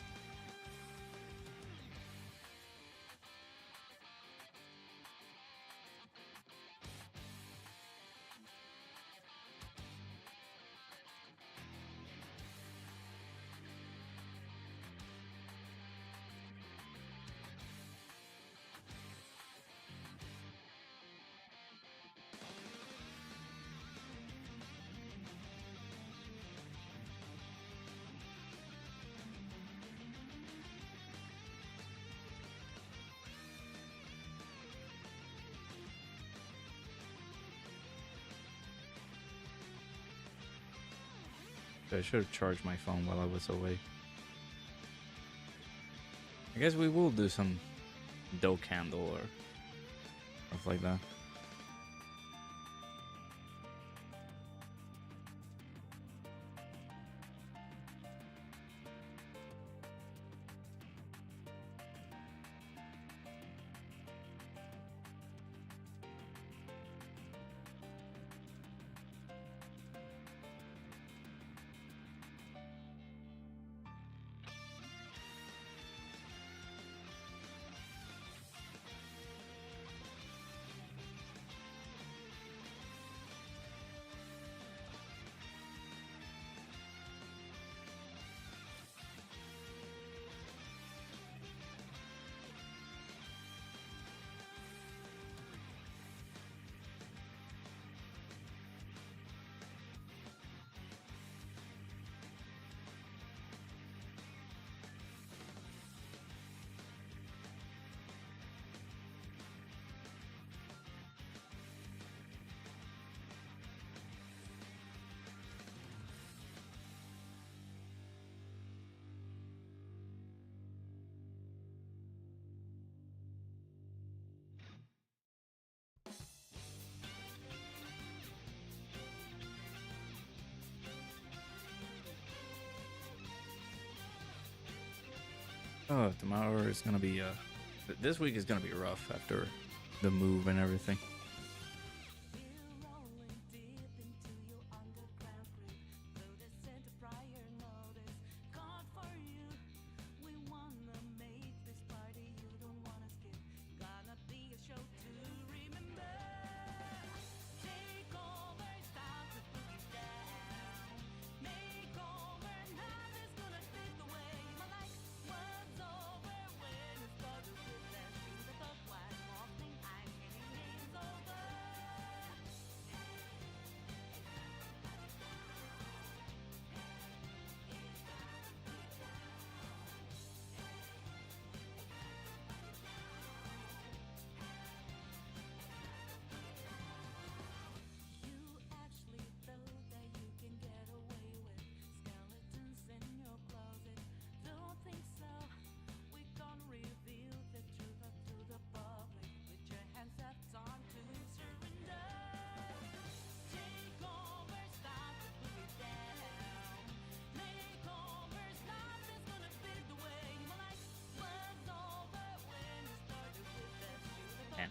I should have charged my phone while I was away. I guess we will do some Dokkan or stuff like that. Oh, tomorrow is gonna be this week is gonna be rough after the move and everything. Man.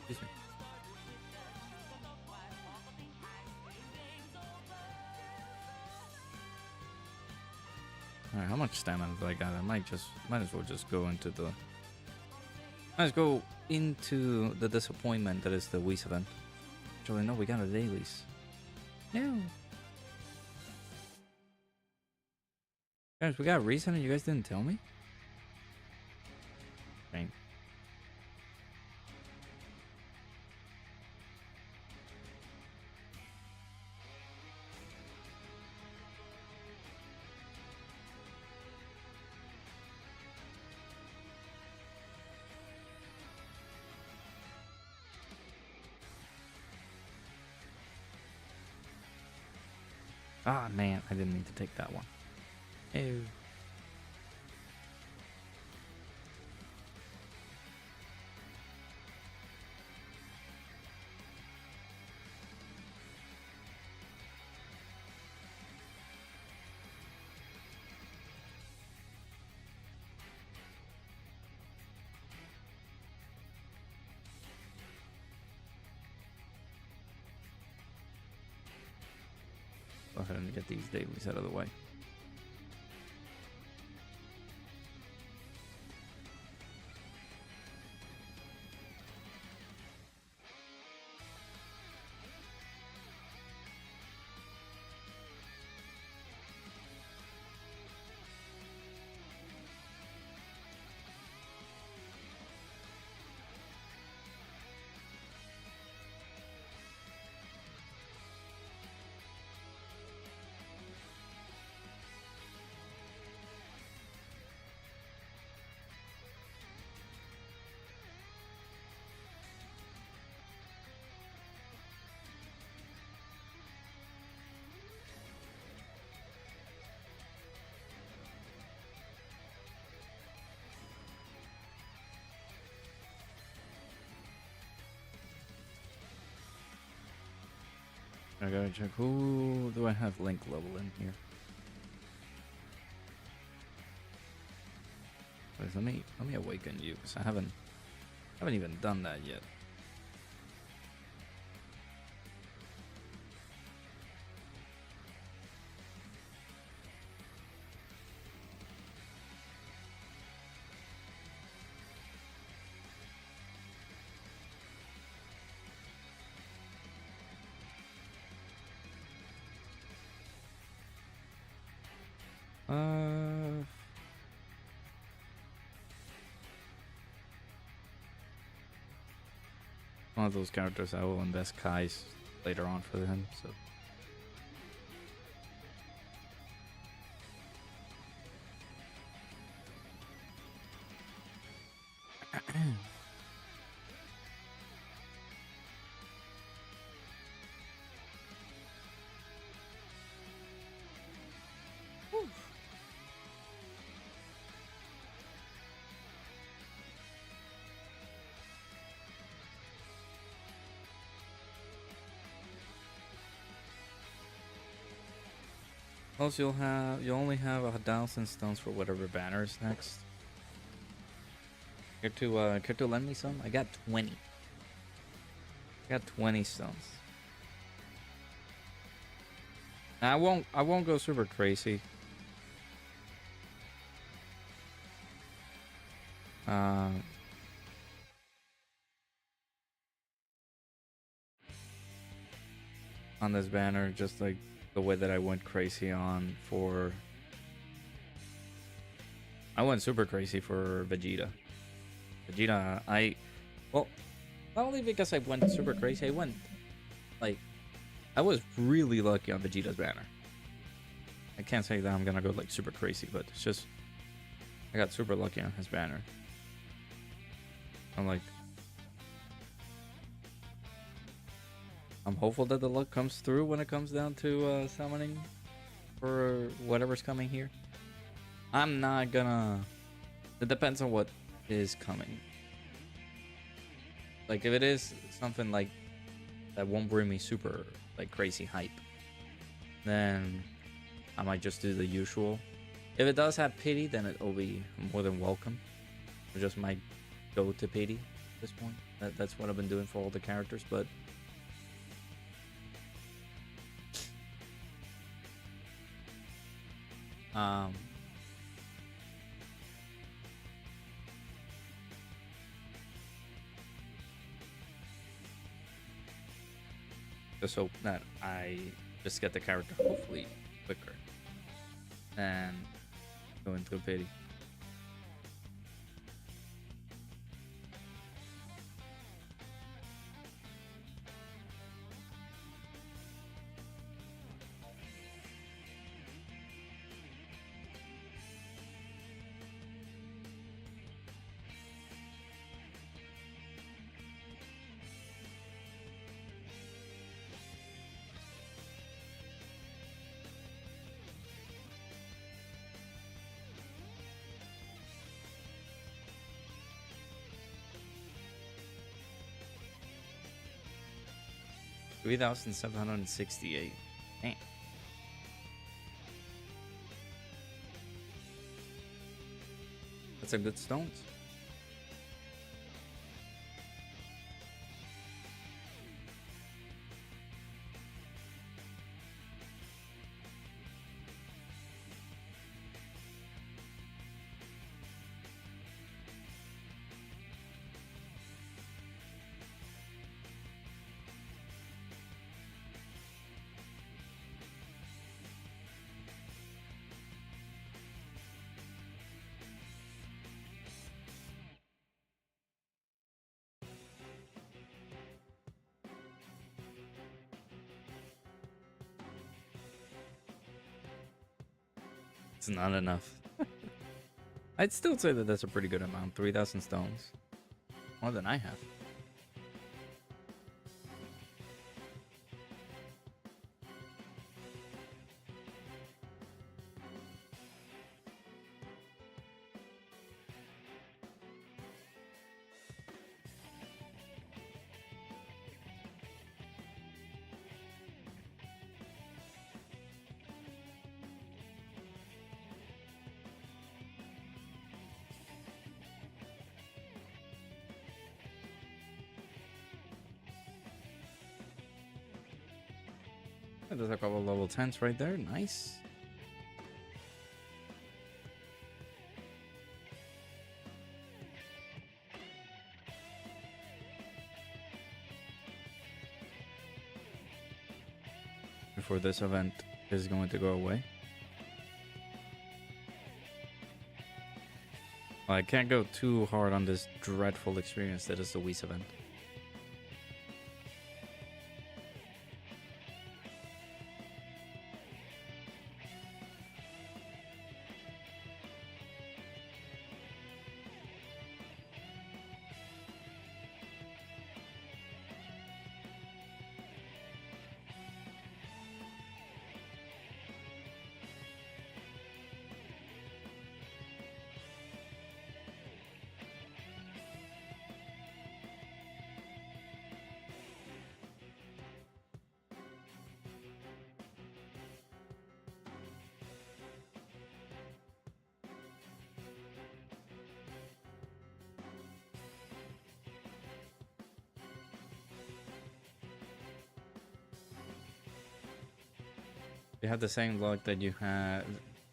Excuse me. Alright, how much stamina do I got? I might as well just go into the disappointment that is the Whis event. Actually no, we got a dailies. No. Guys, we got a reason and you guys didn't tell me? Dang. Ah, man, I didn't need to take that one. Ew. Go ahead and get these dailies out of the way. I gotta check who do I have link level in here. Wait, let me awaken you because I haven't even done that yet. One of those characters I will invest Kai's later on for him, so. Plus, you'll only have 1,000 stones for whatever banner is next. Care to lend me some? I got 20. I got 20 stones. Now, I won't go super crazy. On this banner, just like the way that I went crazy on for... I went super crazy for Vegeta. Well, not only because I went super crazy, I was really lucky on Vegeta's banner. I can't say that I'm gonna go like super crazy, but it's just I got super lucky on his banner. I'm hopeful that the luck comes through when it comes down to summoning for whatever's coming here. I'm not gonna... It depends on what is coming. Like, if it is something like that won't bring me super like crazy hype, then I might just do the usual. If it does have pity, then it'll be more than welcome. I just might go to pity at this point. That's what I've been doing for all the characters, but just hope that I just get the character hopefully quicker and go into a pity. $3,768. Damn. That's a good stones. It's not enough. I'd still say that that's a pretty good amount. 3,000 stones. More than I have. There's a couple of level 10s right there. Nice. Before this event is going to go away. Well, I can't go too hard on this dreadful experience that is the Whis event. You have the same luck that you had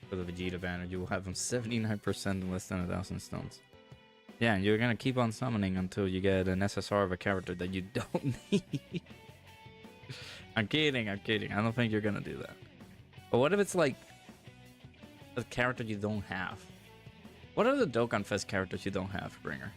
for the Vegeta banner. You will have him 79% in less than 1,000 stones. Yeah, and you're gonna keep on summoning until you get an SSR of a character that you don't need. I'm kidding, I'm kidding. I don't think you're gonna do that. But what if it's like a character you don't have? What are the Dokkan Fest characters you don't have, Bringer?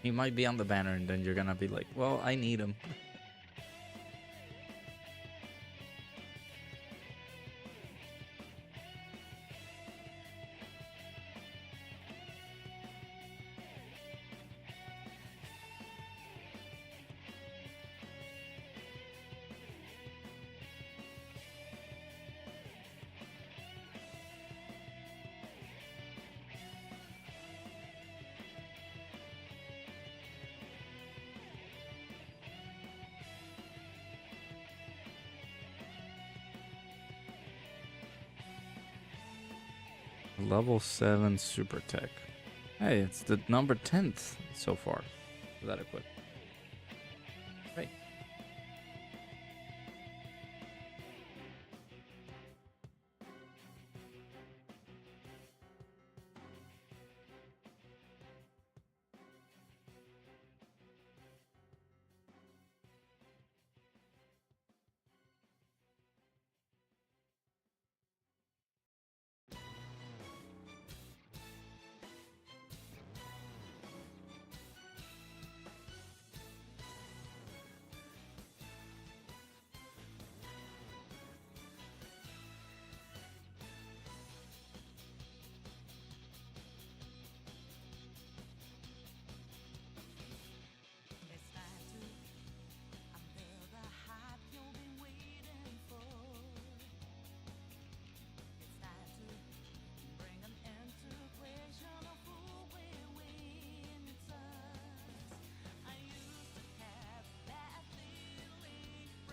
He might be on the banner and then you're gonna be like, well, I need him. Level 7 Super Tech. Hey, it's the number 10th so far for that equip. Right.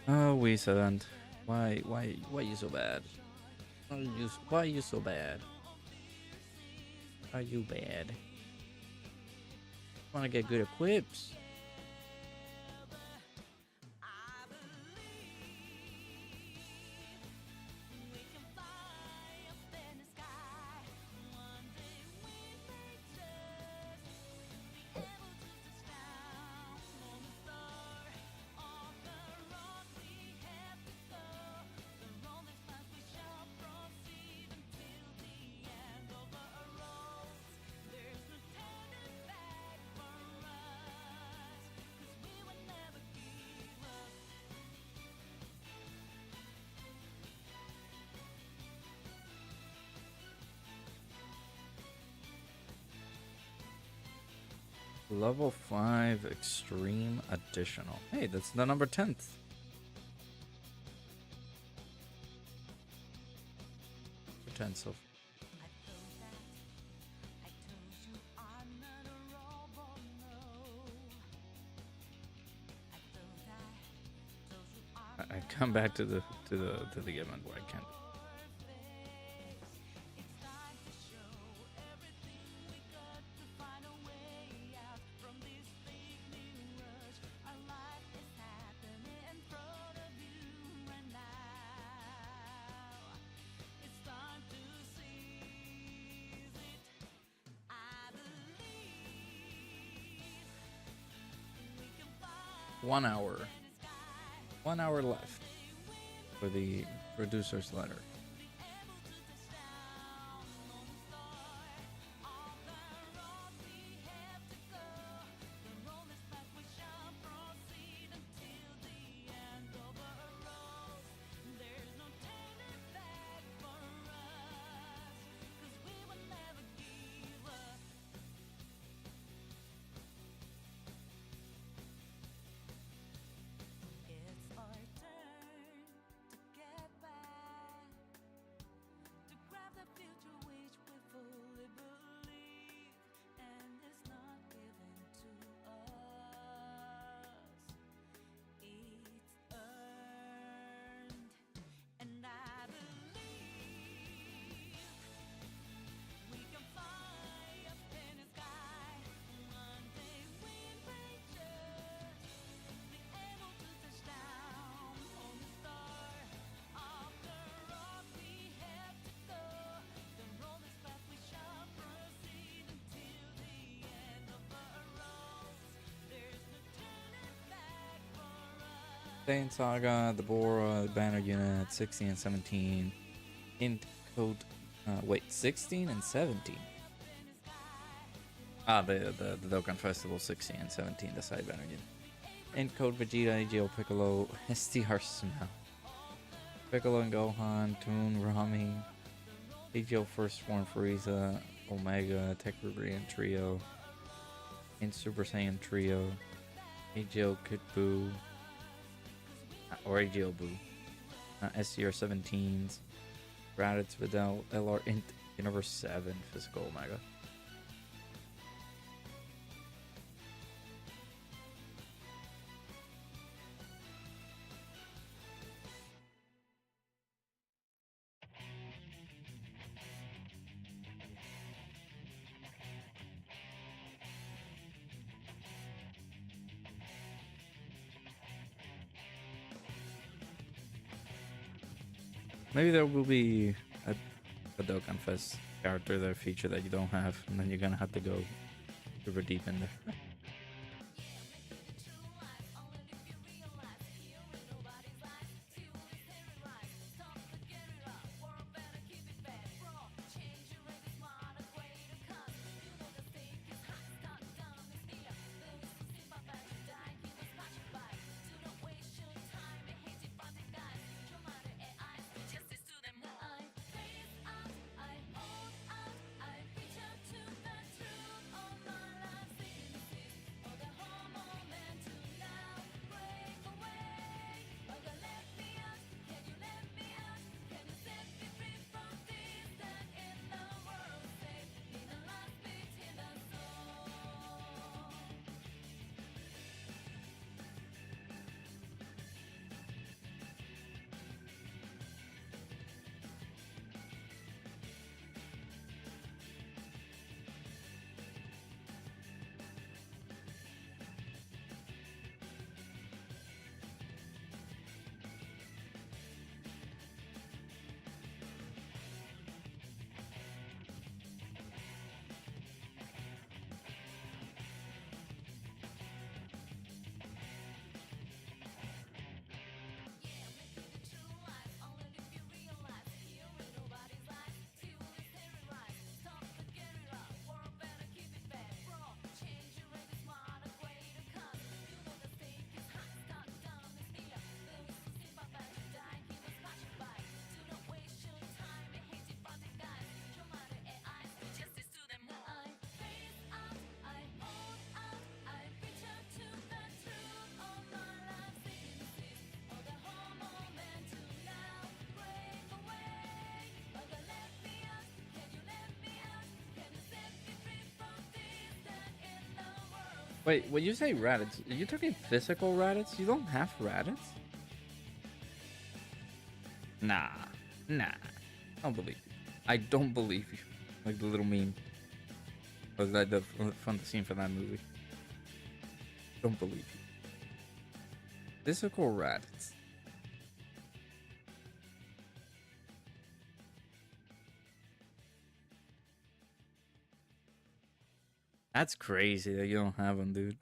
Oh, Whis event. Why you so bad? Why you so bad? Are you bad? Wanna get good equips? Level 5 Extreme Additional. Hey, that's the number 10th. For 10 so I come back to the event where I can't. 1 hour. 1 hour left for the producer's letter. Saiyan Saga, the Bora, the Banner Unit, 16 and 17. Int code. Wait, 16 and 17. Ah, the Dokkan Festival 16 and 17, the side banner unit. Int code Vegeta, AGO Piccolo, STR Smell. Piccolo and Gohan, Toon, Rami, AGO First Form Frieza, Omega, Tekrubrian Trio, Int Super Saiyan Trio, AGO Kid Buu, or AGO Buu, SCR 17s, Raditz, Videl, LR Int, Universe 7, Physical Omega. Maybe there will be a Dokkan Fest character there feature that you don't have, and then you're gonna have to go super deep in there. Wait, when you say Raditz, are you talking physical Raditz? You don't have Raditz? Nah. I don't believe you. I don't believe you. Like the little meme. Was that the from the scene for that movie? Don't believe you. Physical Raditz. That's crazy that you don't have them, dude.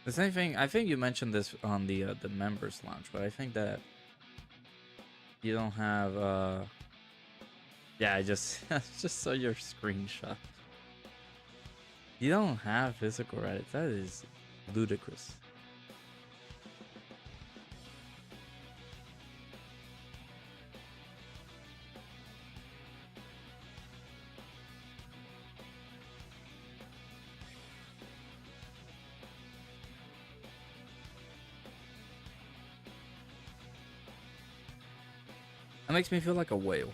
The same thing. I think you mentioned this on the members launch, but I think that you don't have. Yeah, I just I just saw your screenshot. You don't have physical Reddit. That is ludicrous. That makes me feel like a whale.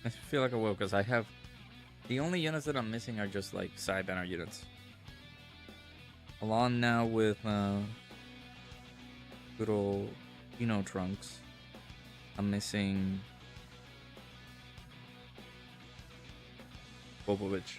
I feel like a whale because I have the only units that I'm missing are just like side banner units. Along now with good old Trunks. I'm missing Popovich.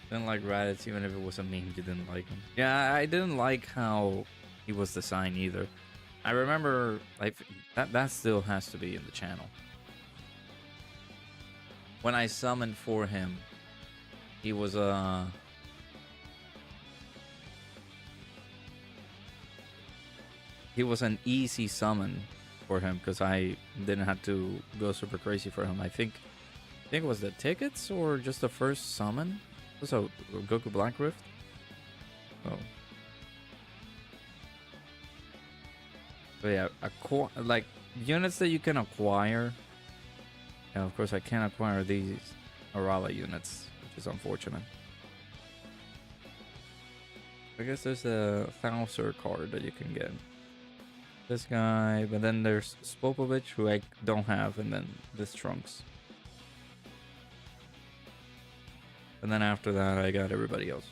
Didn't like Raditz, even if it was a meme. You didn't like him. Yeah, I didn't like how he was designed either. I remember like that still has to be in the channel. When I summoned for him, he was he was an easy summon for him because I didn't have to go super crazy for him. I think it was the tickets or just the first summon. So Goku Black Rift. Oh. But yeah, like units that you can acquire. Yeah, of course I can't acquire these Arala units, which is unfortunate. I guess there's a Thouser card that you can get. This guy, but then there's Spopovich, who I don't have, and then this Trunks. And then after that, I got everybody else.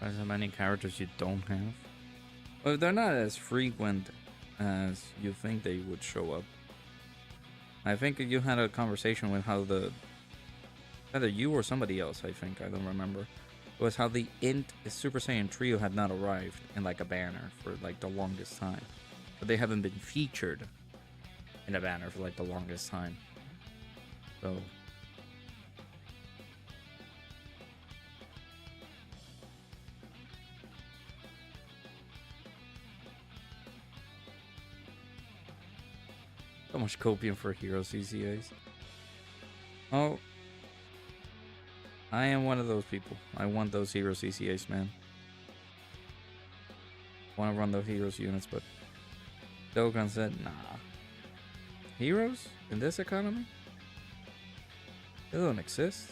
There's so many characters you don't have. Well, they're not as frequent as you think they would show up. I think you had a conversation with how either you or somebody else, I think, I don't remember. It was how the Int Super Saiyan Trio had not arrived in like a banner for like the longest time. But they haven't been featured in a banner for like the longest time. So so much copium for hero CCAs. Oh, I am one of those people. I want those hero CCAs, man. Want to run those heroes units, but Dokkan said, nah. Heroes in this economy? They don't exist.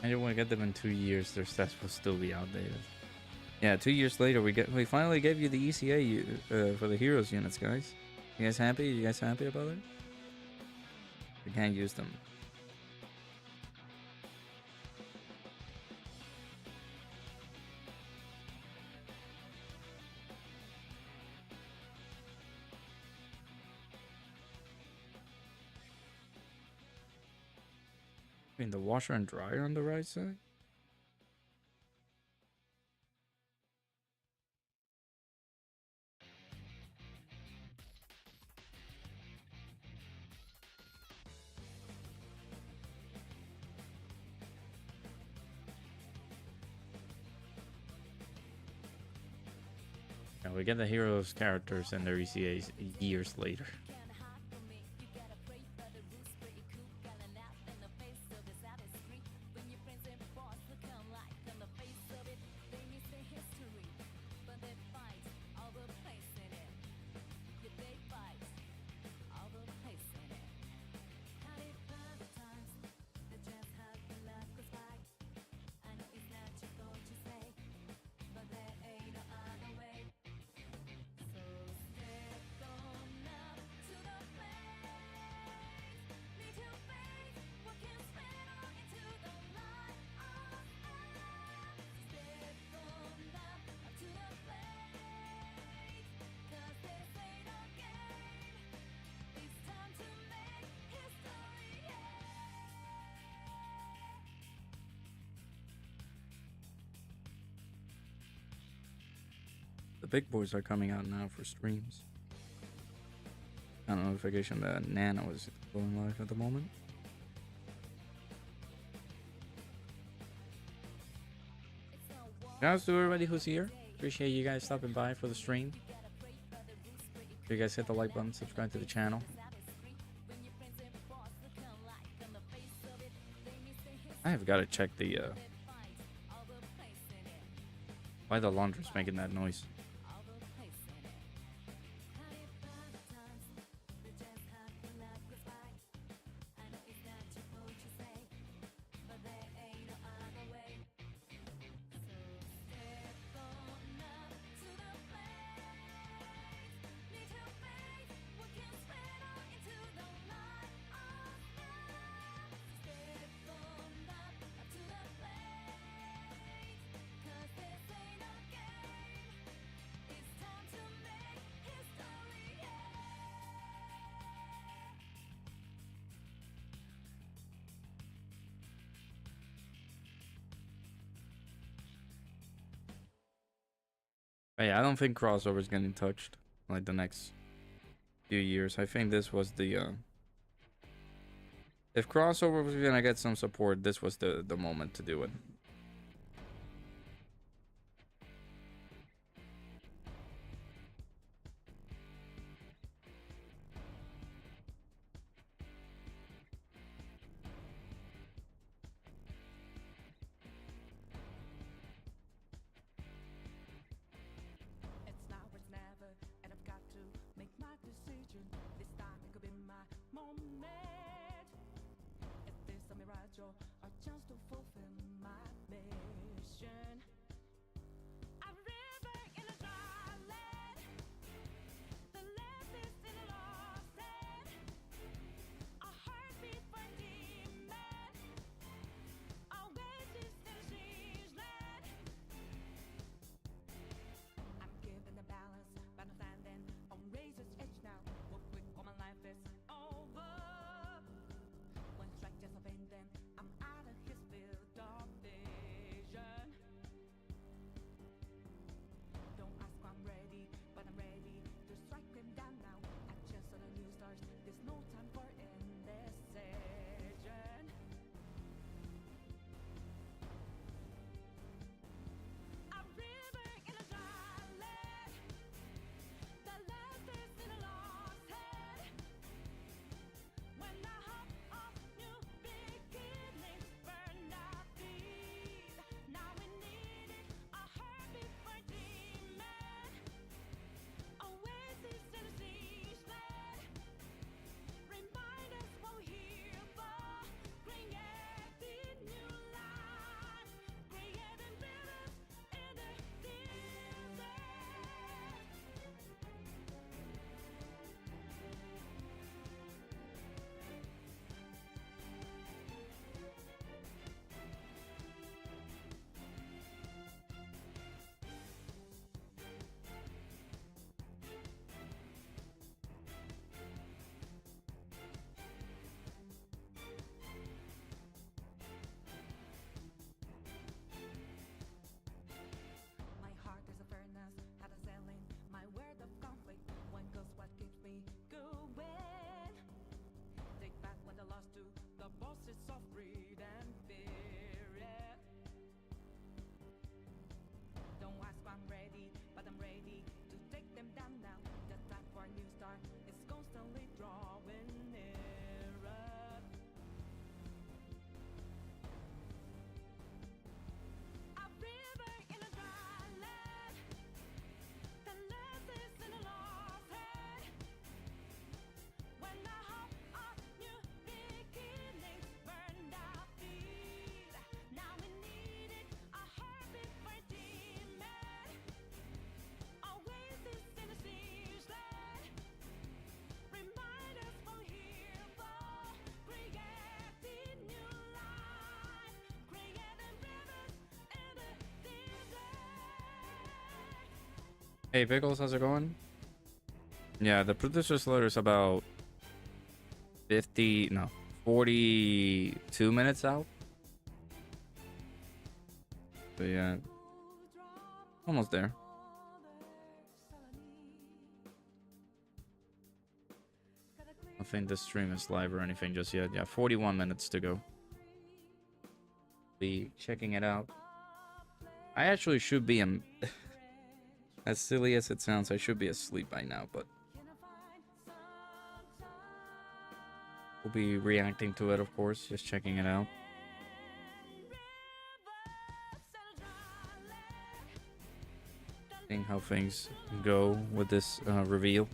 I don't want to get them in 2 years. Their stats will still be outdated. Yeah, 2 years later, we finally gave you the ECA for the heroes units, guys. You guys happy? You guys happy about it? We can't use them. I mean, the washer and dryer on the right side? Yeah, we get the heroes characters and their ECAs years later. The big boys are coming out now for streams. Got a notification that Nano is going live at the moment. Shouts to everybody who's here. Appreciate you guys stopping by for the stream. You guys hit the like button, subscribe to the channel. I have got to check the why the laundry's making that noise. But yeah, I don't think crossover is getting touched like the next few years. I think this was the if crossover was gonna get some support, this was the moment to do it. It's now or it's never, and I've got to make my decision. This time it could be my moment. Is this a mirage or a chance to fulfill my mission? A river in a dry land, the left is in a lost end. A heartbeat for a demon, oasis in a siege land. I'm given the balance, but I'm standing on razor's edge now. What quick or my life is over. One strike just a pain, then I'm out of his field of vision. Hey Pickles, how's it going? Yeah, the producer's letter is about 42 minutes out. But yeah, almost there. I don't think the stream is live or anything just yet. Yeah, 41 minutes to go. Be checking it out. I actually should be as silly as it sounds, I should be asleep by now, but we'll be reacting to it, of course, just checking it out. Seeing how things go with this reveal.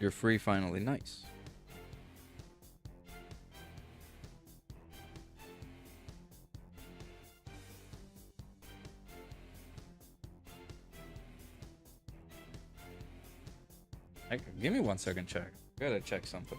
You're free finally. Nice. Give me 1 second, check. Gotta check something.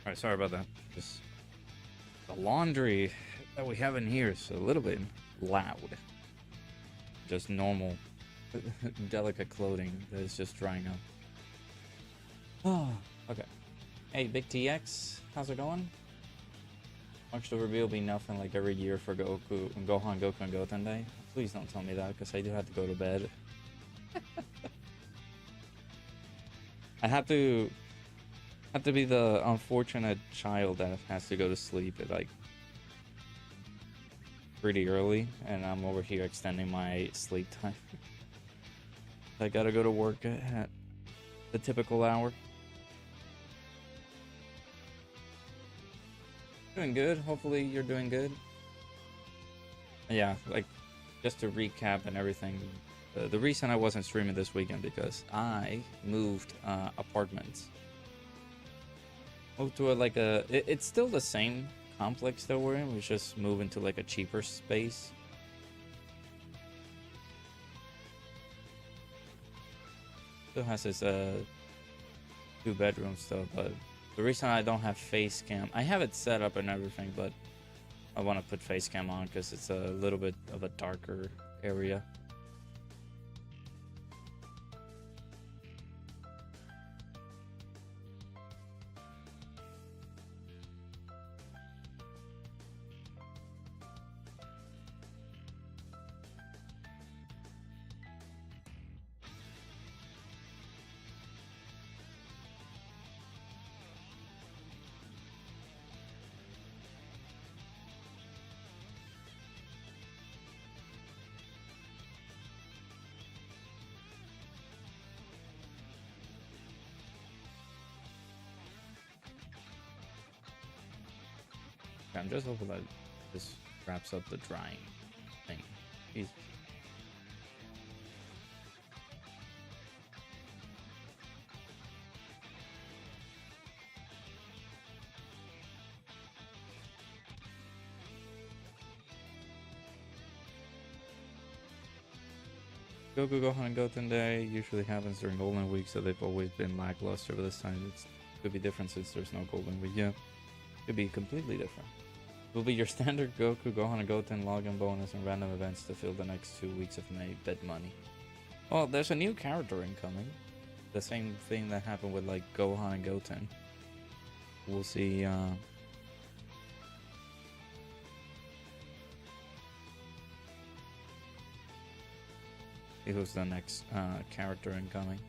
All right, sorry about that. Just the laundry that we have in here is a little bit loud. Just normal, delicate clothing that is just drying up. Oh, okay. Hey, Big TX, how's it going? Watch the reveal be nothing like every year for Gohan, Goku, and Goten Day. Please don't tell me that, because I do have to go to bed. I have to be the unfortunate child that has to go to sleep at like pretty early, and I'm over here extending my sleep time. I gotta go to work at the typical hour. Doing good. Hopefully you're doing good. Yeah, like just to recap and everything. The reason I wasn't streaming this weekend because I moved apartments. Moved to it's still the same complex that we're in. We just moved into like a cheaper space. Still has this 2-bedroom stuff, but the reason I don't have face cam, I have it set up and everything, but I want to put face cam on because it's a little bit of a darker area. I'm just hoping that this wraps up the drying thing. Jesus. Goku, Gohan, and Goten Day usually happens during Golden Week, so they've always been lackluster, but this time it could be different since there's no Golden Week. Yeah, could be completely different. It will be your standard Goku, Gohan, and Goten login bonus and random events to fill the next 2 weeks of May bed money. Well, there's a new character incoming. The same thing that happened with like Gohan and Goten. We'll see. Who's the next character incoming?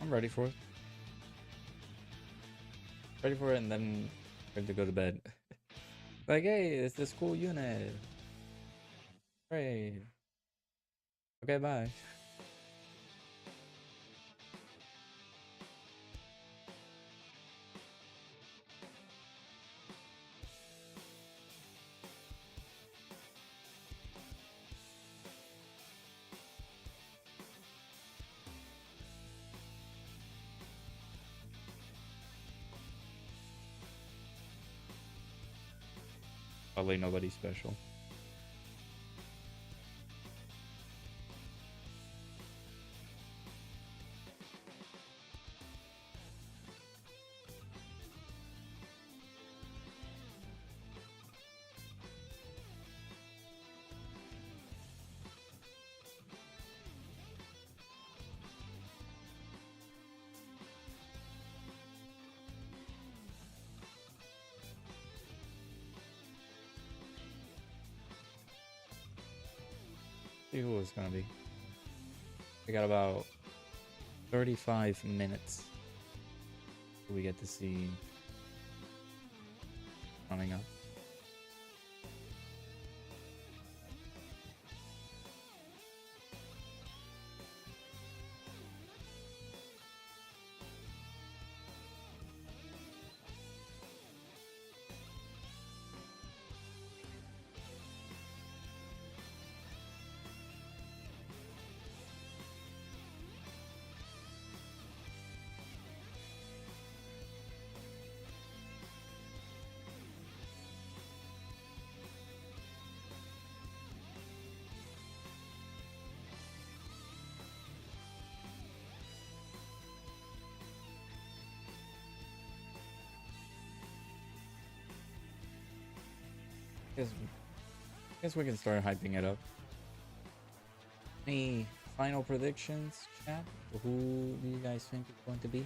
I'm ready for it. Ready for it, and then ready to go to bed. Like, hey, it's this cool unit. Great. Okay, bye. Probably nobody special. See who it's gonna be. We got about 35 minutes. We get to see coming up. Guess we can start hyping it up. Any final predictions, chat? Who do you guys think it's going to be?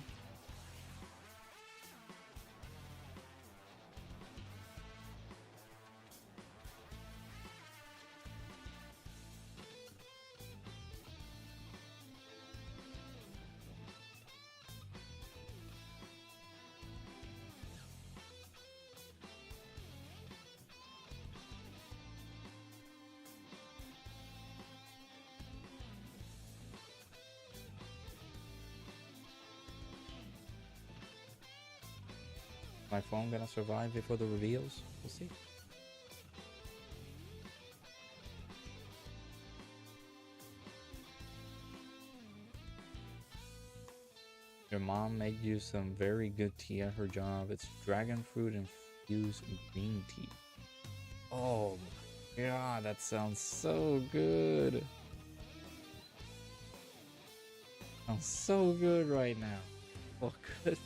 My phone gonna survive before the reveals? We'll see. Your mom made you some very good tea at her job. It's dragon fruit infused green tea. Oh my god, that sounds so good. Sounds so good right now. Oh goodness.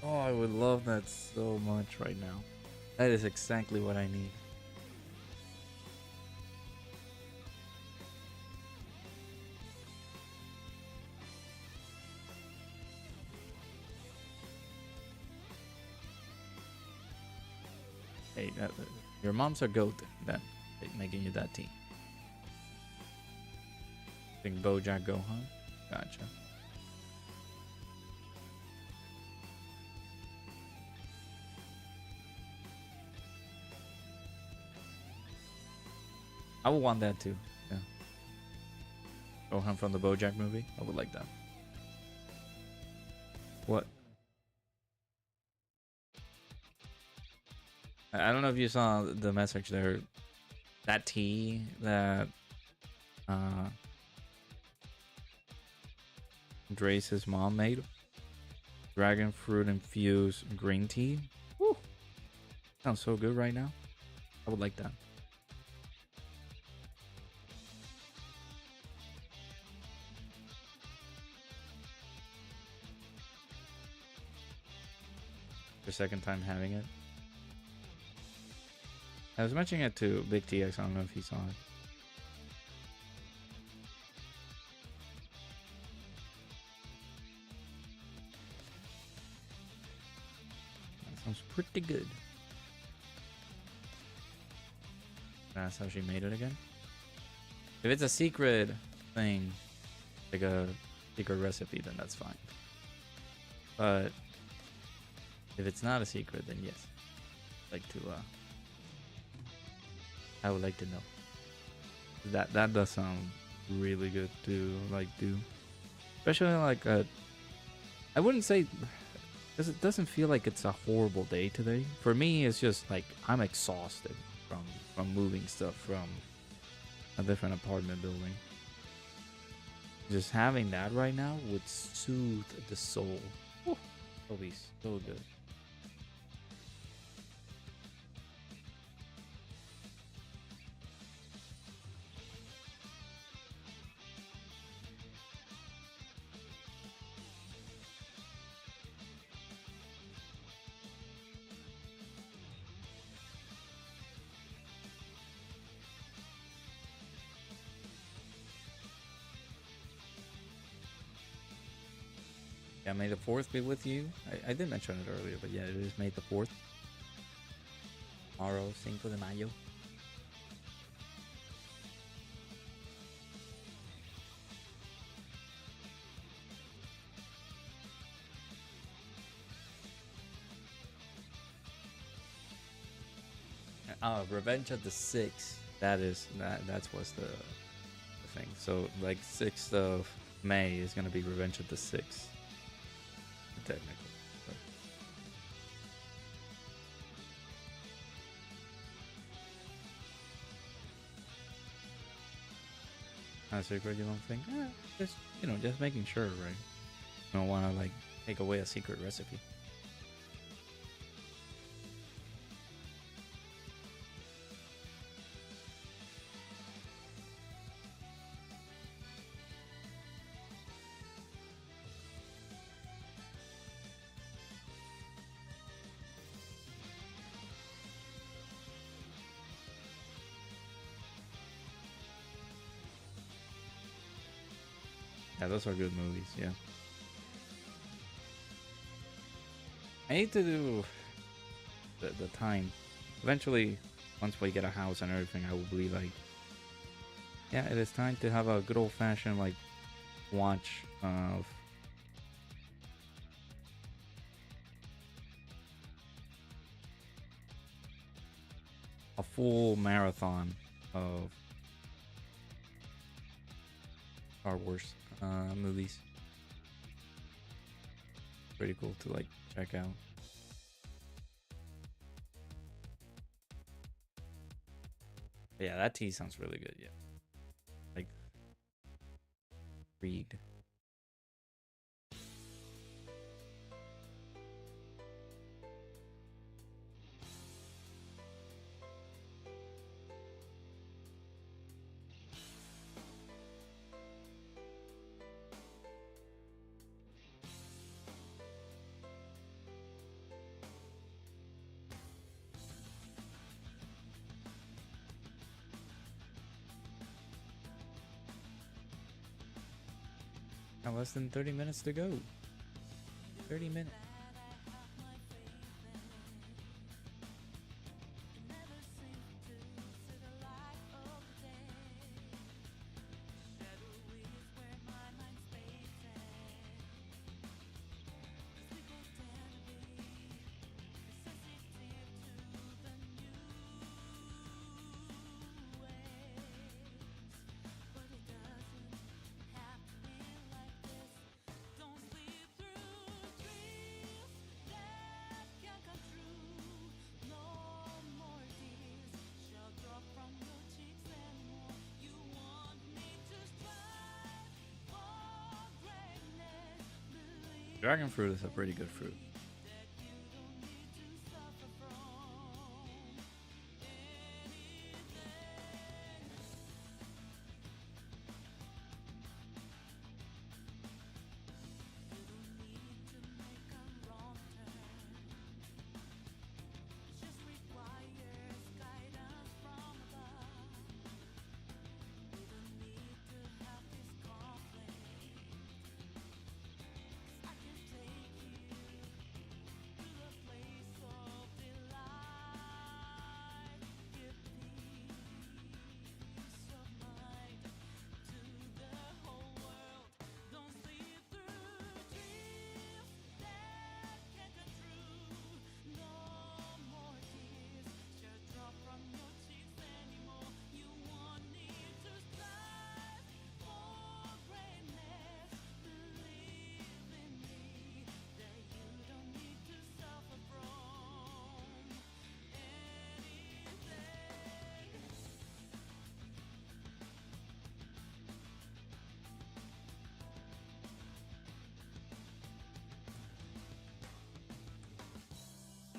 Oh, I would love that so much right now. That is exactly what I need. Your moms are Goten, then making you that team. Think BoJack Gohan. Gotcha. I would want that too. Yeah. Gohan from the BoJack movie. I would like that. What? I don't know if you saw the message there. That tea that Drace's mom made. Dragon fruit infused green tea. Woo. Sounds so good right now. I would like that. The second time having it. I was mentioning it to Big TX. I don't know if he saw it. That sounds pretty good. That's how she made it again. If it's a secret thing, like a secret recipe, then that's fine. But if it's not a secret, then yes. I would like to know. That does sound really good to do. Especially I wouldn't say, because it doesn't feel like it's a horrible day today. For me, it's just like I'm exhausted from moving stuff from a different apartment building. Just having that right now would soothe the soul. It'll be so good. Yeah, May the 4th be with you. I did mention it earlier, but yeah, it is May the 4th. Tomorrow, Cinco de Mayo. Revenge of the 6th. That's what's the thing. So like 6th of May is gonna be Revenge of the 6th. Technically. A secret, you don't think? Just making sure, right? You don't want to take away a secret recipe. Yeah, those are good movies, yeah. I need to do the time. Eventually, once we get a house and everything, I will be yeah, it is time to have a good old-fashioned, watch of a full marathon of Star Wars movies. Pretty cool to check out. Yeah, that tea sounds really good. Yeah, read. Less than 30 minutes to go. 30 minutes. Dragon fruit is a pretty good fruit.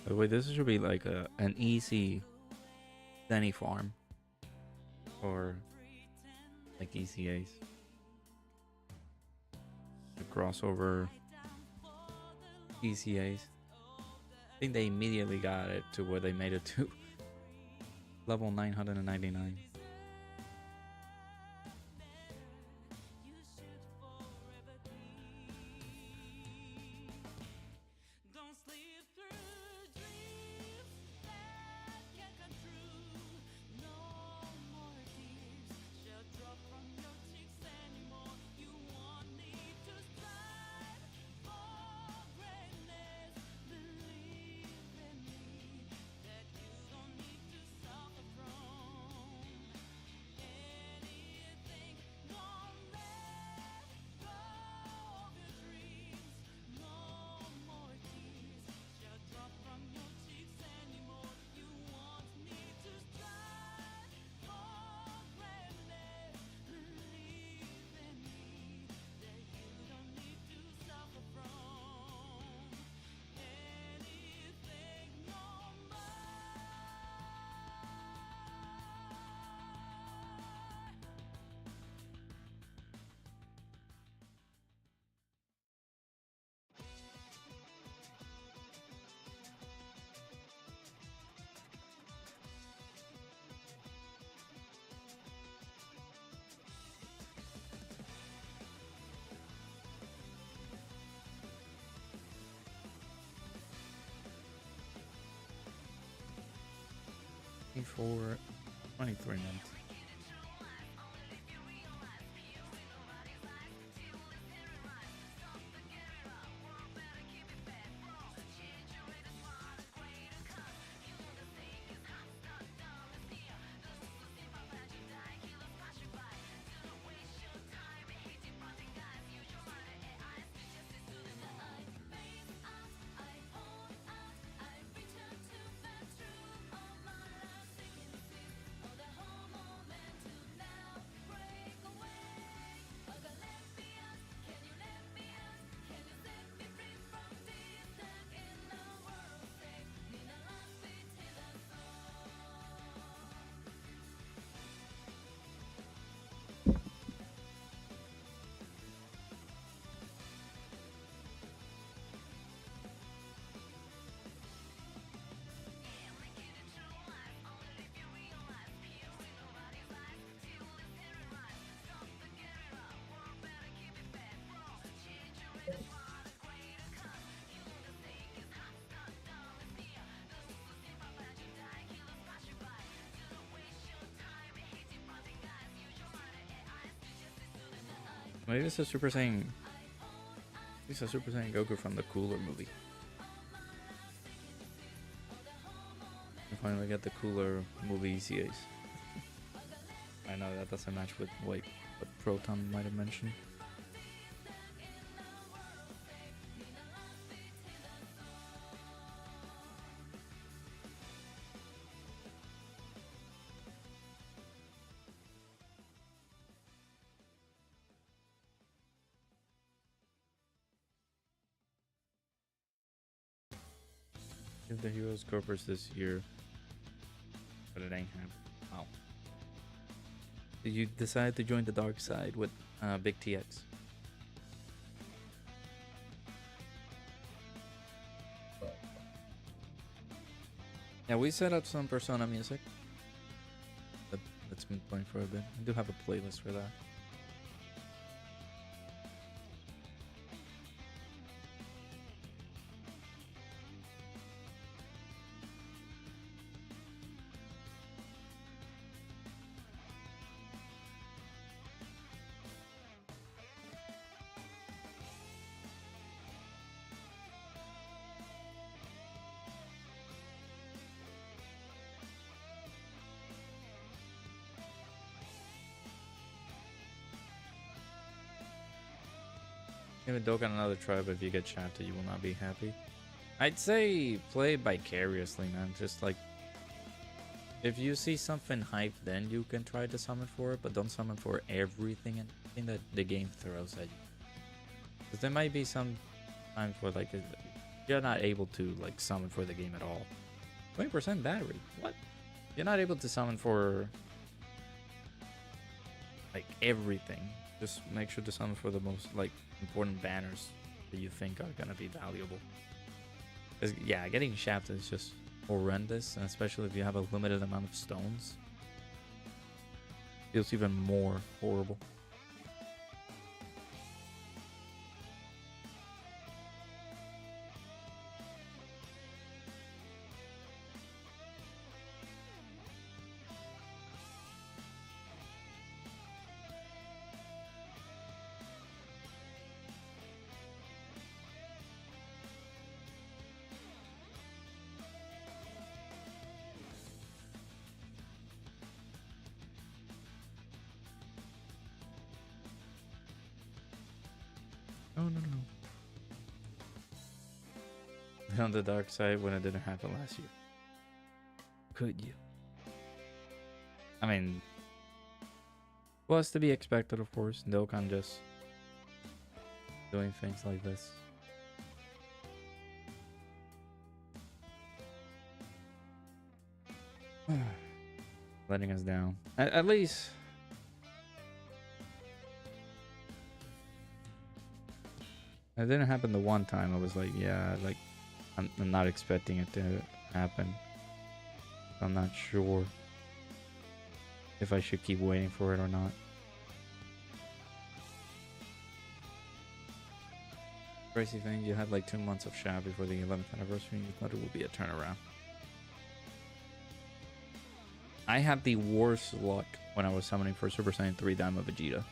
By the way, this should be like an easy Denny farm. Or like ECAs. The crossover ECAs. I think they immediately got it to where they made it to level 999. For 23 minutes. Maybe it's a Super Saiyan. It's a Super Saiyan Goku from the Cooler movie. We finally get the Cooler movie ECAs. I know that doesn't match with what Proton might have mentioned. Give the heroes corpus this year, but it ain't happening. Oh. You decided to join the dark side with Big TX. Yeah, we set up some Persona music. That's been playing for a bit. I do have a playlist for that. Give a Dokkan another try, but if you get shafted, you will not be happy. I'd say play vicariously, man. Just like, if you see something hype, then you can try to summon for it, but don't summon for everything and anything that the game throws at you. Because there might be some times where like you're not able to like summon for the game at all. 20% battery? What? You're not able to summon for like everything. Just make sure to summon for the most like important banners that you think are gonna be valuable. Because yeah, getting shafted is just horrendous, and especially if you have a limited amount of stones, feels even more horrible. Oh, no. On the dark side when it didn't happen last year. Could you? I mean, was to be expected, of course. Dokkan just doing things like this. Letting us down. At least. It didn't happen the one time. I was like, yeah, like, I'm not expecting it to happen. I'm not sure if I should keep waiting for it or not. Crazy thing, you had like 2 months of shaft before the 11th anniversary and you thought it would be a turnaround. I had the worst luck when I was summoning for Super Saiyan 3 Daima Vegeta.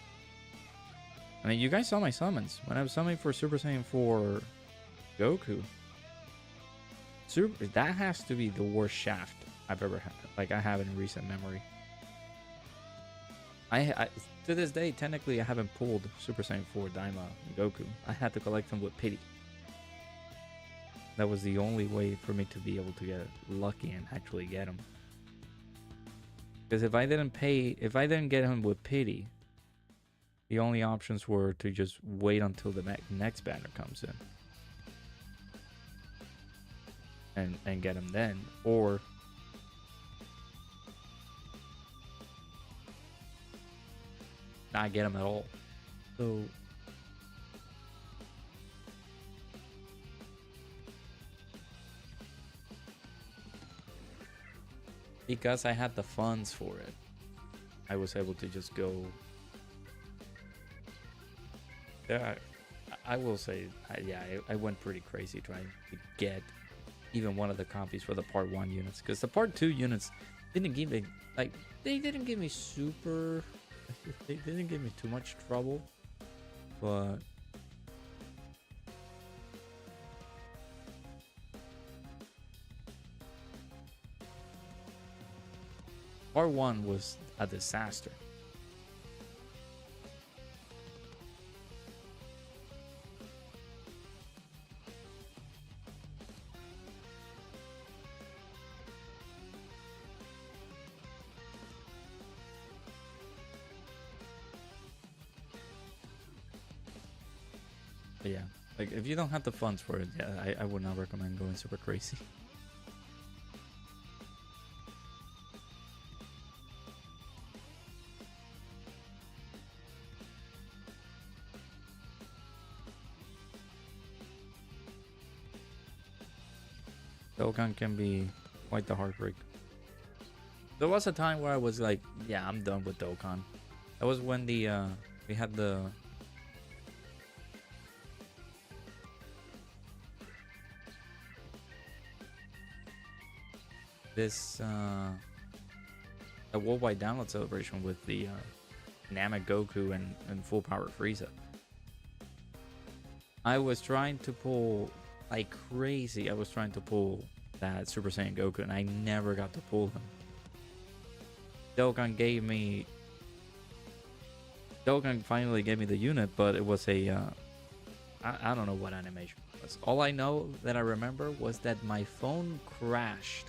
I mean, you guys saw my summons. When I was summoning for Super Saiyan 4 Goku, that has to be the worst shaft I've ever had. Like, I have in recent memory. I to this day, technically, I haven't pulled Super Saiyan 4 Daima and Goku. I had to collect them with pity. That was the only way for me to be able to get lucky and actually get them. Because if I didn't get him with pity, the only options were to just wait until the next banner comes in and get him then, or not get him at all. So because I had the funds for it, I was able to just go. Yeah, I will say, I went pretty crazy trying to get even one of the copies for the Part 1 units. Because the Part 2 units didn't give me, like, they didn't give me they didn't give me too much trouble. But Part 1 was a disaster. But yeah, like if you don't have the funds for it, yeah, I would not recommend going super crazy. Dokkan can be quite the heartbreak. There was a time where I was like, yeah, I'm done with Dokkan. That was when the we had this a worldwide download celebration with the Namek Goku and full power Frieza. I was trying to pull like crazy. I was trying to pull that Super Saiyan Goku, and I never got to pull him. Dokkan finally gave me the unit, but it was a I don't know what animation it was. All I know that I remember was that my phone crashed,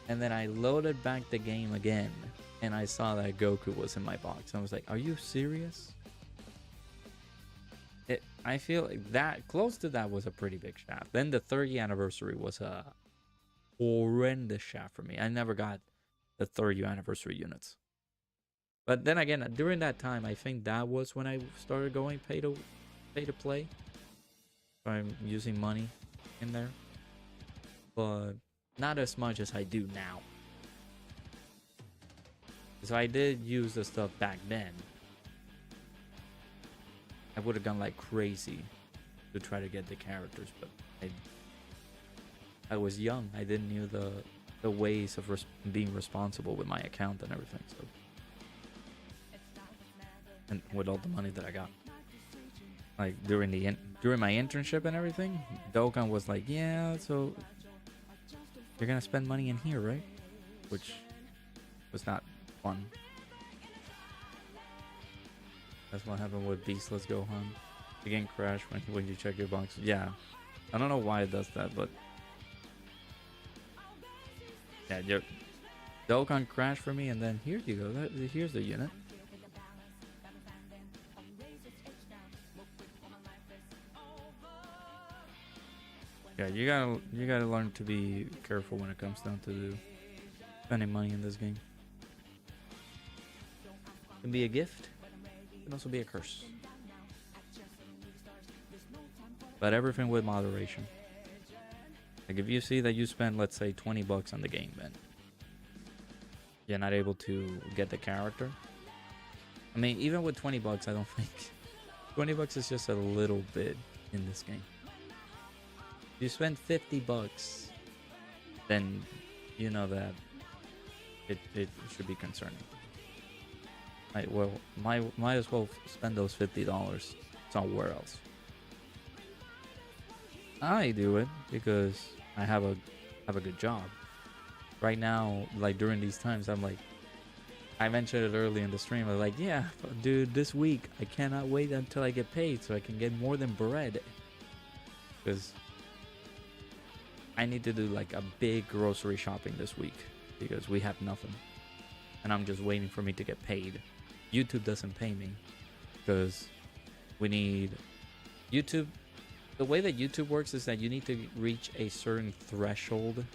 and then I loaded back the game again, and I saw that Goku was in my box. I was like, "Are you serious?" I feel like that close to that was a pretty big shaft. Then the 30th anniversary was a horrendous shaft for me. I never got the 30th anniversary units. But then again, during that time, I think that was when I started going pay to play. So I'm using money in there, but not as much as I do now. So I did use the stuff back then. I would have gone like crazy to try to get the characters, but I was young. I didn't know the ways of being responsible with my account and everything. So, and with all the money that I got, like during my internship and everything, Dokkan was like, "Yeah, so you're gonna spend money in here, right?" Which was not fun. That's what happened with Beastless Gohan. The game crashed when you check your box. Yeah, I don't know why it does that, but yeah, your Dokkan crashed for me, and then here you go. Here's the unit. Yeah, you gotta learn to be careful when it comes down to spending money in this game. It can be a gift. Can also be a curse, but everything with moderation. Like if you see that you spend, let's say, $20 on the game, and you're not able to get the character. I mean, even with $20, I don't think $20 is just a little bit in this game. If you spend $50, then you know that it should be concerning. Might as well spend those $50 somewhere else. I do it because I have a good job. Right now, like during these times, I'm like, I mentioned it early in the stream. I'm like, yeah, dude, this week I cannot wait until I get paid so I can get more than bread. Because I need to do like a big grocery shopping this week because we have nothing, and I'm just waiting for me to get paid. YouTube doesn't pay me because we need YouTube. The way that YouTube works is that you need to reach a certain threshold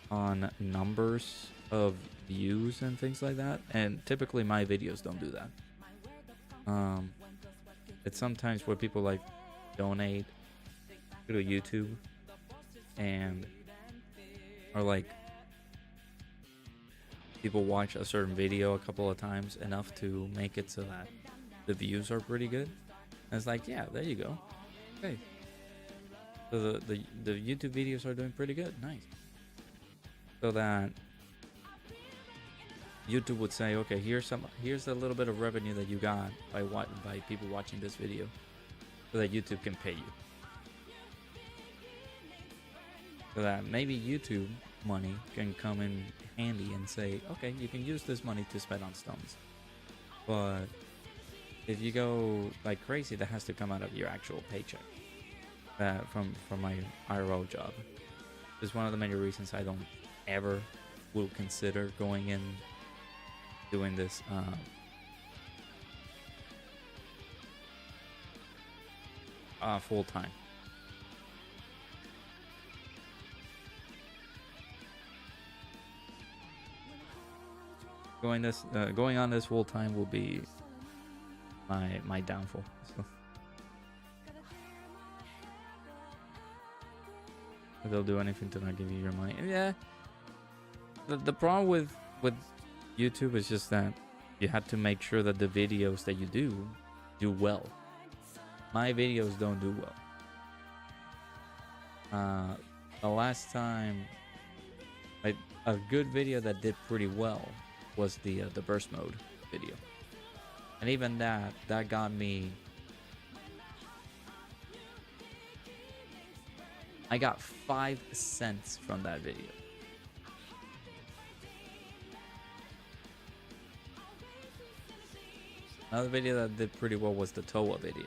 on numbers of views and things like that, and typically my videos don't do that. It's sometimes where people like donate to YouTube and are like, people watch a certain video a couple of times enough to make it so that the views are pretty good. And it's like, yeah, there you go. Okay. So the YouTube videos are doing pretty good. Nice. So that YouTube would say, okay, here's a little bit of revenue that you got by people watching this video, so that YouTube can pay you. So that maybe YouTube money can come in handy and say, okay, you can use this money to spend on stones. But if you go like crazy, that has to come out of your actual paycheck. From my IRL job. It's one of the many reasons I don't ever will consider going in doing this full time. Going on this full time will be my downfall. So. they'll do anything to not give you your money. Yeah. The problem with YouTube is just that you have to make sure that the videos that you do well. My videos don't do well. The last time, a good video that did pretty well was the burst mode video, and even that got me. I got 5 cents from that video. Another video that did pretty well was the Toa video.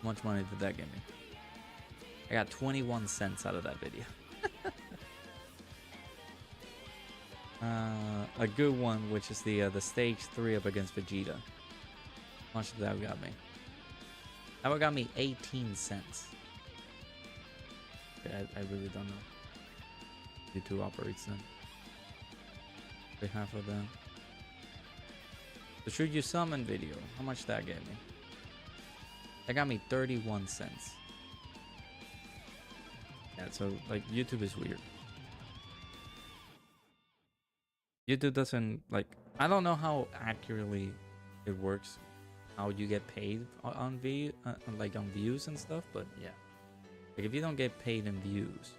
How much money did that give me? I got 21 cents out of that video. A good one, which is the stage 3 up against Vegeta. How much did that got me? That got me 18 cents. Okay, I really don't know. YouTube operates then. Pay half of that. The Should You Summon video, how much that gave me? That got me 31 cents. Yeah, so like YouTube is weird. YouTube doesn't like, I don't know how accurately it works, how you get paid on like on views and stuff, but yeah. Like if you don't get paid in views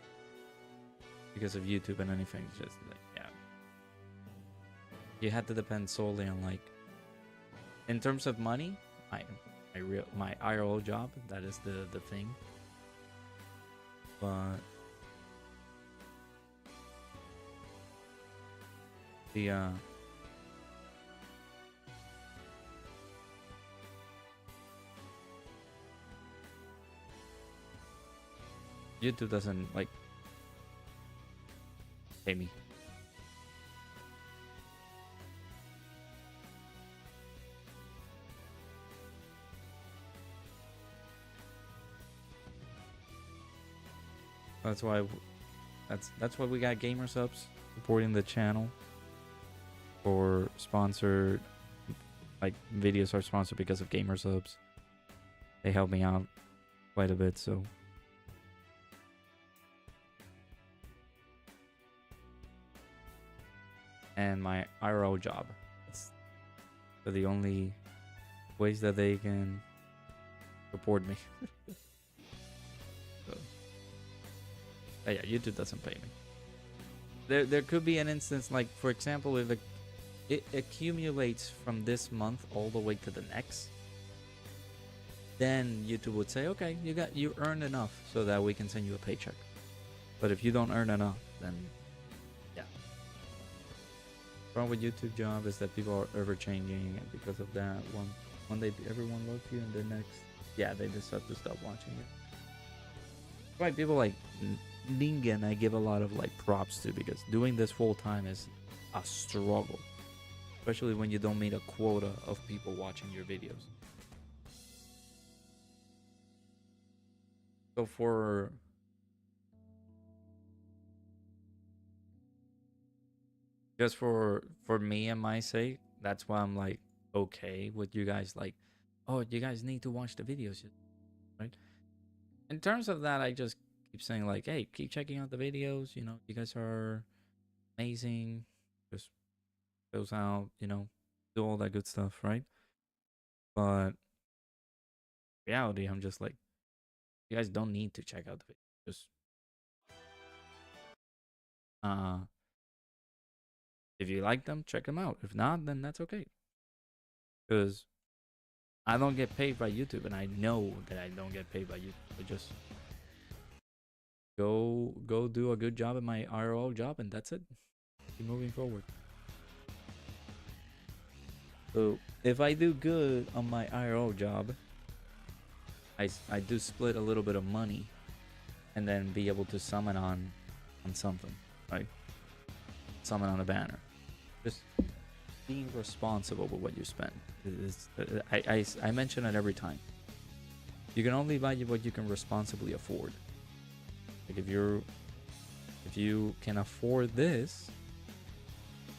because of YouTube and anything, just like, yeah. You had to depend solely on like, in terms of money, my IRL job, that is the thing. But the YouTube doesn't like pay me. That's why we got gamer subs supporting the channel. Or sponsored, like videos are sponsored because of gamer subs. They help me out quite a bit, so. And my IRL job. That's the only ways that they can support me. So. But yeah, YouTube doesn't pay me. There could be an instance, like for example, if it accumulates from this month all the way to the next, then YouTube would say, okay, you earned enough so that we can send you a paycheck. But if you don't earn enough, then yeah. The problem with YouTube job is that people are ever changing, and because of that, one day everyone loves you, and the next, yeah, they just have to stop watching it. Right, people like Ningen, I give a lot of like props to, because doing this full time is a struggle, especially when you don't meet a quota of people watching your videos. So for just for me and my sake, that's why I'm like okay with you guys, like, oh, you guys need to watch the videos, right? In terms of that, I just keep saying like, hey, keep checking out the videos, you know, you guys are amazing, just goes out, you know, do all that good stuff, right? But reality, I'm just like, you guys don't need to check out the video. Just if you like them, check them out. If not, then that's okay. Because I don't get paid by YouTube, and I know that I don't get paid by YouTube. I just go do a good job at my IRL job, and that's it. Keep moving forward. So if I do good on my IRL job, I do split a little bit of money, and then be able to summon on something, right? Summon on a banner. Just being responsible with what you spend. I mention it every time. You can only buy what you can responsibly afford. Like if you can afford this,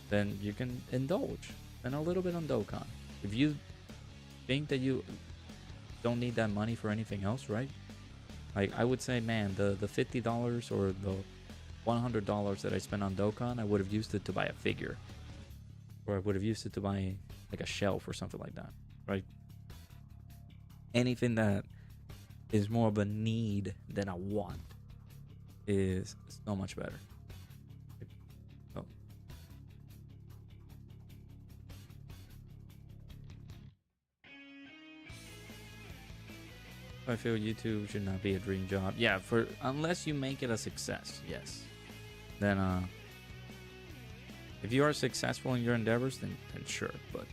then you can indulge and a little bit on Dokkan. If you think that you don't need that money for anything else, right? Like I would say, man, the $50 or the $100 that I spent on Dokkan, I would have used it to buy a figure, or I would have used it to buy like a shelf or something like that, right? Anything that is more of a need than a want is so much better. Oh. I feel YouTube should not be a dream job. Yeah, for unless you make it a success, yes. Then if you are successful in your endeavors, then sure. But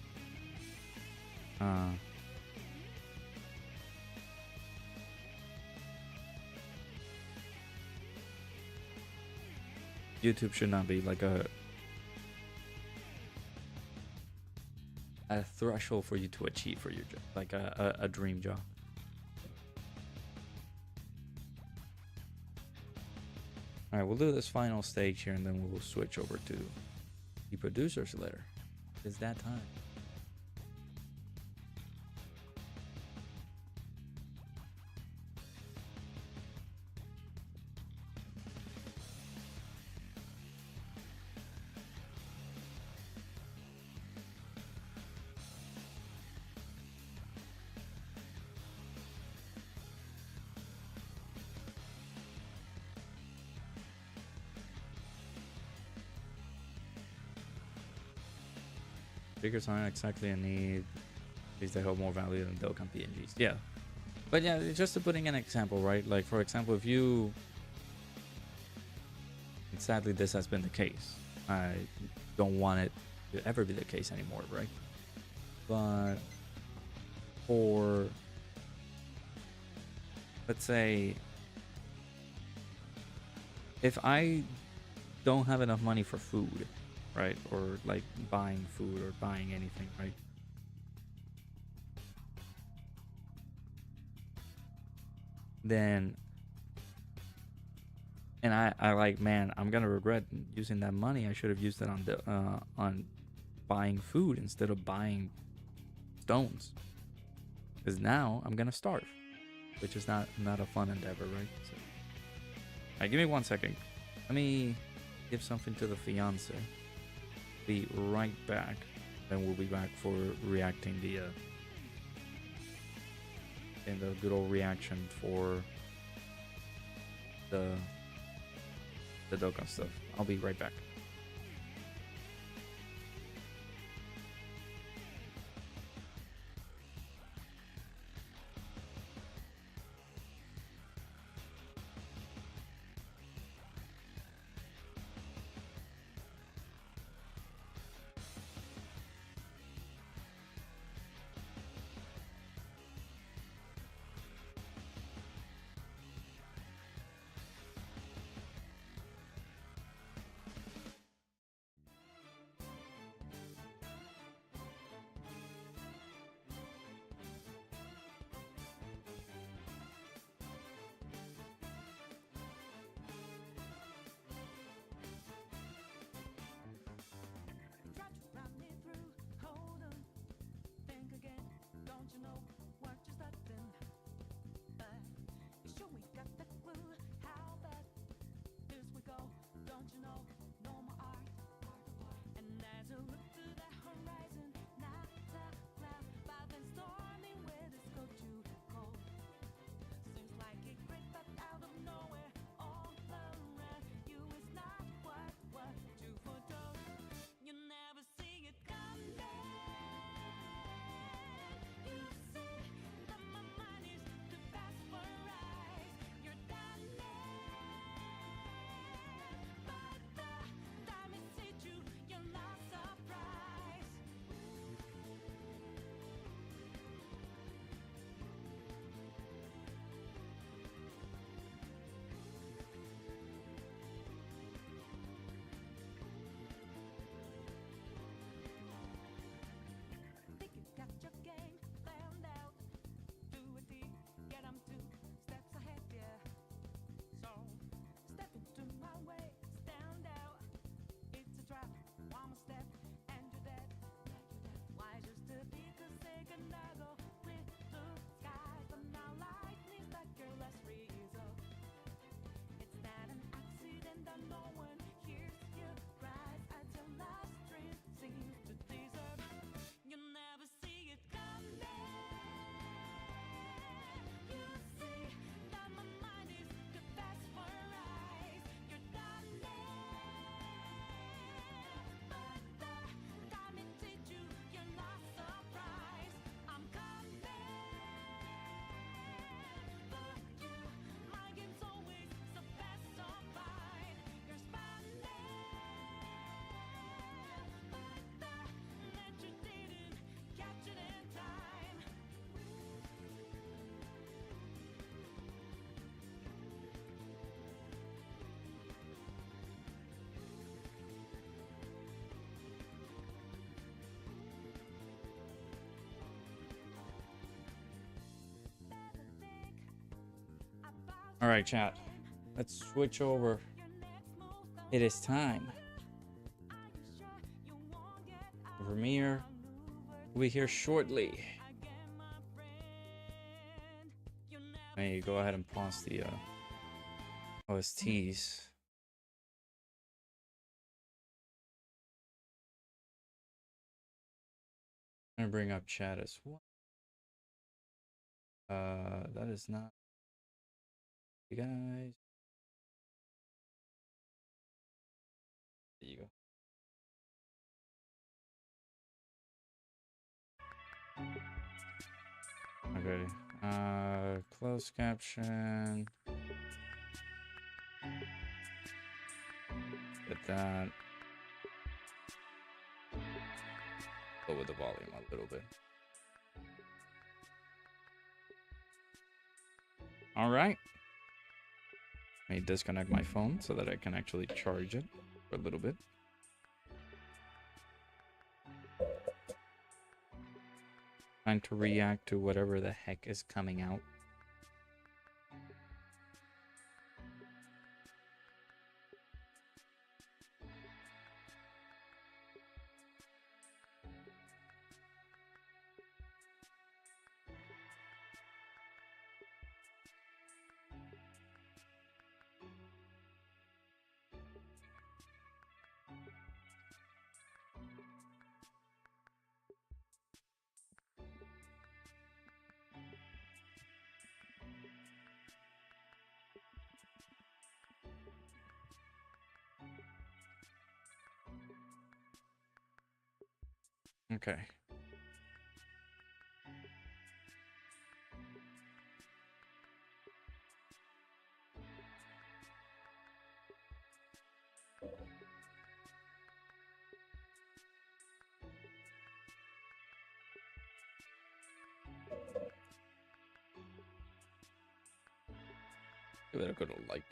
YouTube should not be like a threshold for you to achieve for your job, like a dream job. All right, we'll do this final stage here, and then we'll switch over to the producer's letter. It's that time. Figures aren't exactly a need. These they hold more value than Dokkan PNGs. Yeah. But yeah, just to putting an example, right? Like, for example, if you... And sadly, this has been the case. I don't want it to ever be the case anymore, right? But for... Let's say... If I don't have enough money for food, right? Or like buying food or buying anything, right? Then, and I like, man, I'm gonna regret using that money. I should have used it on buying food instead of buying stones. Because now I'm gonna starve, which is not a fun endeavor, right? So, all right, give me 1 second. Let me give something to the fiance. Be right back. Then we'll be back for reacting the and the good old reaction for the Dokkan stuff. I'll be right back. All right, chat. Let's switch over. It is time. Vermeer will be here shortly. Hey, go ahead and pause the OSTs. I'm gonna bring up chat as well. That is not you guys. There you go. Okay. Closed caption. Get that. Lower the volume a little bit. All right. Let me disconnect my phone so that I can actually charge it for a little bit. Trying to react to whatever the heck is coming out. Okay. Give it a good old like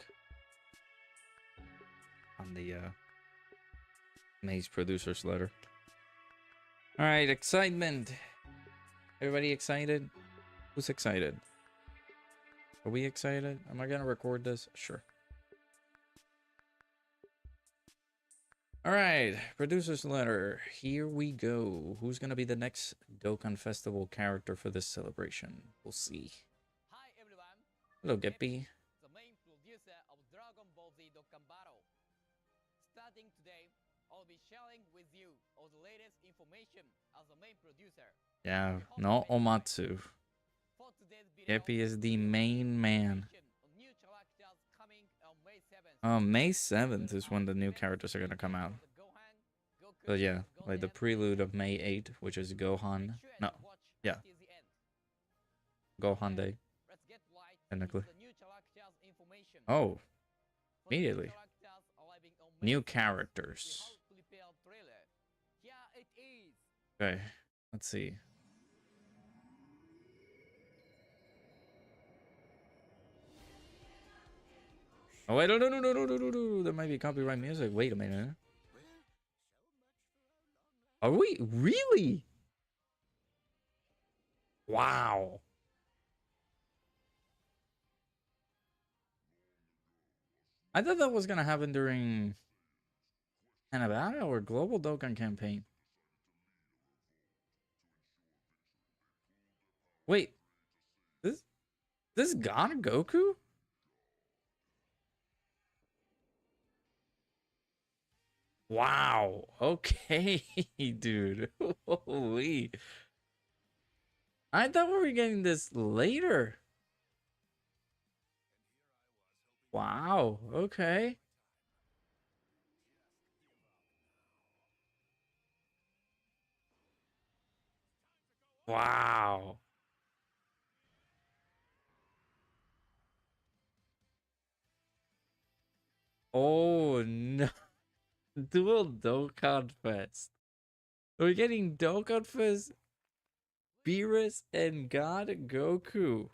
on the Maze producer's letter. All right, excitement. Everybody excited? Who's excited? Are we excited? Am I gonna record this? Sure. All right, producer's letter. Here we go. Who's gonna be the next Dokkan Festival character for this celebration? We'll see. Hi everyone. Hello, Geppy. The main producer of Dragon Ball Z Dokkan Battle. Starting today, I'll be sharing with you all the latest information as the main producer. Yeah, no Omatsu. For today's video, Geppy is the main man. new characters coming on May 7th. May 7th is when the new characters are gonna come out. Gohan, Goku, But yeah, like the Goten, prelude of May 8th, which is Gohan. make sure No, to watch yeah, until the end. Gohan Day. Let's get right Technically. into the new characters information. Oh, For the new immediately. characters arriving on New May 7th, characters. we have prepared trailer. Here it is. Okay, let's see. Oh wait, no. There might be copyright music. Wait a minute. Are we really? Wow. I thought that was gonna happen during Hanabata or Global Dokkan campaign. Wait, this gone Goku? Wow. Okay, dude. Holy. I thought we were getting this later. Wow. Okay. Wow. Oh no. Dual Dokkan Fest. We're getting Dokkan Fest, Beerus, and God Goku.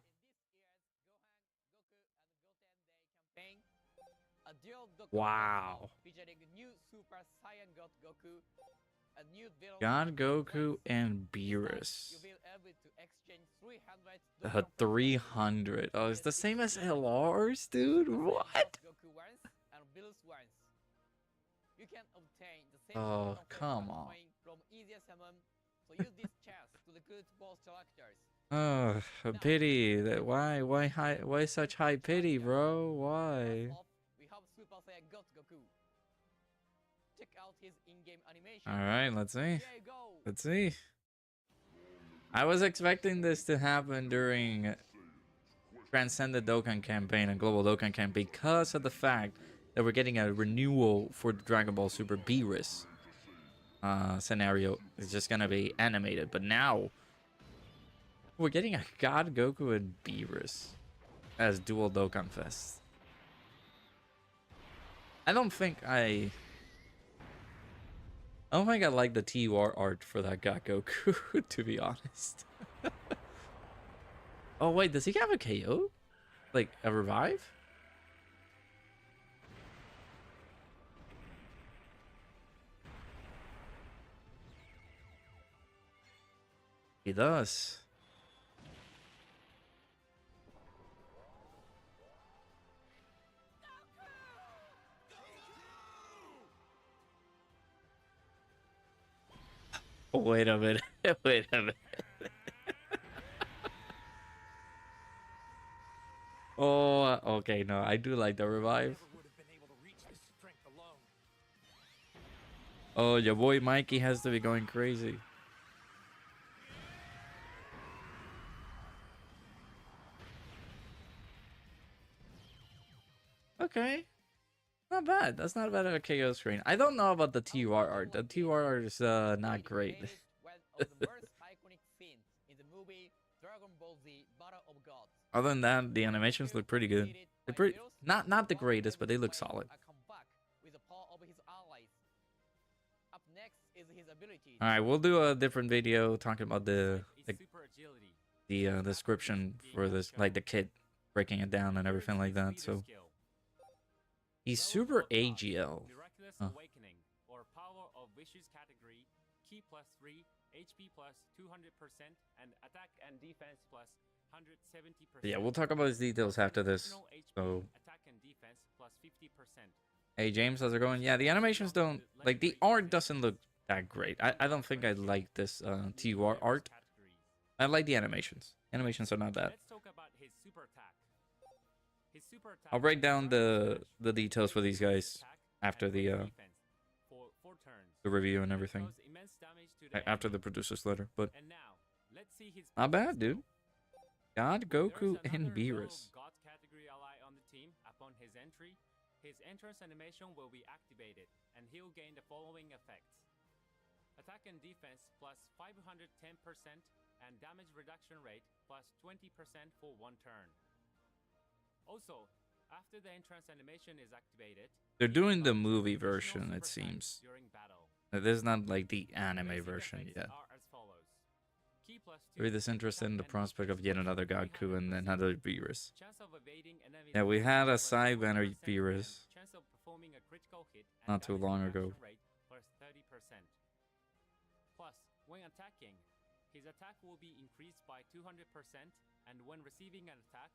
A dual Dokkan Wow. featuring a new Super Saiyan God Goku, a new villain God Goku Goku Trunks. and This time, Beerus. you'll be able to exchange 3 300. Oh, it's the same as LRs, dude. What? Goku once and Bills once. You can obtain the same Oh, amount of come weapon on. coin from easiest summon, so use this chance to the good boss characters. Oh, pity. That why such high pity, bro? Why? First off, we have Super Saiyan God Goku. Check out his in-game animation. All right, let's see. There you go. Let's see. I was expecting this to happen during Transcended Dokkan campaign and Global Dokkan campaign because of the fact that we're getting a renewal for the Dragon Ball Super Beerus scenario. It's just gonna be animated, but now we're getting a God Goku and Beerus as dual Dokkan Fest. I don't think I like the TUR art for that God Goku, to be honest. Oh wait, does he have a KO? Like a revive? He does. Oh, wait a minute. Wait a minute. Oh, okay, no, I do like the revive. Oh, your boy Mikey has to be going crazy. Okay. Not bad. That's not bad at a KO screen. I don't know about the TUR art. The TUR art is not great. One of the most iconic scenes in the movie Dragon Ball Z Battle of Gods. Other than that, the animations look pretty good. They're pretty not the greatest, but they look solid. All right, we'll do a different video talking about the description for this, like the kit, breaking it down and everything like that. So he's super AGL. Miraculous Huh. Awakening, or Power of Wishes category, Ki +3, HP +200%, and Attack and Defense +170%. Yeah, we'll talk about his details after this. Additional HP, So, Attack and Defense +50%. hey James, how's it going? Yeah, the animations don't like the art doesn't look that great. I don't think I like this TUR art. I like the animations. Animations are not bad. Let's talk about his super attack. His super attack I'll break down the details for these guys after the for 4 turns. review and everything. Cause immense damage to the After the enemy. producer's letter, but And now, let's see his not bad, dude. God, There's Goku, and another Beerus. fellow God category ally on the team. Upon his entry, his entrance animation will be activated, and he'll gain the following effects: attack and defense +510%, and damage reduction rate +20% for 1 turn. Also, after the entrance animation is activated, They're doing the he gains movie additional version, super it attacks seems. during battle. This is not like the anime Basic version effects yet. are as follows. Ki +2, Very disinterested in the attack and prospect of defense yet another Goku and 300%. another Beerus. Chance of evading enemies Yeah, we had a plus side banner 40%, Beerus and chance of performing a critical hit and not too damage long reduction ago. rate +30%. Plus, when attacking, his attack will be increased by 200%, and when receiving an attack,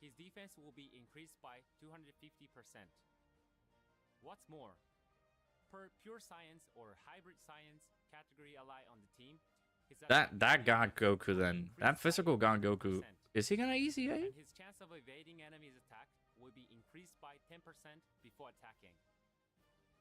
his defense will be increased by 250%. What's more, per pure science or hybrid science category ally on the team, his That attack God will Goku then. increase That by physical God Goku. 50%. Is he gonna easy A? And his chance of evading enemies' attack will be increased by 10% before attacking.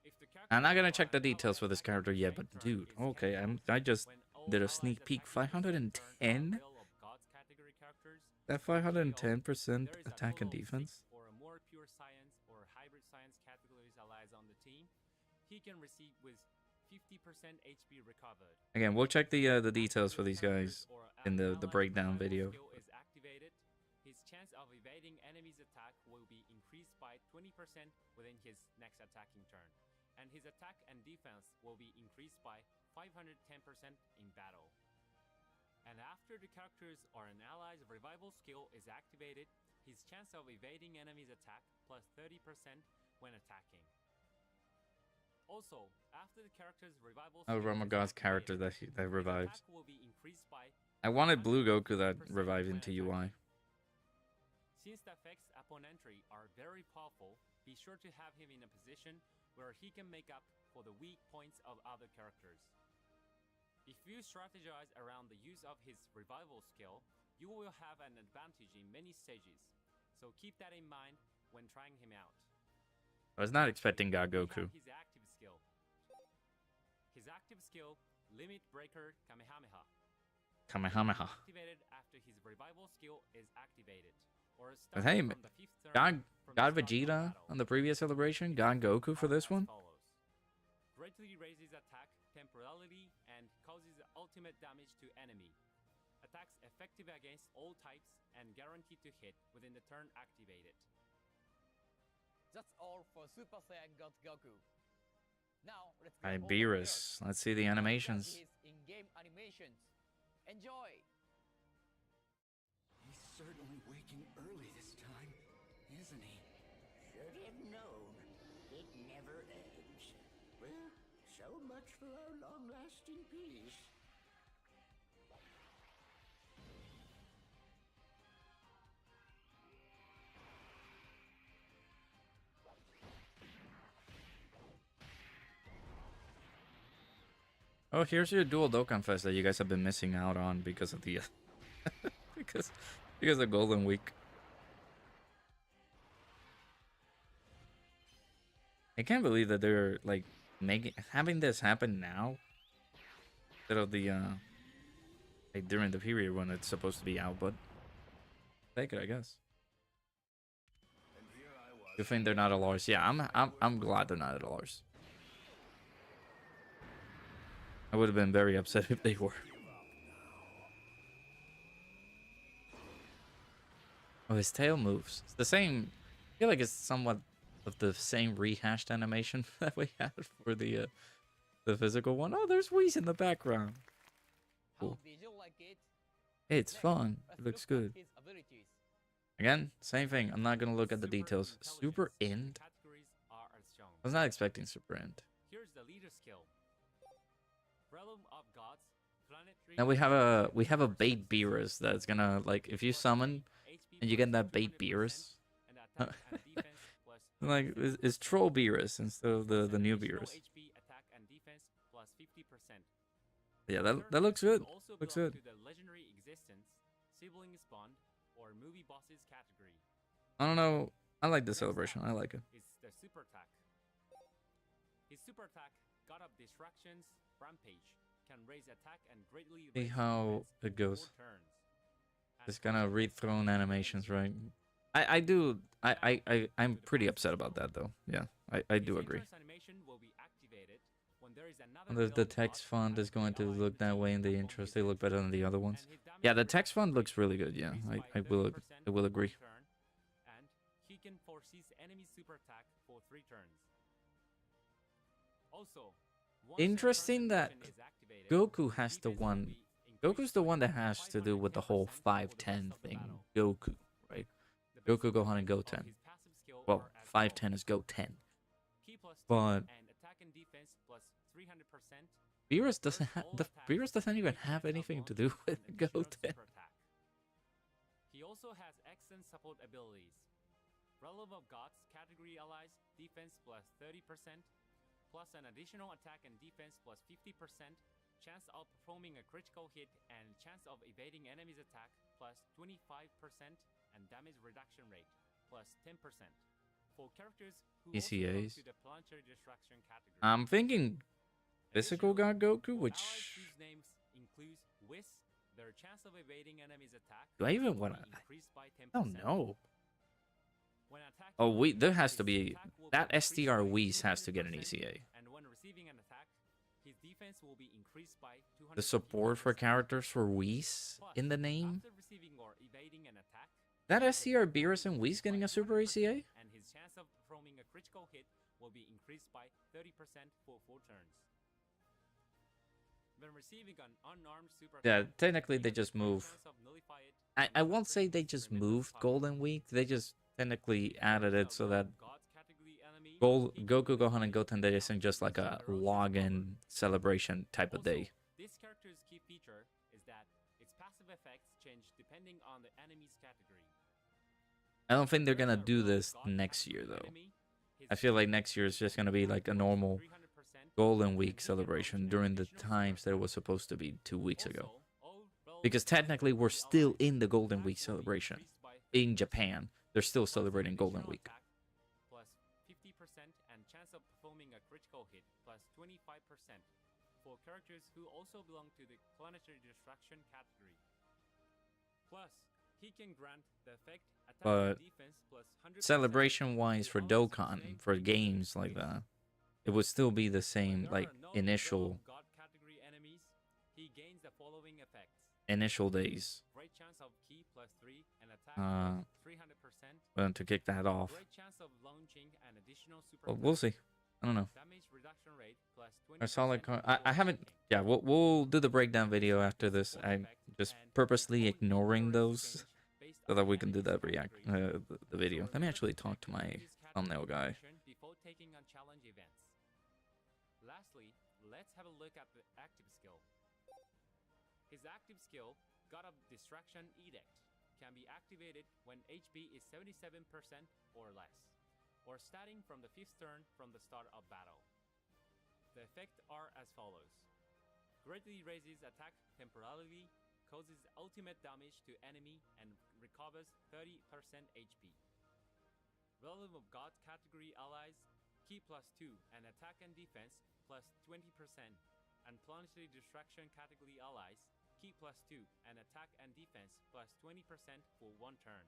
If the I'm not gonna character check the or an details ally for this attacking character the yet, same but turn dude, is okay, cancelled, I just when all did a allies sneak peek. attacking the same turn are 510? will of God's category characters, That or KO, 510% there is a attack and total of 6 defense? or more pure science or hybrid science categories allies on the team, he can receive with 50% HP recovered. Again, we'll check the After details for this these guys character's or in an the ally's breakdown revival video. skill is activated, his chance of evading enemies' attack will be increased by 20% within his next attacking turn, and his attack and defense will be increased by 510% in battle. And after the character's or an ally's revival skill is activated, his chance of evading enemies' attack +30% when attacking. Also, after the character's revival Oh, skill is Ramagod's character activated, that his revives. attack will be increased by I wanted Blue Goku that revived into UI. Since the effects upon entry are very powerful, be sure to have him in a position where he can make up for the weak points of other characters. If you strategize around the use of his revival skill, you will have an advantage in many stages, so keep that in mind when trying him out. I was not expecting God We have Goku. His active skill. His active skill, Limit Breaker Kamehameha. Kamehameha. Activated after his revival skill is activated. Or But starting hey, from the 5th turn God from the start of Vegeta battle. on the previous celebration, God Goku for this Are one. as follows. Greatly raises attack temporarily and causes ultimate damage to enemy. Attacks effective against all types and guaranteed to hit within the turn activated. That's all for Super Saiyan God Goku. Now let's go over the Iberus. Earth. Let's see the Let's animations. judge his in-game animations. Enjoy. He's certainly waking early this time, isn't he? Should have known. It never ends. Well, so much for our long-lasting peace. Oh, here's your dual Dokkan Fest that you guys have been missing out on because of the because of Golden Week. I can't believe that they're like having this happen now instead of the like during the period when it's supposed to be out, but take it, I guess. And here I was. You think they're not a Lars? Yeah, I'm glad they're not at Lars. I would have been very upset if they were. Oh, his tail moves. It's the same. I feel like it's somewhat of the same rehashed animation that we had for the physical one. Oh, there's Whis in the background. How Cool. did you like it? It's Next, fun. let's It looks look at good. his abilities. Again, same thing. I'm not gonna look at the details. Super End. Categories are as shown. I was not expecting Super End. Here's the leader skill. Realm of Gods, planetary. Now we have a bait Beerus that's gonna like if you summon and you get that bait Beerus. Like it's Troll Beerus instead of the new Beerus. HP attack and defense plus 50%. Yeah, that looks good. Also Looks belong good. to the legendary existence, siblings bond, or movie bosses category. I don't know. I like the Next celebration. up I like it. is the super attack. His super attack, God of Distractions, Rampage, can raise attack and greatly See raise how defense it goes. for 4 turns. And It's gonna read thrown animations, right? I'm pretty upset about that though. Yeah, I do his agree. entrance animation will be activated when there is another And the realm text god font is actively going to aligned look with the that way in the upon intros. his They look better than the other ones. and his damage Yeah, the text reduction font looks rate really good. Yeah, increased I by will 30% I will for agree. 1 turn, and he can foreseize enemy super attack for 3 turns. Also, once Interesting entrance that animation is activated, Goku his has the defense will one. be Goku's increased the by one that has to do with the whole 510% for the rest 510 of the thing. battle. Goku, right? The Goku, basic Gohan, and effects of Goten. his passive skill Well, are as 510 follows. is Goten. Ki plus 2 But and attack and defense plus 300%. Beerus doesn't Burst have all the attacks Beerus doesn't even with have defense anything to alone do with and additional Goten. super attack. He also has excellent support abilities. Realm of Gods category allies defense plus 30%, plus an additional attack and defense plus 50%, chance of performing a critical hit and chance of evading enemy's attack plus 25%, and damage reduction rate plus 10%. For characters who also belong ECAs. to the planetary destruction category. I'm thinking physical Additionally, God Goku, for which allies whose names includes Whis, their chance of evading enemy's attack do I even will want be to? increased by 10%. I don't know. When attacking, Oh, there has his to be attack will that be increased STR by Whis has to get an 200%, ECA. And when receiving an attack, his defense will be increased by 200%. The support for characters for Whis Plus, in the name. After receiving or evading an attack, That his STR attack will Beerus be and Whis increased getting by a Super 200%, ECA? and his chance of performing a critical hit will be increased by 30% for 4 turns. When receiving an unarmed super Yeah, attack, technically he they has a just 10 move. chance of nullify it I and won't say 100% they just remember moved target. Golden Week. They just technically added it so that God's category enemy, he can Goku, use Gohan, and Goten that isn't just like a login celebration type of Also, day. this character's key feature is that its passive effects change depending on the enemy's category. I don't think they're gonna do this next year though. I feel like next year is just gonna be like a normal Golden Week celebration during the times that it was supposed to be 2 weeks ago. Because technically we're still in the Golden Week celebration. In Japan, they're still celebrating Golden Week. Plus 50% and chance of performing a critical hit plus 25% for characters who also belong to the planetary destruction category. Plus, he can grant the effect attack But and defense plus 100% celebration-wise for Dokkan, for games like that, it would still be the same like initial God category enemies. He gains the following effects. initial days. Great chance of key plus 3 and attack plus 300%. But to kick that off, Great chance of launching an additional super well, we'll see. I don't know. damage reduction rate plus 20%. A solid card. I haven't. Yeah, we'll do the breakdown video after this. I'm just purposely ignoring those so that we can do that the video. Let me actually talk to my thumbnail guy. Before taking on challenge events. Lastly, let's have a look at the active skill. His active skill, God of Distraction Edict, can be activated when HP is 77% or less, or starting from the 5th turn from the start of battle. The effects are as follows. Greatly raises attack temporarily, causes ultimate damage to enemy, and recovers 30% HP. Realm of God category allies, key plus 2 and attack and defense plus 20%, and planetary distraction category allies, key plus 2 and attack and defense plus 20% for 1 turn.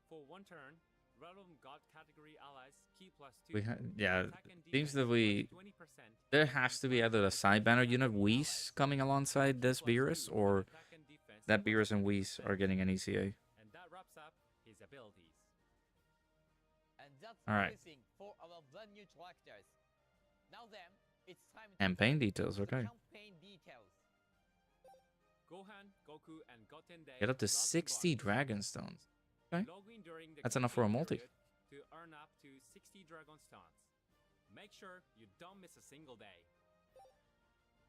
For 1 turn, Realm of God category allies, key plus 2. Yeah, attack and seems defense that plus 20%. there has to be either a side banner unit Whis coming alongside this Beerus, or that Beerus and Whis are getting an ECA. And that wraps up his abilities. And that's All right. everything for our brand new characters. Now then, it's time to Campaign check details, the okay. campaign details. Gohan, Goku, and Goten Day Get up to login 60 bonus. Dragon Stones. Okay. Log in during the That's enough for a campaign multi. period to earn up to 60 Dragon Stones. Make sure you don't miss a single day.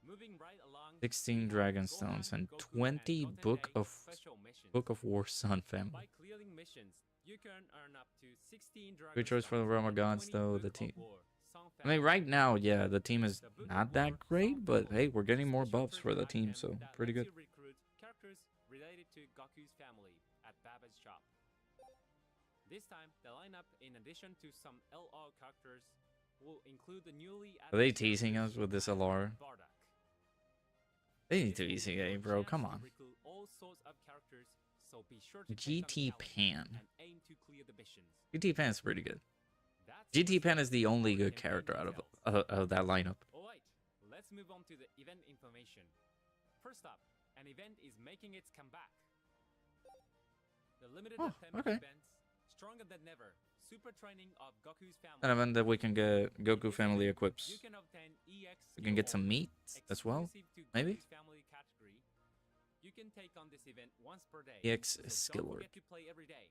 Moving right along, 16 we have Dragon Gohan, Stones and Goku, 20 Goten Book Day of special missions. War Sun family. By clearing missions, you can earn up to 16 Dragon Good choice for the Stones Realm of and Gods, 20 though. Book The of team. War Sun I mean, family. right now, yeah, the team is The Book of not that War great, Sun but family hey, we're is a getting more special buffs for the trigger team, item so that pretty lets good. you recruit characters related to Goku's family at Baba's shop. This time, the lineup, in addition to some LR characters, will include the newly added Are they teasing us characters with this Gohan LR? and Bardock. They need This to will give you ECA, a bro. chance Come to on. recruit all sorts of characters, so be sure to take on GT the challenge Pan. and aim to clear the missions. GT Pan's pretty good. That's GT Pan everything is the only for good campaign character out details. of that lineup. Alright, let's move on to the event information. First up, an event is making its comeback. The limited Oh, attempt okay. events, Stronger Than Ever, Super Training of Goku's family. An event that we can get Goku family equips. You can obtain EX We can get skill some ore meat as well, exclusive to maybe? Goku's family category. You can take on this event once per day. EX so skill don't orb. forget to play every day.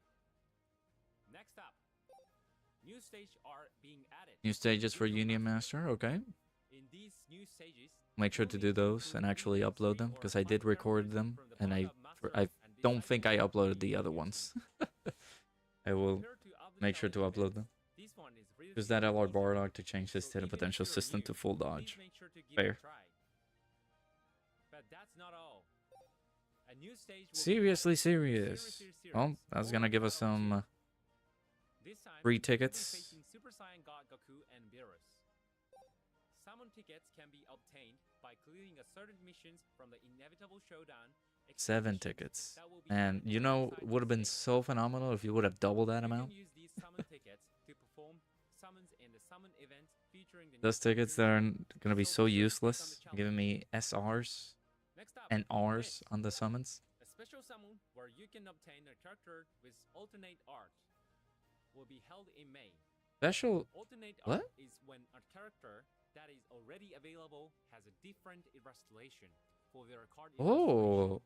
Next up, new stages are being added. New stages for Union Master, okay. In these new stages, Make sure to do those and actually upload them, because I did record them, and I don't think I uploaded the other ones. I will make sure to upload them. Use that LR Bardock to change his state of potential system to full dodge. Fair. But that's not all. A new stage will be Seriously added. serious. Well, that's gonna give us some This time, free we'll be tickets. facing Super Saiyan God Goku and Beerus. Summon tickets can be obtained by clearing a certain missions from the inevitable showdown. except 7 missions tickets. that will be And added you know, alongside it would have the been stage. so phenomenal if you would have doubled that You amount. can use these summon tickets to perform summons in the summon event featuring the Those new tickets that characters. are gonna be So so be sure to click on the useless, challenge. giving me SRs Next up, and Rs Hit, on the summons. a special summon where you can obtain a character with alternate art, will be held in May. Special. Alternate What? art is when a character that is already available has a different illustration for their card Oh,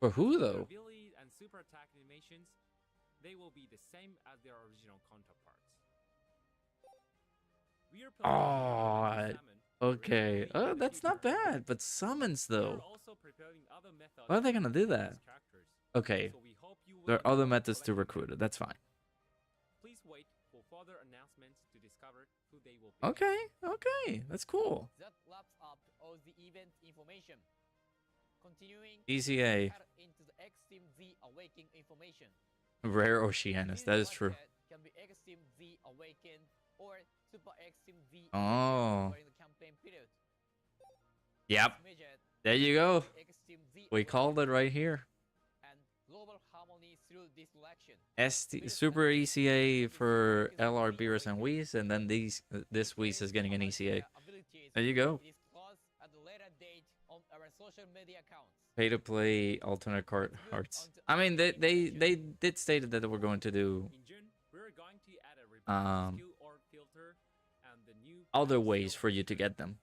for who Their though? abilities and super attack animations, they will be the same as their original counterparts. We are Oh, preparing another summon okay. regularly in the That's not future. bad, but summons We are though. also preparing other other methods. Why are they to gonna do recruit that? these characters. Okay, So we hope you will there are other enjoy methods to selecting recruit it. them. That's fine. Please wait for further announcements to discover who they will be. Okay, okay, that's cool. That wraps up all the event information. Continuing ECA, head into the X-Team Z Awakening information. rare Oceanus. This That is true. budget can be X-Team Z Awakened or Super X-Team Z Oh. Awakened during the campaign period. Yep, This midget there you go. can be X-Team Z We called it right here. and global harmony through this selection. ST Super ECA for LR Beerus and Whis, and then this Whis is getting an ECA. There you go. It is closed at a later date on our social media accounts. Pay to play alternate card hearts. I mean, they did state that they were going to do In June, we're going to add a revamped skill orb filter and the new other battle ways skill for you to feature. get them.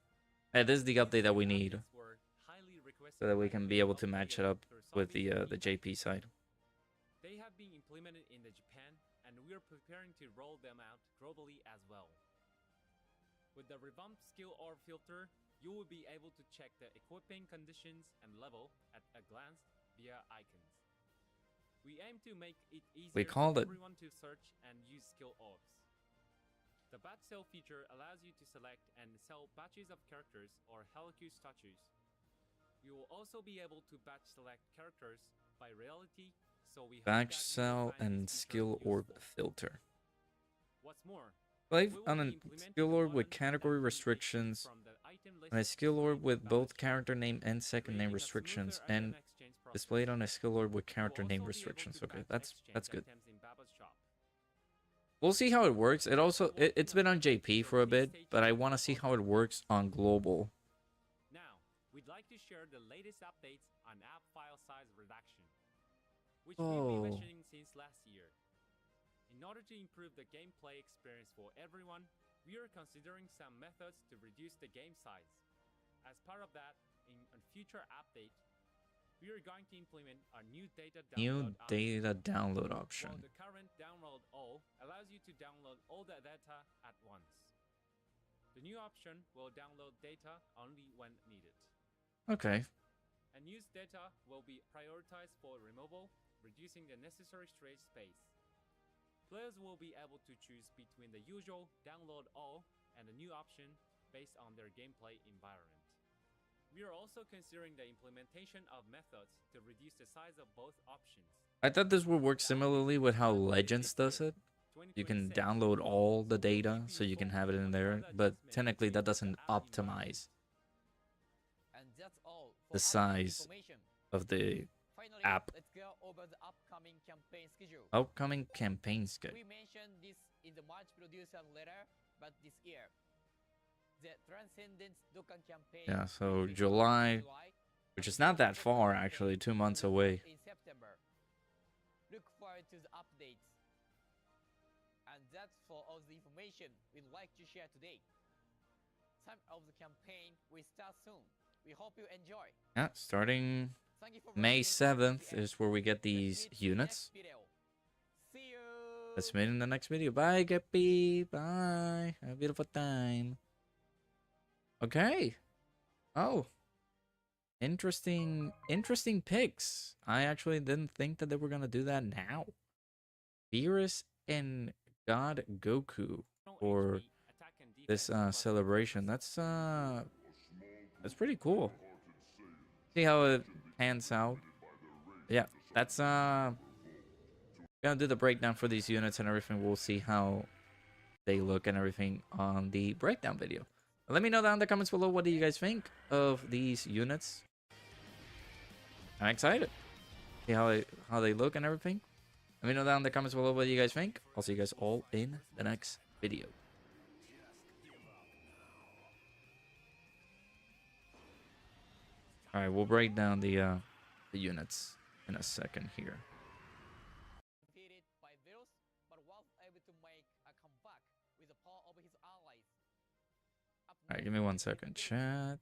Hey, this is the update that we These need updates were highly requested so that we by can the be able to local match it up players with through the zombies JP side. They have been implemented in the Japan, and we are preparing to roll them out globally as well. With the revamped skill orb filter, you will be able to check the equipping conditions and level at a glance via icons. We aim to make it easier called for it. everyone to search and use skill orbs. The batch sale feature allows you to select and sell batches of characters or Holocu statues. You will also be able to batch select characters by reality, so we hope Batch that you will cell find and this feature skill orb useful. filter. What's more, Play we will on be a implementing skill a orb with modern category battle restrictions, from the item and a list skill orb displayed with in both Battle character Chat, name and second name creating a restrictions, smoother item and exchange process. displayed on a skill orb with You will character name also be able restrictions. to Okay, batch that's exchange good. items in Baba's shop. We'll see how it works. It also We're it's working been on on the JP so for a please bit, stay but I tuned want to for see how further it works on global. Now, we'd like to share the latest updates on app file size reduction, which we've Oh. been mentioning since last year. In order to improve the gameplay experience for everyone, we are considering some methods to reduce the game size. As part of that, in a future update, we are going to implement a new data New download option. data download While option. the current download all allows you to download all the data at once. The new option will download data only when needed. Okay. And used data will be prioritized for removal, reducing the necessary storage space. Players will be able to choose between the usual download all and the new option based on their gameplay environment. We are also considering the implementation of methods to reduce the size of both options. I thought this would work similarly with how Legends does it. You can 2026. download all the So we'll data keep you so you can informed have it in on there, further but adjustments technically to that the doesn't app environment. optimize And that's all for the update size information. of the Finally, app. let's go over the upcoming campaign schedule. upcoming campaign schedule. We mentioned this in the March producer letter, but this year, the Transcendence Dokkan campaign. Yeah, so will be July, in which and is the not that Dokkan far campaign actually, 2 will months start away. In September. Look forward to the updates. And that's for all the information we'd like to share today. Time of the campaign will start soon. We hope you enjoy. Yeah, starting Thank you for May watching until 7th the end. is where we get Let's these meet in the units. next video. See you. Let's meet in the next video. Bye, Guppy. Bye. Have a beautiful time. Okay. Oh. Interesting picks. I actually didn't think that they were gonna do that now. Beerus and God Goku for HP, attack and this defense plus celebration. 20%. That's pretty cool. See how it pans out. Yeah, that's gonna do the breakdown for these units and everything. We'll see how they look and everything on the breakdown video. Let me know down in the comments below, what do you guys think of these units? I'm excited. See how they look and everything. Let me know down in the comments below what you guys think. I'll see you guys all in the next video. All right, we'll break down the units in a second here. Defeated by Virus, but was able to make a comeback with the power of his allies. Up All right, next, give me 1 we second, begin. chat.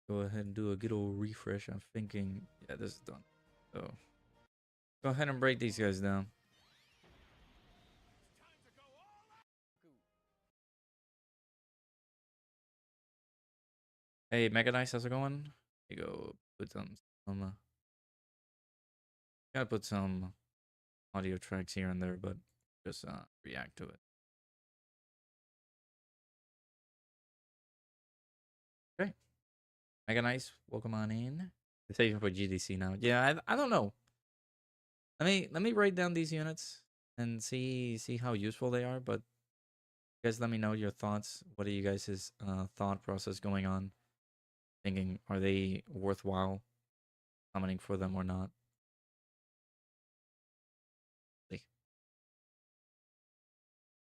Go ahead and do a good old refresh. I'm thinking, yeah, this is done. So, go ahead and break these guys down. Hey, Mega Nice, how's it going? Here you go. put some gotta put some audio tracks here and there, but just react to it. Okay. Mega nice. Welcome on in. It's saving for GDC now. Yeah, I don't know. Let me write down these units and see how useful they are. But you guys, let me know your thoughts. What are you guys' thought process going on? Thinking, are they worthwhile summoning for them or not? See.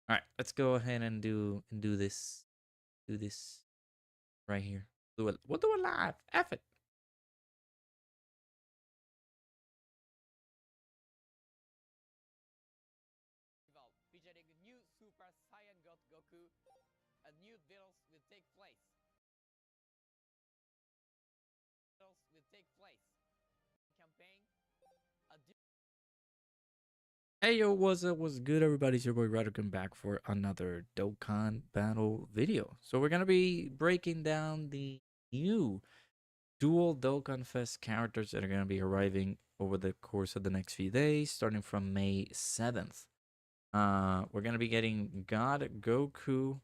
All right, let's go ahead and do this. Do this right here. Do it. We'll do it live. F it. Featuring a new Super Saiyan God Goku, a new battles will take place. Campaign. Hey yo, what's up? What's good, everybody? It's your boy Radican back for another Dokkan battle video. So we're gonna be breaking down the new dual Dokkan Fest characters that are gonna be arriving over the course of the next few days, starting from May 7th. We're gonna be getting God Goku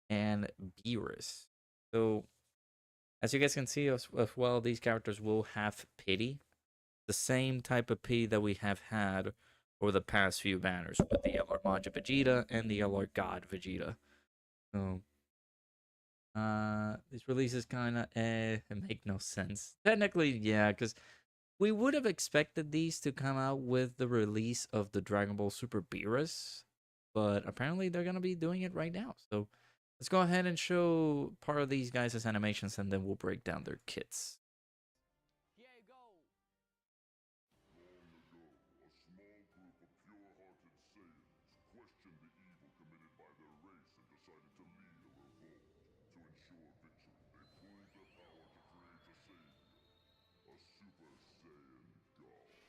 and Beerus. So as you guys can see as well, these characters will have pity, the same type of pity that we have had over the past few banners with the LR Maja Vegeta and the LR God Vegeta. So these releases kind of make no sense. Technically, yeah, because we would have expected these to come out with the release of the Dragon Ball Super Beerus, but apparently they're gonna be doing it right now. So let's go ahead and show part of these guys' animations, and then we'll break down their kits. Here you go. Long ago, a small group of pure-hearted Saiyans questioned the evil committed by their race and decided to lead a revolt. To ensure victory, they pooled their power to create a savior, a Super Saiyan God.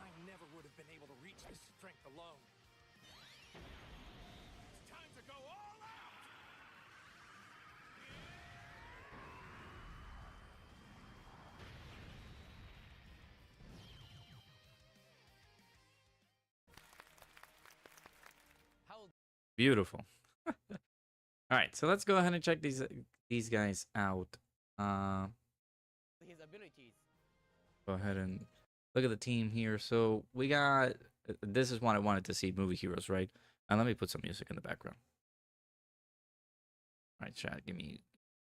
I never would have been able to reach this strength alone. It's time to go all out! How Beautiful. All right, so let's go ahead and check these guys out. his abilities. Go ahead and look at the team here. So we got, this is what I wanted to see, movie heroes, right? And let me put some music in the background. All right, chat, give me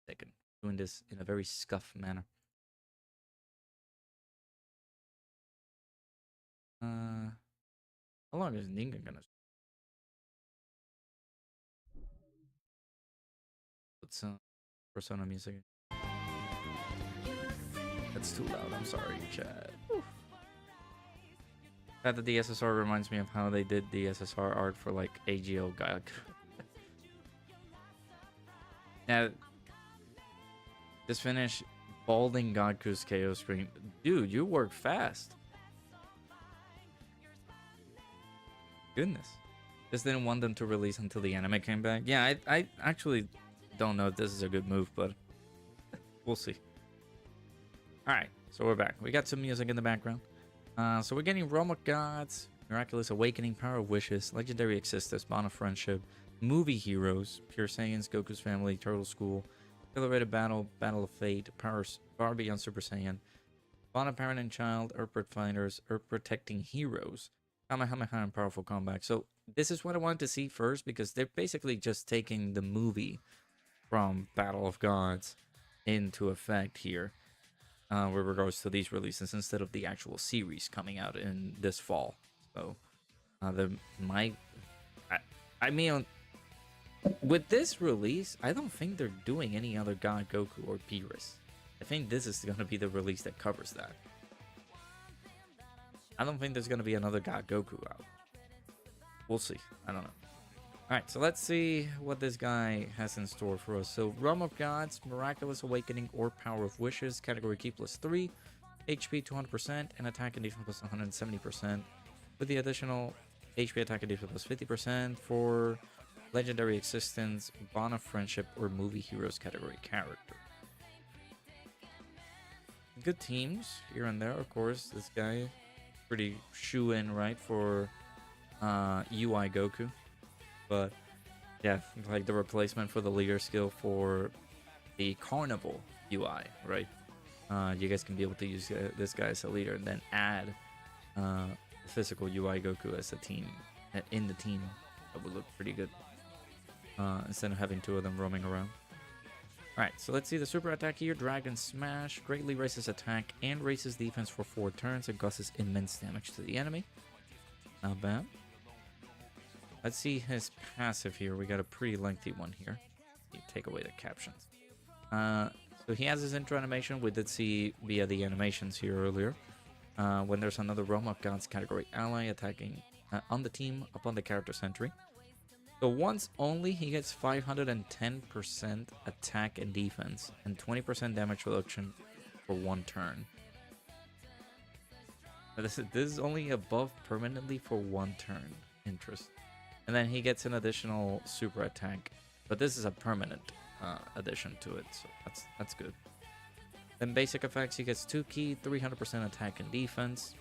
a second. Doing this in a very scuff manner. How long is Ninga gonna put some Persona music in? That's too loud. I'm sorry, chat. That the DSSR reminds me of how they did the SSR art for like AGO Gaik. Now, just finish balding Goku's KO screen. Dude, you work fast. Goodness. Just didn't want them to release until the anime came back. Yeah, I actually don't know if this is a good move, but we'll see. Alright, so we're back. We got some music in the background. So we're getting Realm of Gods, Miraculous Awakening, Power of Wishes, Legendary Existence, Bond of Friendship, Movie Heroes, Pure Saiyans, Goku's Family, Turtle School, Accelerated Battle, Battle of Fate, Power Beyond Super Saiyan, Bond of Parent and Child, Earth Fighters, Earth Protecting Heroes, Kamehameha and powerful comeback. So this is what I wanted to see first because they're basically just taking the movie from Battle of Gods into effect here with regards to these releases instead of the actual series coming out in this fall. So the my I mean with this release, I don't think they're doing any other God Goku or Beerus. I think this is going to be the release that covers that. I don't think there's going to be another God Goku out. We'll see. I don't know. Alright, so let's see what this guy has in store for us. So, Realm of Gods, Miraculous Awakening, or Power of Wishes. Category key +3, HP 200%, and attack and defense +170%. With the additional HP attack and defense +50% for Legendary Existence, Bond of Friendship, or Movie Heroes category character. Good teams here and there, of course. This guy, pretty shoe-in, right, for UI Goku. But yeah, like the replacement for the leader skill for the Carnival UI, right? You guys can be able to use this guy as a leader and then add the physical UI Goku as a team in the team. That would look pretty good instead of having two of them roaming around. Alright, so let's see the super attack here. Dragon Smash greatly raises attack and raises defense for 4 turns and causes immense damage to the enemy. Not bad. Let's see his passive here. We got a pretty lengthy one here. You take away the captions. So he has his intro animation. We did see via the animations here earlier. When there's another Realm of Gods category ally attacking on the team upon the character's entry. So once only, he gets 510% attack and defense and 20% damage reduction for 1 turn. This is only above permanently for 1 turn. Interest. And then he gets an additional super attack, but this is a permanent addition to it, so that's good. Then basic effects, he gets 2 key, 300% attack and defense.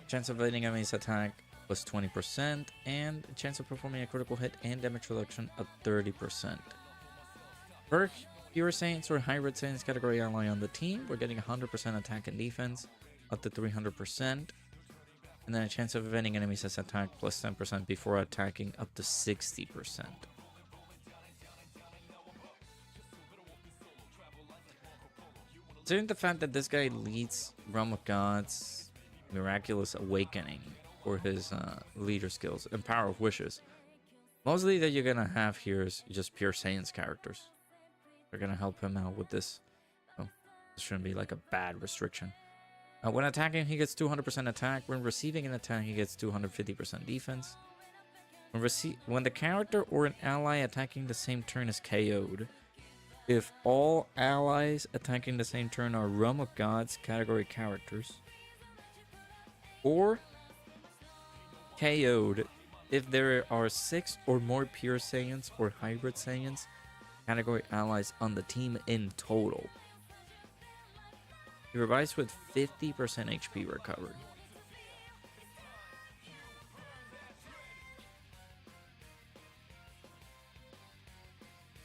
Chance of evading enemy's attack plus 20%, and chance of performing a critical hit and damage reduction of 30%. For Pure Saiyans or Hybrid Saiyans category ally on the team, we're getting 100% attack and defense, up to 300%, and then a chance of evading enemies as attack plus 10% before attacking up to 60%. Considering the fact that this guy leads Realm of Gods, Miraculous Awakening, for his leader skills and Power of Wishes, mostly that you're gonna have here is just Pure Saiyans characters. They're gonna help him out with this. Oh, this shouldn't be like a bad restriction. When attacking, he gets 200% attack. When receiving an attack, he gets 250% defense. When the character or an ally attacking the same turn is KO'd, if all allies attacking the same turn are Realm of Gods category characters, or KO'd if there are 6 or more Pure Saiyans or Hybrid Saiyans category allies on the team in total. He revives with 50% HP recovered.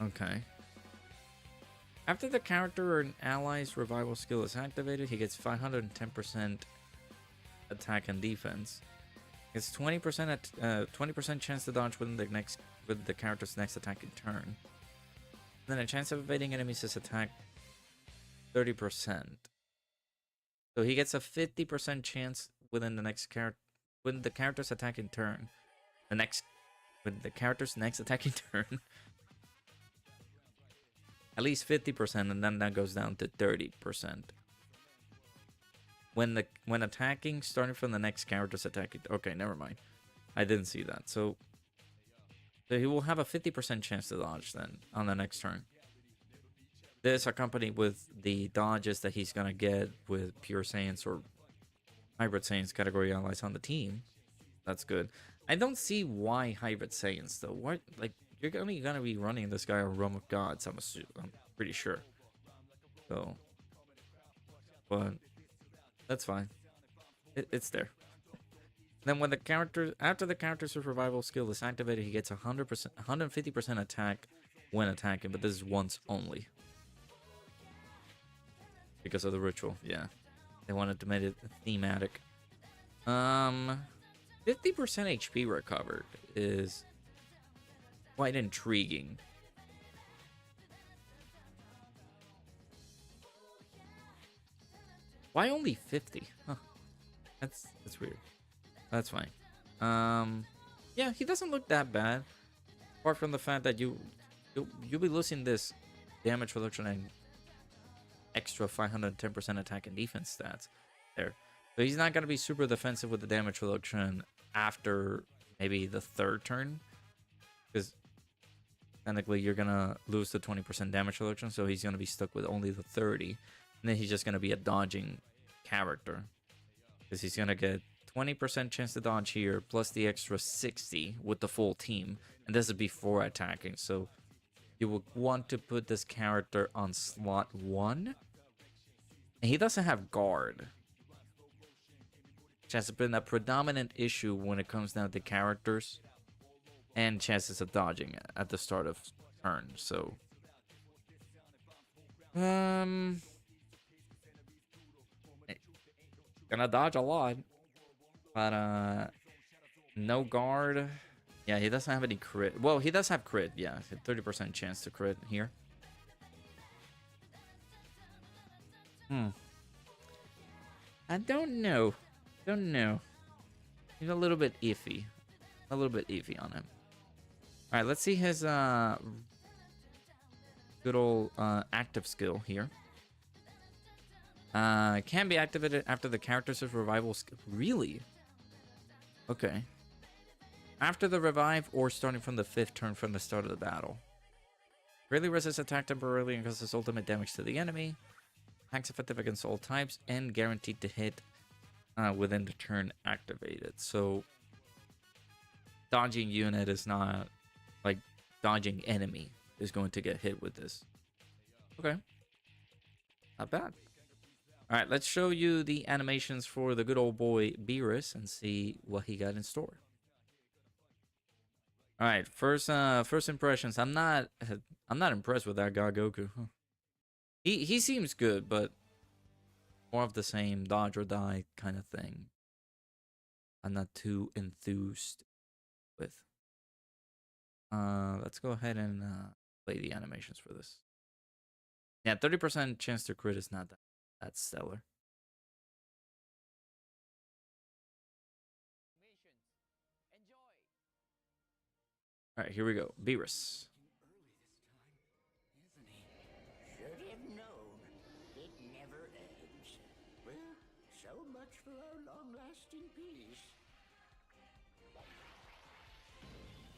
Okay. After the character or an ally's revival skill is activated, he gets 510% attack and defense. It's 20% chance to dodge with the character's next attack in turn. Then a chance of evading enemies is attack 30%. So he gets a 50% chance within the next when the character's attack in turn. When the character's next attack in turn. At least 50%, and then that goes down to 30%. When attacking, starting from the next character's attack. Okay, never mind. I didn't see that. So he will have a 50% chance to dodge then on the next turn. This accompanied with the dodges that he's gonna get with Pure Saiyans or Hybrid Saiyans category allies on the team. That's good. I don't see why Hybrid Saiyans though. What, like, you're only gonna be running this guy on Realm of Gods, I'm pretty sure. So, but that's fine. It's there. Then when after the character's survival skill is activated, he gets 150% attack when attacking, but this is once only. Because of the ritual, yeah. They wanted to make it thematic. 50% HP recovered is quite intriguing. Why only 50? Huh. That's weird. That's fine. Yeah, he doesn't look that bad. Apart from the fact that you'll be losing this damage reduction and extra 510% attack and defense stats there. So he's not gonna be super defensive with the damage reduction after maybe the third turn, because technically you're gonna lose the 20% damage reduction, so he's gonna be stuck with only the 30, and then he's just gonna be a dodging character, because he's gonna get 20% chance to dodge here plus the extra 60 with the full team, and this is before attacking. So you would want to put this character on slot 1, and he doesn't have guard, which has been a predominant issue when it comes down to characters and chances of dodging at the start of turn. So gonna dodge a lot, but no guard. Yeah, he doesn't have any crit. Well, he does have crit. Yeah, 30% chance to crit here. I don't know. He's a little bit iffy. A little bit iffy on him. All right, let's see his good old active skill here. Can be activated after the character's revival skill. Really? Okay. After the revive or starting from the 5th turn from the start of the battle. Greatly resists attack temporarily and causes ultimate damage to the enemy. Attacks effective against all types and guaranteed to hit within the turn activated. So dodging unit is not like dodging enemy is going to get hit with this. Okay. Not bad. All right, let's show you the animations for the good old boy Beerus and see what he got in store. All right, first impressions. I'm not impressed with that guy Goku. Huh. He seems good, but more of the same dodge or die kind of thing. I'm not too enthused with. Let's go ahead and play the animations for this. Yeah, 30% chance to crit is not that stellar. All right, here we go. Beerus. Should have known. It never ends. Well, so much for our long-lasting peace.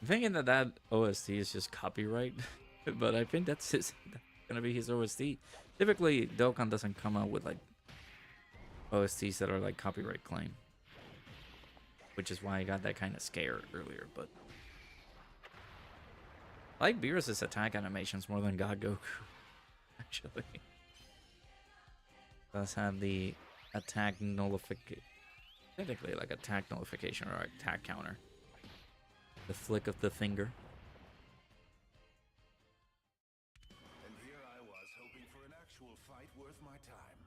I'm thinking that OST is just copyright, but I think that's gonna be his OST. Typically, Dokkan doesn't come out with like OSTs that are like copyright claim, which is why I got that kind of scare earlier. But I like Beerus' attack animations more than God Goku, actually. Does have the attack nullification, technically like attack nullification or attack counter. The flick of the finger. And here I was hoping for an actual fight worth my time.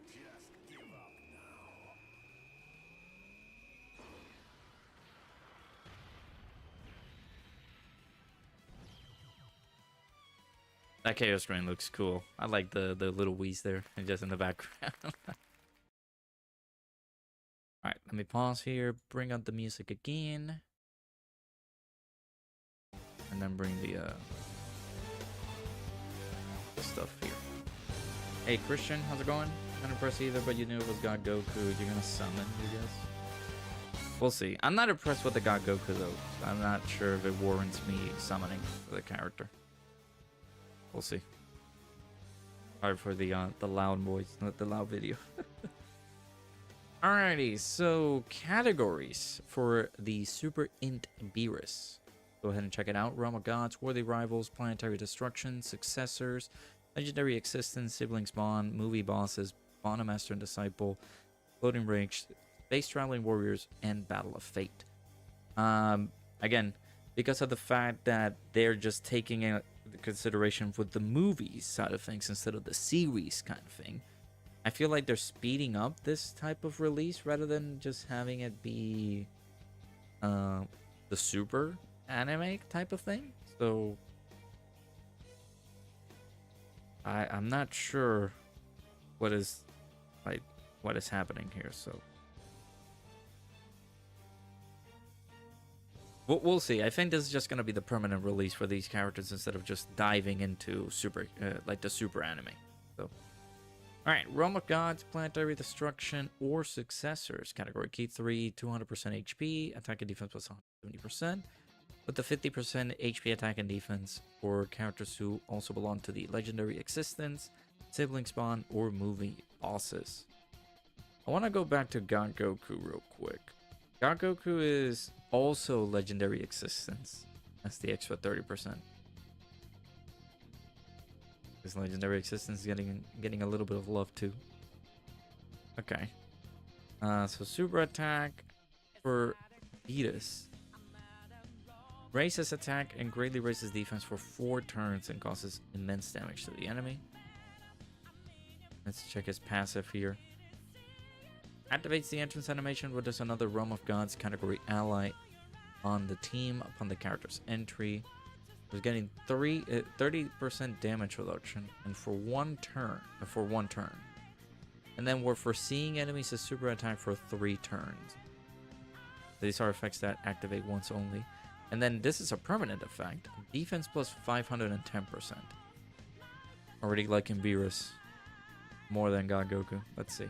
Just give up now. That KO screen looks cool. I like the little Whis there and just in the background. Alright, let me pause here, bring up the music again. And then bring the stuff here. Hey Christian, how's it going? Not impressed either, but you knew it was God Goku. You're gonna summon, you guess? We'll see. I'm not impressed with the God Goku though. I'm not sure if it warrants me summoning for the character. We'll see. Sorry for the loud voice, not the loud video. Alrighty, so categories for the Super Int Beerus. Go ahead and check it out. Realm of Gods, Worthy Rivals, Planetary Destruction, Successors, Legendary Existence, Siblings Bond, Movie Bosses, Bond of Master and Disciple, Floating Bridge, Space Traveling Warriors, and Battle of Fate. Again, because of the fact that they're just taking the consideration with the movies side of things instead of the series kind of thing. I feel like they're speeding up this type of release rather than just having it be the super anime type of thing. So I'm not sure what is happening here. So we'll see. I think this is just gonna be the permanent release for these characters instead of just diving into super like the super anime. So. Alright, Realm of Gods, Planetary Destruction, or Successors. Category Key 3, 200% HP, attack and defense plus 170%. With the 50% HP attack and defense for characters who also belong to the Legendary Existence, Sibling Spawn, or movie bosses. I want to go back to God Goku real quick. God Goku is also Legendary Existence. That's the extra 30%. His Legendary Existence is getting a little bit of love too. Okay. So super attack for Beatus. Raises attack and greatly raises defense for 4 turns and causes immense damage to the enemy. Let's check his passive here. Activates the entrance animation when there's another Realm of Gods category ally on the team upon the character's entry. Was getting 30% damage reduction and for one turn. And then we're foreseeing enemies as super attack for 3 turns. These are effects that activate once only. And then this is a permanent effect. Defense plus 510%. Already liking Beerus more than God Goku. Let's see.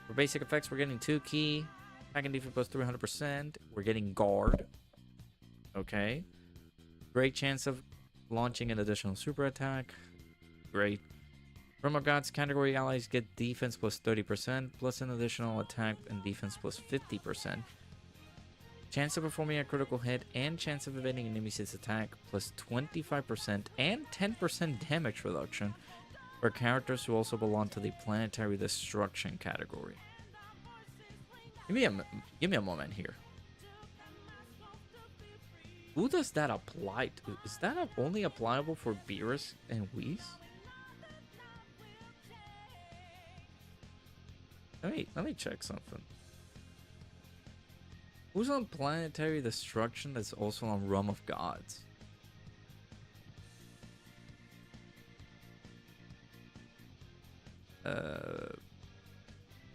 For basic effects, we're getting 2 key. Attack and defense plus 300%. We're getting guard. Okay. Great chance of launching an additional super attack. Great. Realm of Gods category allies get defense plus 30%, plus an additional attack and defense plus 50%. Chance of performing a critical hit and chance of evading enemies' attack plus 25% and 10% damage reduction for characters who also belong to the Planetary Destruction category. Give me a moment here. Who does that apply to? Is that only applicable for Beerus and Whis? Let me check something. Who's on Planetary Destruction that's also on Realm of Gods?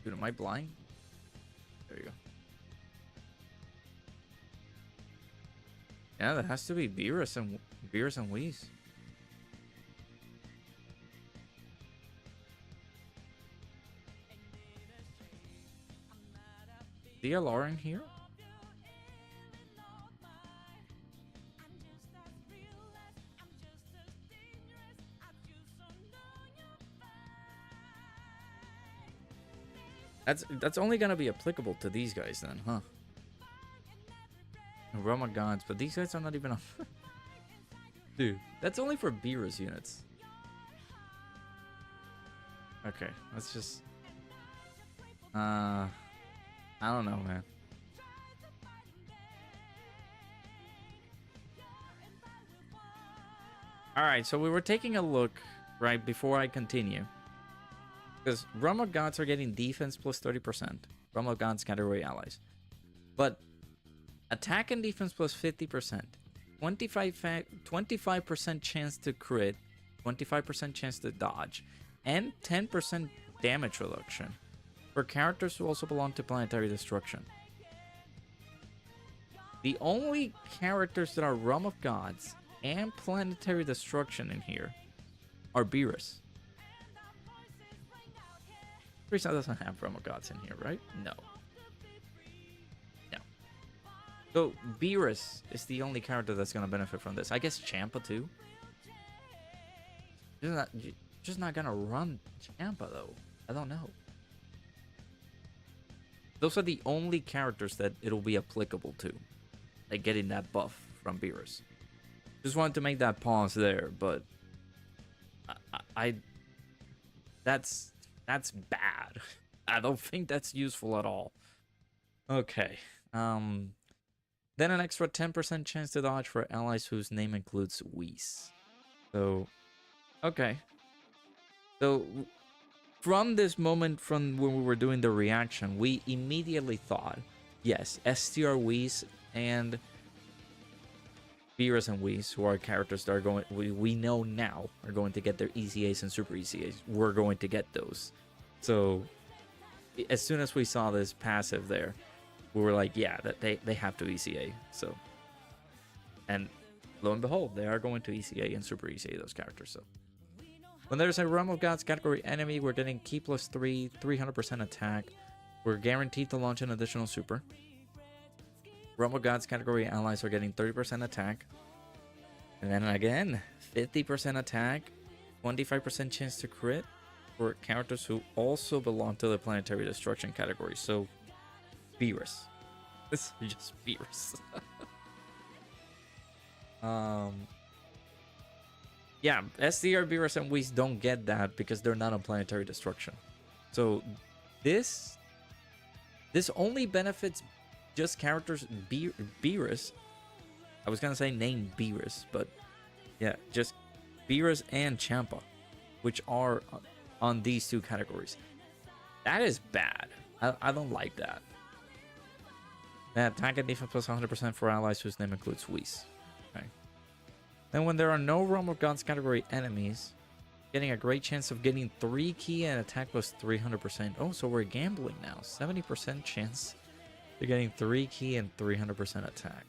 Dude, am I blind? There you go. Yeah, that has to be Beerus and Whis. DLR in here? That's only gonna be applicable to these guys then, huh? Realm of Gods, but these guys are not even on. Dude, that's only for Beerus units. Okay, let's just. I don't know, man. Alright, so we were taking a look, right, before I continue. Because Realm of Gods are getting defense plus 30%. Realm of Gods category allies. But attack and defense plus 50%. 25% chance to crit. 25% chance to dodge. And 10% damage reduction for characters who also belong to Planetary Destruction. The only characters that are Realm of Gods and Planetary Destruction in here are Beerus. Frieza doesn't have Realm of Gods in here, right? No. No. So Beerus is the only character that's going to benefit from this. I guess Champa too. Just not going to run Champa though. I don't know. Those are the only characters that it'll be applicable to. Like getting that buff from Beerus. Just wanted to make that pause there, but that's bad. I don't think that's useful at all. Okay. Then an extra 10% chance to dodge for allies whose name includes Whis. So, okay. So, from this moment, from when we were doing the reaction, we immediately thought, yes, STR Whis and Beerus and Whis, who are characters that are going, we know now are going to get their ECAs and Super ECAs. We're going to get those. So, as soon as we saw this passive there, we were like, yeah, that they have to ECA. So, and lo and behold, they are going to ECA and Super ECA those characters. So, when there's a Realm of Gods category enemy, we're getting Ki +3, 300% attack. We're guaranteed to launch an additional Super. Realm of Gods category allies are getting 30% attack. And then again, 50% attack, 25% chance to crit for characters who also belong to the Planetary Destruction category. So, Beerus. This is just Beerus. Yeah, SDR, Beerus, and Whis don't get that because they're not on Planetary Destruction. So, this only benefits just characters Beerus. I was gonna say name Beerus, but yeah, just Beerus and Champa, which are on these two categories. That is bad. I don't like that. Attack and defense plus 100% for allies whose name includes Whis. Okay. Then when there are no Realm of Gods category enemies, getting a great chance of getting 3 Ki and attack plus 300%. Oh, so we're gambling now. 70% chance they're getting 3 Ki and 300% attack.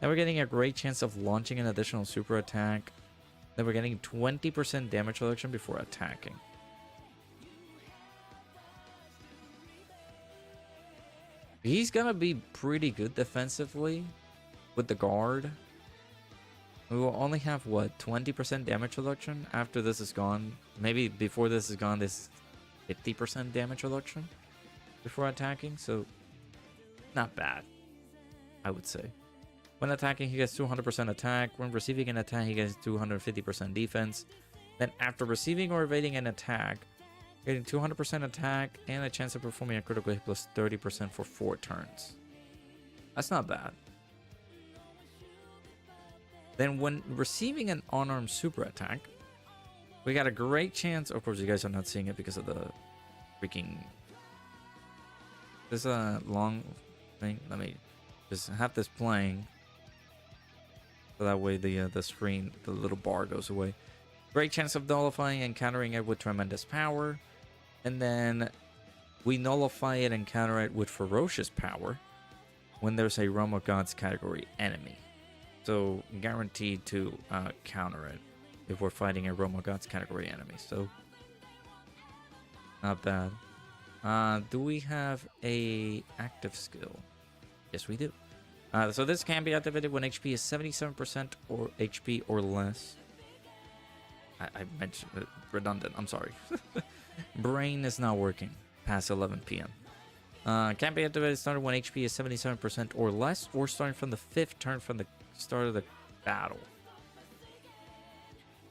Then we're getting a great chance of launching an additional super attack. Then we're getting 20% damage reduction before attacking. He's gonna be pretty good defensively with the guard. We will only have, what, 20% damage reduction after this is gone? Maybe before this is gone, this 50% damage reduction before attacking. So, not bad, I would say. When attacking, he gets 200% attack. When receiving an attack, he gets 250% defense. Then after receiving or evading an attack, getting 200% attack and a chance of performing a critical hit plus 30% for 4 turns. That's not bad. Then when receiving an unarmed super attack, we got a great chance. Of course, you guys are not seeing it because of the freaking... This is a long thing. Let me just have this playing. So that way the screen, the little bar goes away. Great chance of nullifying and countering it with tremendous power. And then we nullify it and counter it with ferocious power when there's a Realm of Gods category enemy. So guaranteed to counter it if we're fighting a Realm of Gods category enemy. So not bad. Do we have a active skill? Yes, we do. So this can be activated when HP is 77% or HP or less. I mentioned it, redundant. I'm sorry. Brain is not working past 11 p.m. Can be activated starting when HP is 77% or less, or starting from the 5th turn from the start of the battle.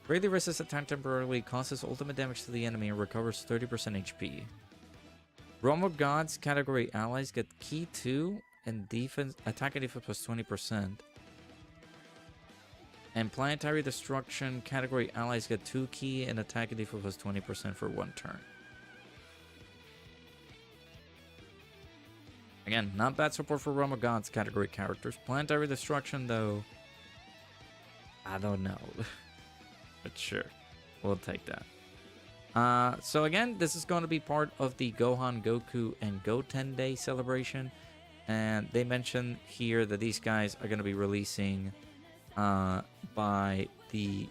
Greatly resists attack temporarily, causes ultimate damage to the enemy, and recovers 30% HP. Realm of Gods category allies get Ki 2 and defense, attack and defense plus 20%. And Planetary Destruction category allies get 2 Ki and attack and defense plus 20% for 1 turn. Again, not bad support for Realm of Gods category characters. Planetary Destruction, though, I don't know. But sure, we'll take that. So again, this is going to be part of the Gohan, Goku, and Goten Day celebration. And they mentioned here that these guys are going to be releasing by the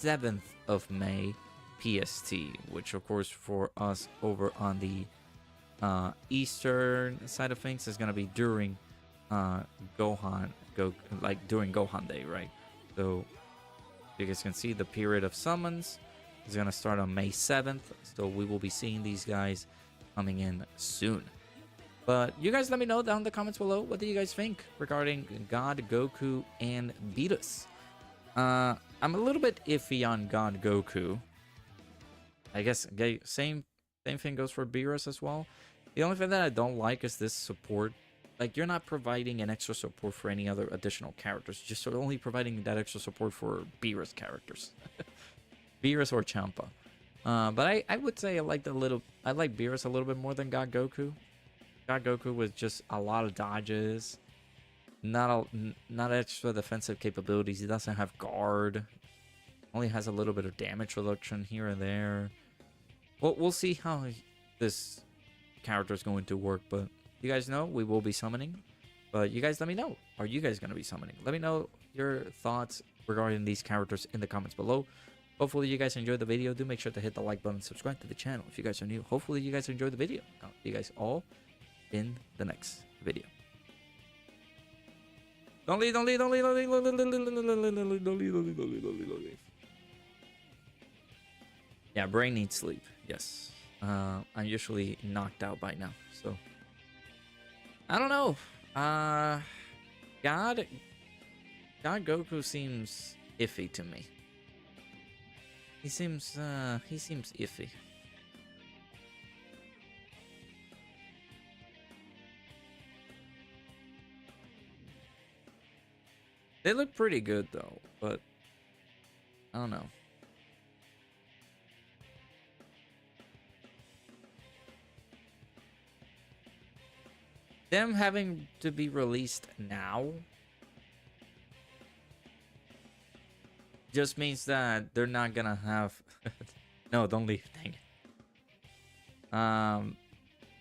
7th of May PST, which of course for us over on the eastern side of things is going to be during during Gohan Day, right? So you guys can see the period of summons is going to start on May 7th, so we will be seeing these guys coming in soon. But you guys let me know down in the comments below, what do you guys think regarding God Goku and Beerus? I'm a little bit iffy on God Goku. I guess same thing goes for Beerus as well. The only thing that I don't like is this support like you're not providing an extra support for any other additional characters. Just sort of only providing that extra support for Beerus characters, Beerus or Champa. But I would say I like Beerus a little bit more than God Goku. God Goku with just a lot of dodges, not extra defensive capabilities. He doesn't have guard. Only has a little bit of damage reduction here and there. We'll see how this character is going to work, but you guys know we will be summoning. But you guys let me know. Are you guys going to be summoning? Let me know your thoughts regarding these characters in the comments below. Hopefully you guys enjoyed the video. Do make sure to hit the like button, subscribe to the channel if you guys are new. Hopefully you guys enjoyed the video. I'll see you guys all in the next video. Don't leave. Yeah, brain needs sleep. Yes. I'm usually knocked out by now, so I don't know. God Goku seems iffy to me. He seems iffy. They look pretty good though, but I don't know. Them having to be released now just means that they're not gonna have no, don't leave, dang it.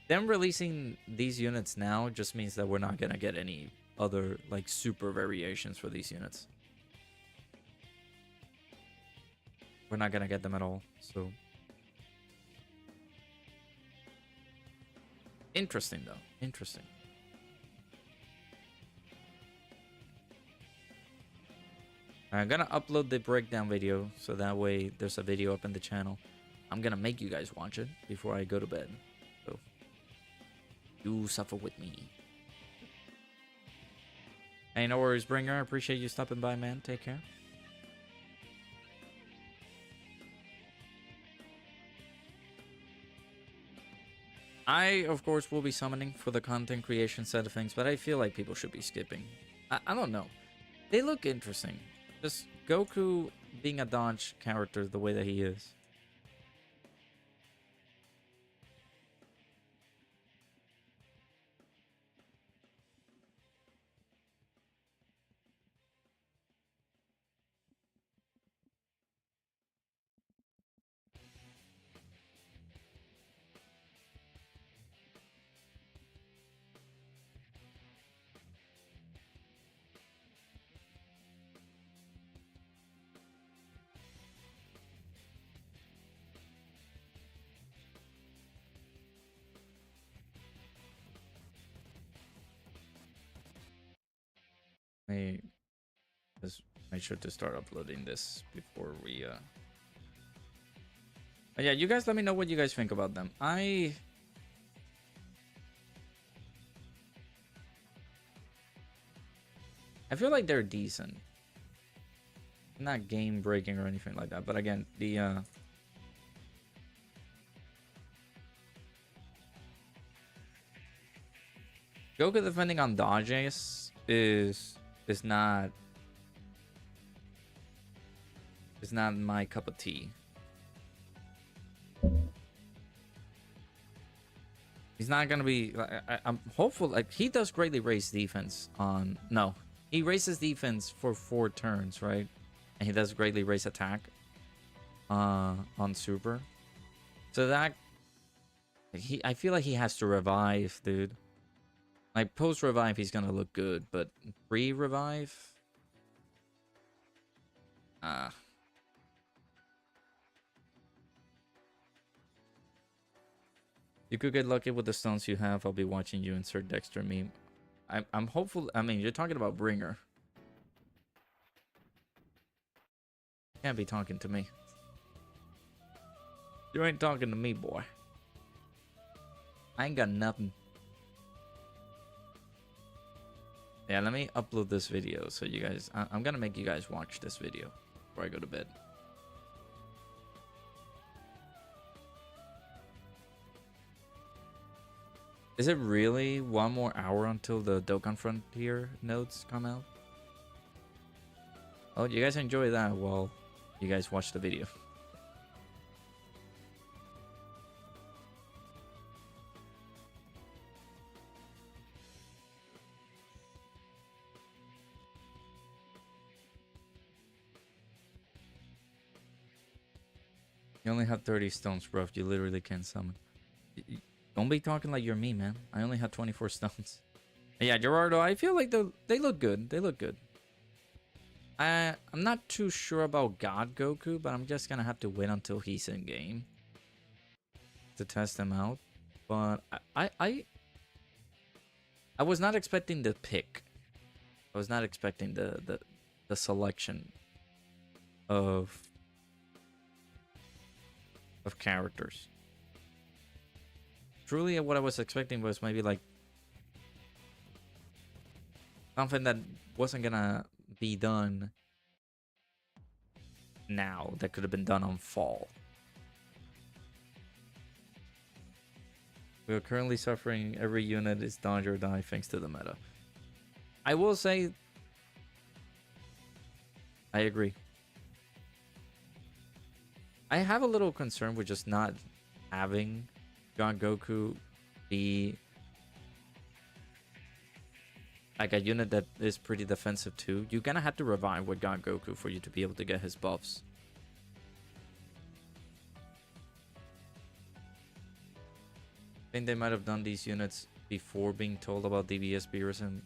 Them releasing these units now just means that we're not gonna get any other like super variations for these units. We're not gonna get them at all, so interesting though, interesting. I'm gonna upload the breakdown video so that way there's a video up in the channel. I'm gonna make you guys watch it before I go to bed, so you suffer with me. Hey, no worries, Bringer. I appreciate you stopping by, man. Take care. I, of course, will be summoning for the content creation side of things, but I feel like people should be skipping. I don't know. They look interesting. Just Goku being a dodge character the way that he is. Let me just make sure to start uploading this before we But yeah, you guys let me know what you guys think about them. I feel like they're decent. Not game breaking or anything like that, but again, the Goku defending on dodges is not my cup of tea. He's not gonna be. I'm hopeful. Like he does greatly raise defense on. No, he raises defense for 4 turns, right? And he does greatly raise attack on super. So that I feel like he has to revive, dude. Like post revive, he's gonna look good, but pre revive, you could get lucky with the stones you have. I'll be watching you insert Dexter meme. I'm hopeful. I mean, you're talking about Bringer. Can't be talking to me. You ain't talking to me, boy. I ain't got nothing. Yeah, let me upload this video so you guys... I'm gonna make you guys watch this video before I go to bed. Is it really 1 more hour until the Dokkan Frontier nodes come out? Oh, you guys enjoy that while you guys watch the video. You only have 30 stones, bro. You literally can't summon. Don't be talking like you're me, man. I only have 24 stones. Yeah, Gerardo, I feel like they look good. They look good. I'm not too sure about God Goku, but I'm just gonna have to wait until he's in game to test them out. But I was not expecting the pick. I was not expecting the selection of characters. Truly, what I was expecting was maybe like something that wasn't gonna be done now, that could have been done on fall. We are currently suffering. Every unit is dodge or die thanks to the meta. I will say, I agree. I have a little concern with just not having God Goku be like a unit that is pretty defensive too. You're gonna have to revive with God Goku for you to be able to get his buffs. I think they might have done these units before being told about DBS Beerus and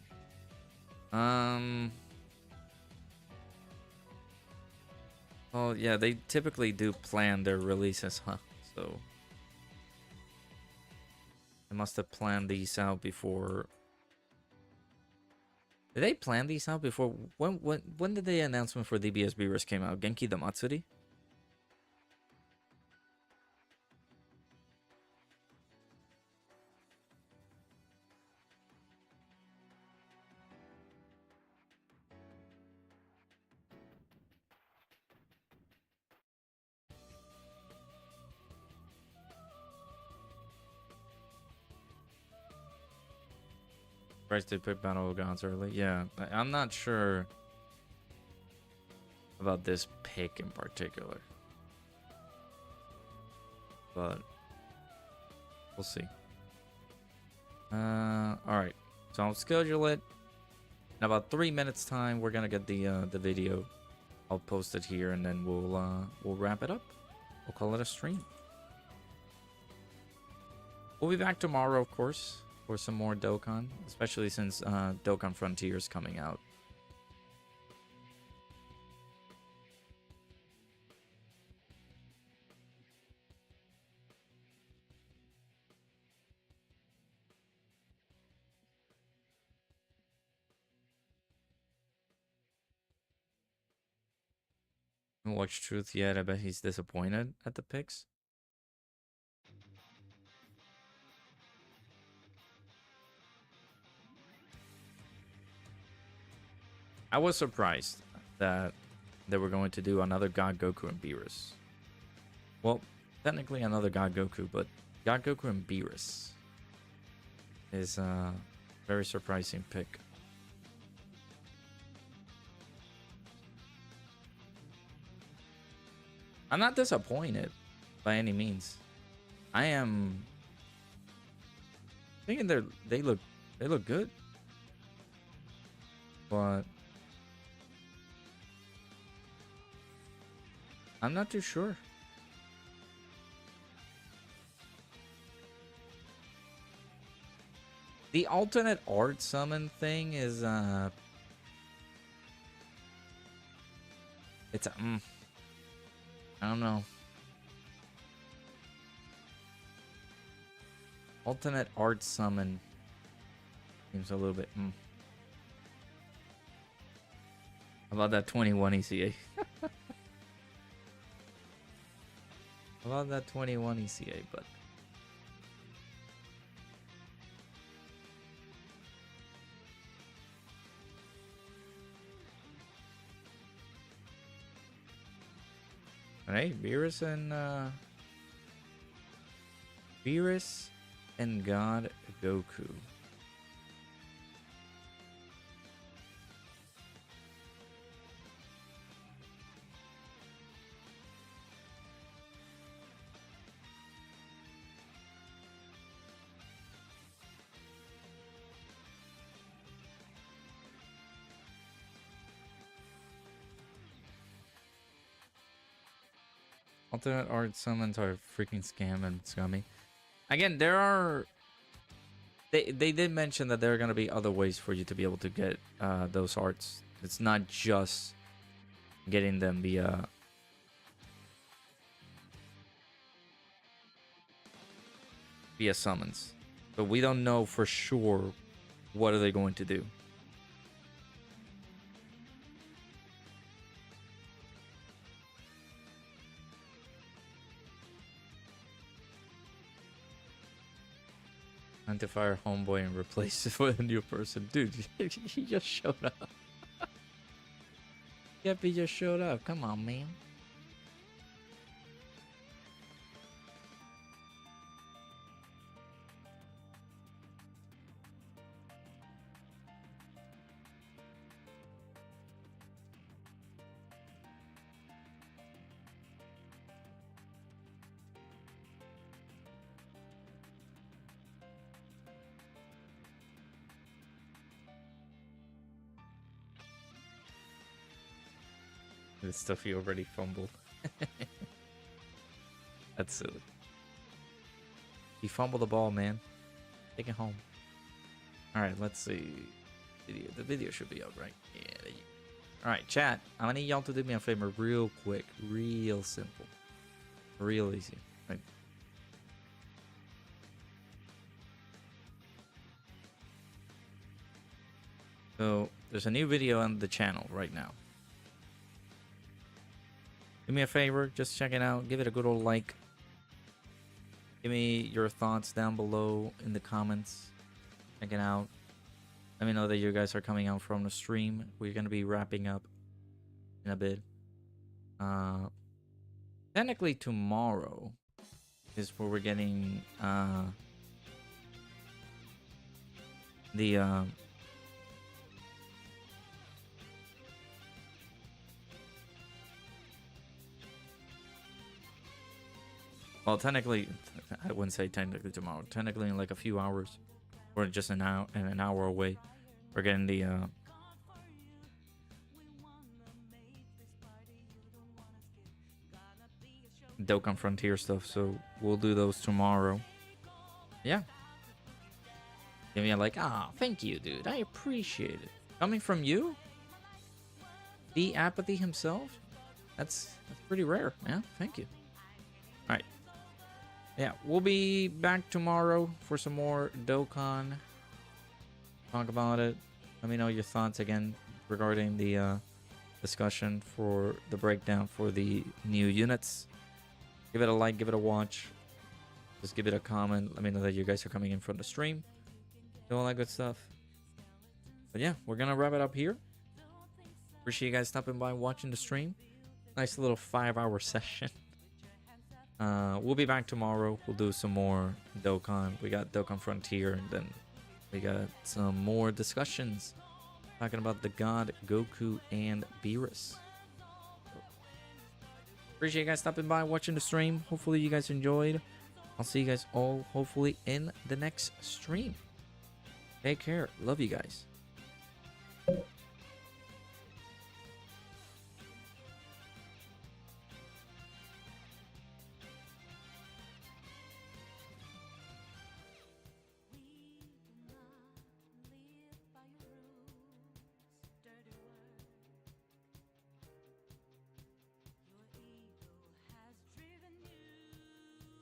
well, yeah, they typically do plan their releases, huh? So they must have planned these out before. Did they plan these out before? When did the announcement for DBS Beerus came out? Genki the Matsuri? Surprised they put Battle of Gods early. Yeah, I'm not sure about this pick in particular, but we'll see. All right, so I'll schedule it in about 3 minutes time. We're gonna get the video. I'll post it here, and then we'll wrap it up. We'll call it a stream. We'll be back tomorrow, of course, for some more Dokkan, especially since Dokkan Frontier is coming out. Haven't watched Truth yet. I bet he's disappointed at the picks. I was surprised that they were going to do another God Goku and Beerus. Well, technically another God Goku, but God Goku and Beerus is a very surprising pick. I'm not disappointed by any means. I am thinking they look good, but I'm not too sure. The alternate art summon thing is it's I don't know. Alternate art summon seems a little bit How about that 21 ECA? How about that 21 ECA, bud? Alright, Beerus and Beerus and God Goku. Alternate art summons are freaking scam and scummy. Again, there are. They did mention that there are gonna be other ways for you to be able to get those arts. It's not just getting them via summons, but we don't know for sure what are they going to do. Time to fire homeboy and replace it with a new person. Dude, he just showed up. Yep, he just showed up. Come on, man. The stuff he already fumbled. That's silly. He fumbled the ball, man. Take it home. Alright, let's see. The video should be up, right? Yeah. Alright, chat. I'm gonna need y'all to do me a favor real quick. Real simple. Real easy. Right. So, there's a new video on the channel right now. Do me a favor, just check it out. Give it a good old like. Give me your thoughts down below in the comments. Check it out. Let me know that you guys are coming out from the stream. We're going to be wrapping up in a bit. Technically tomorrow is where we're getting the well, technically, I wouldn't say technically tomorrow. Technically, in like a few hours, or just an hour away, we're getting the Dokkan Frontier stuff. So we'll do those tomorrow. Yeah. Give me a like, thank you, dude. I appreciate it. Coming from you, the apathy himself. That's pretty rare, man. Thank you. All right. Yeah, we'll be back tomorrow for some more Dokkan. Talk about it. Let me know your thoughts again regarding the discussion for the breakdown for the new units. Give it a like, give it a watch. Just give it a comment. Let me know that you guys are coming in from the stream. Do all that good stuff. But yeah, we're gonna wrap it up here. Appreciate you guys stopping by watching the stream. Nice little 5-hour session. We'll be back tomorrow. We'll do some more Dokkan. We got Dokkan Frontier, and then we got some more discussions talking about the God Goku and Beerus. Appreciate you guys stopping by watching the stream. Hopefully you guys enjoyed. I'll see you guys all hopefully in the next stream. Take care. Love you guys.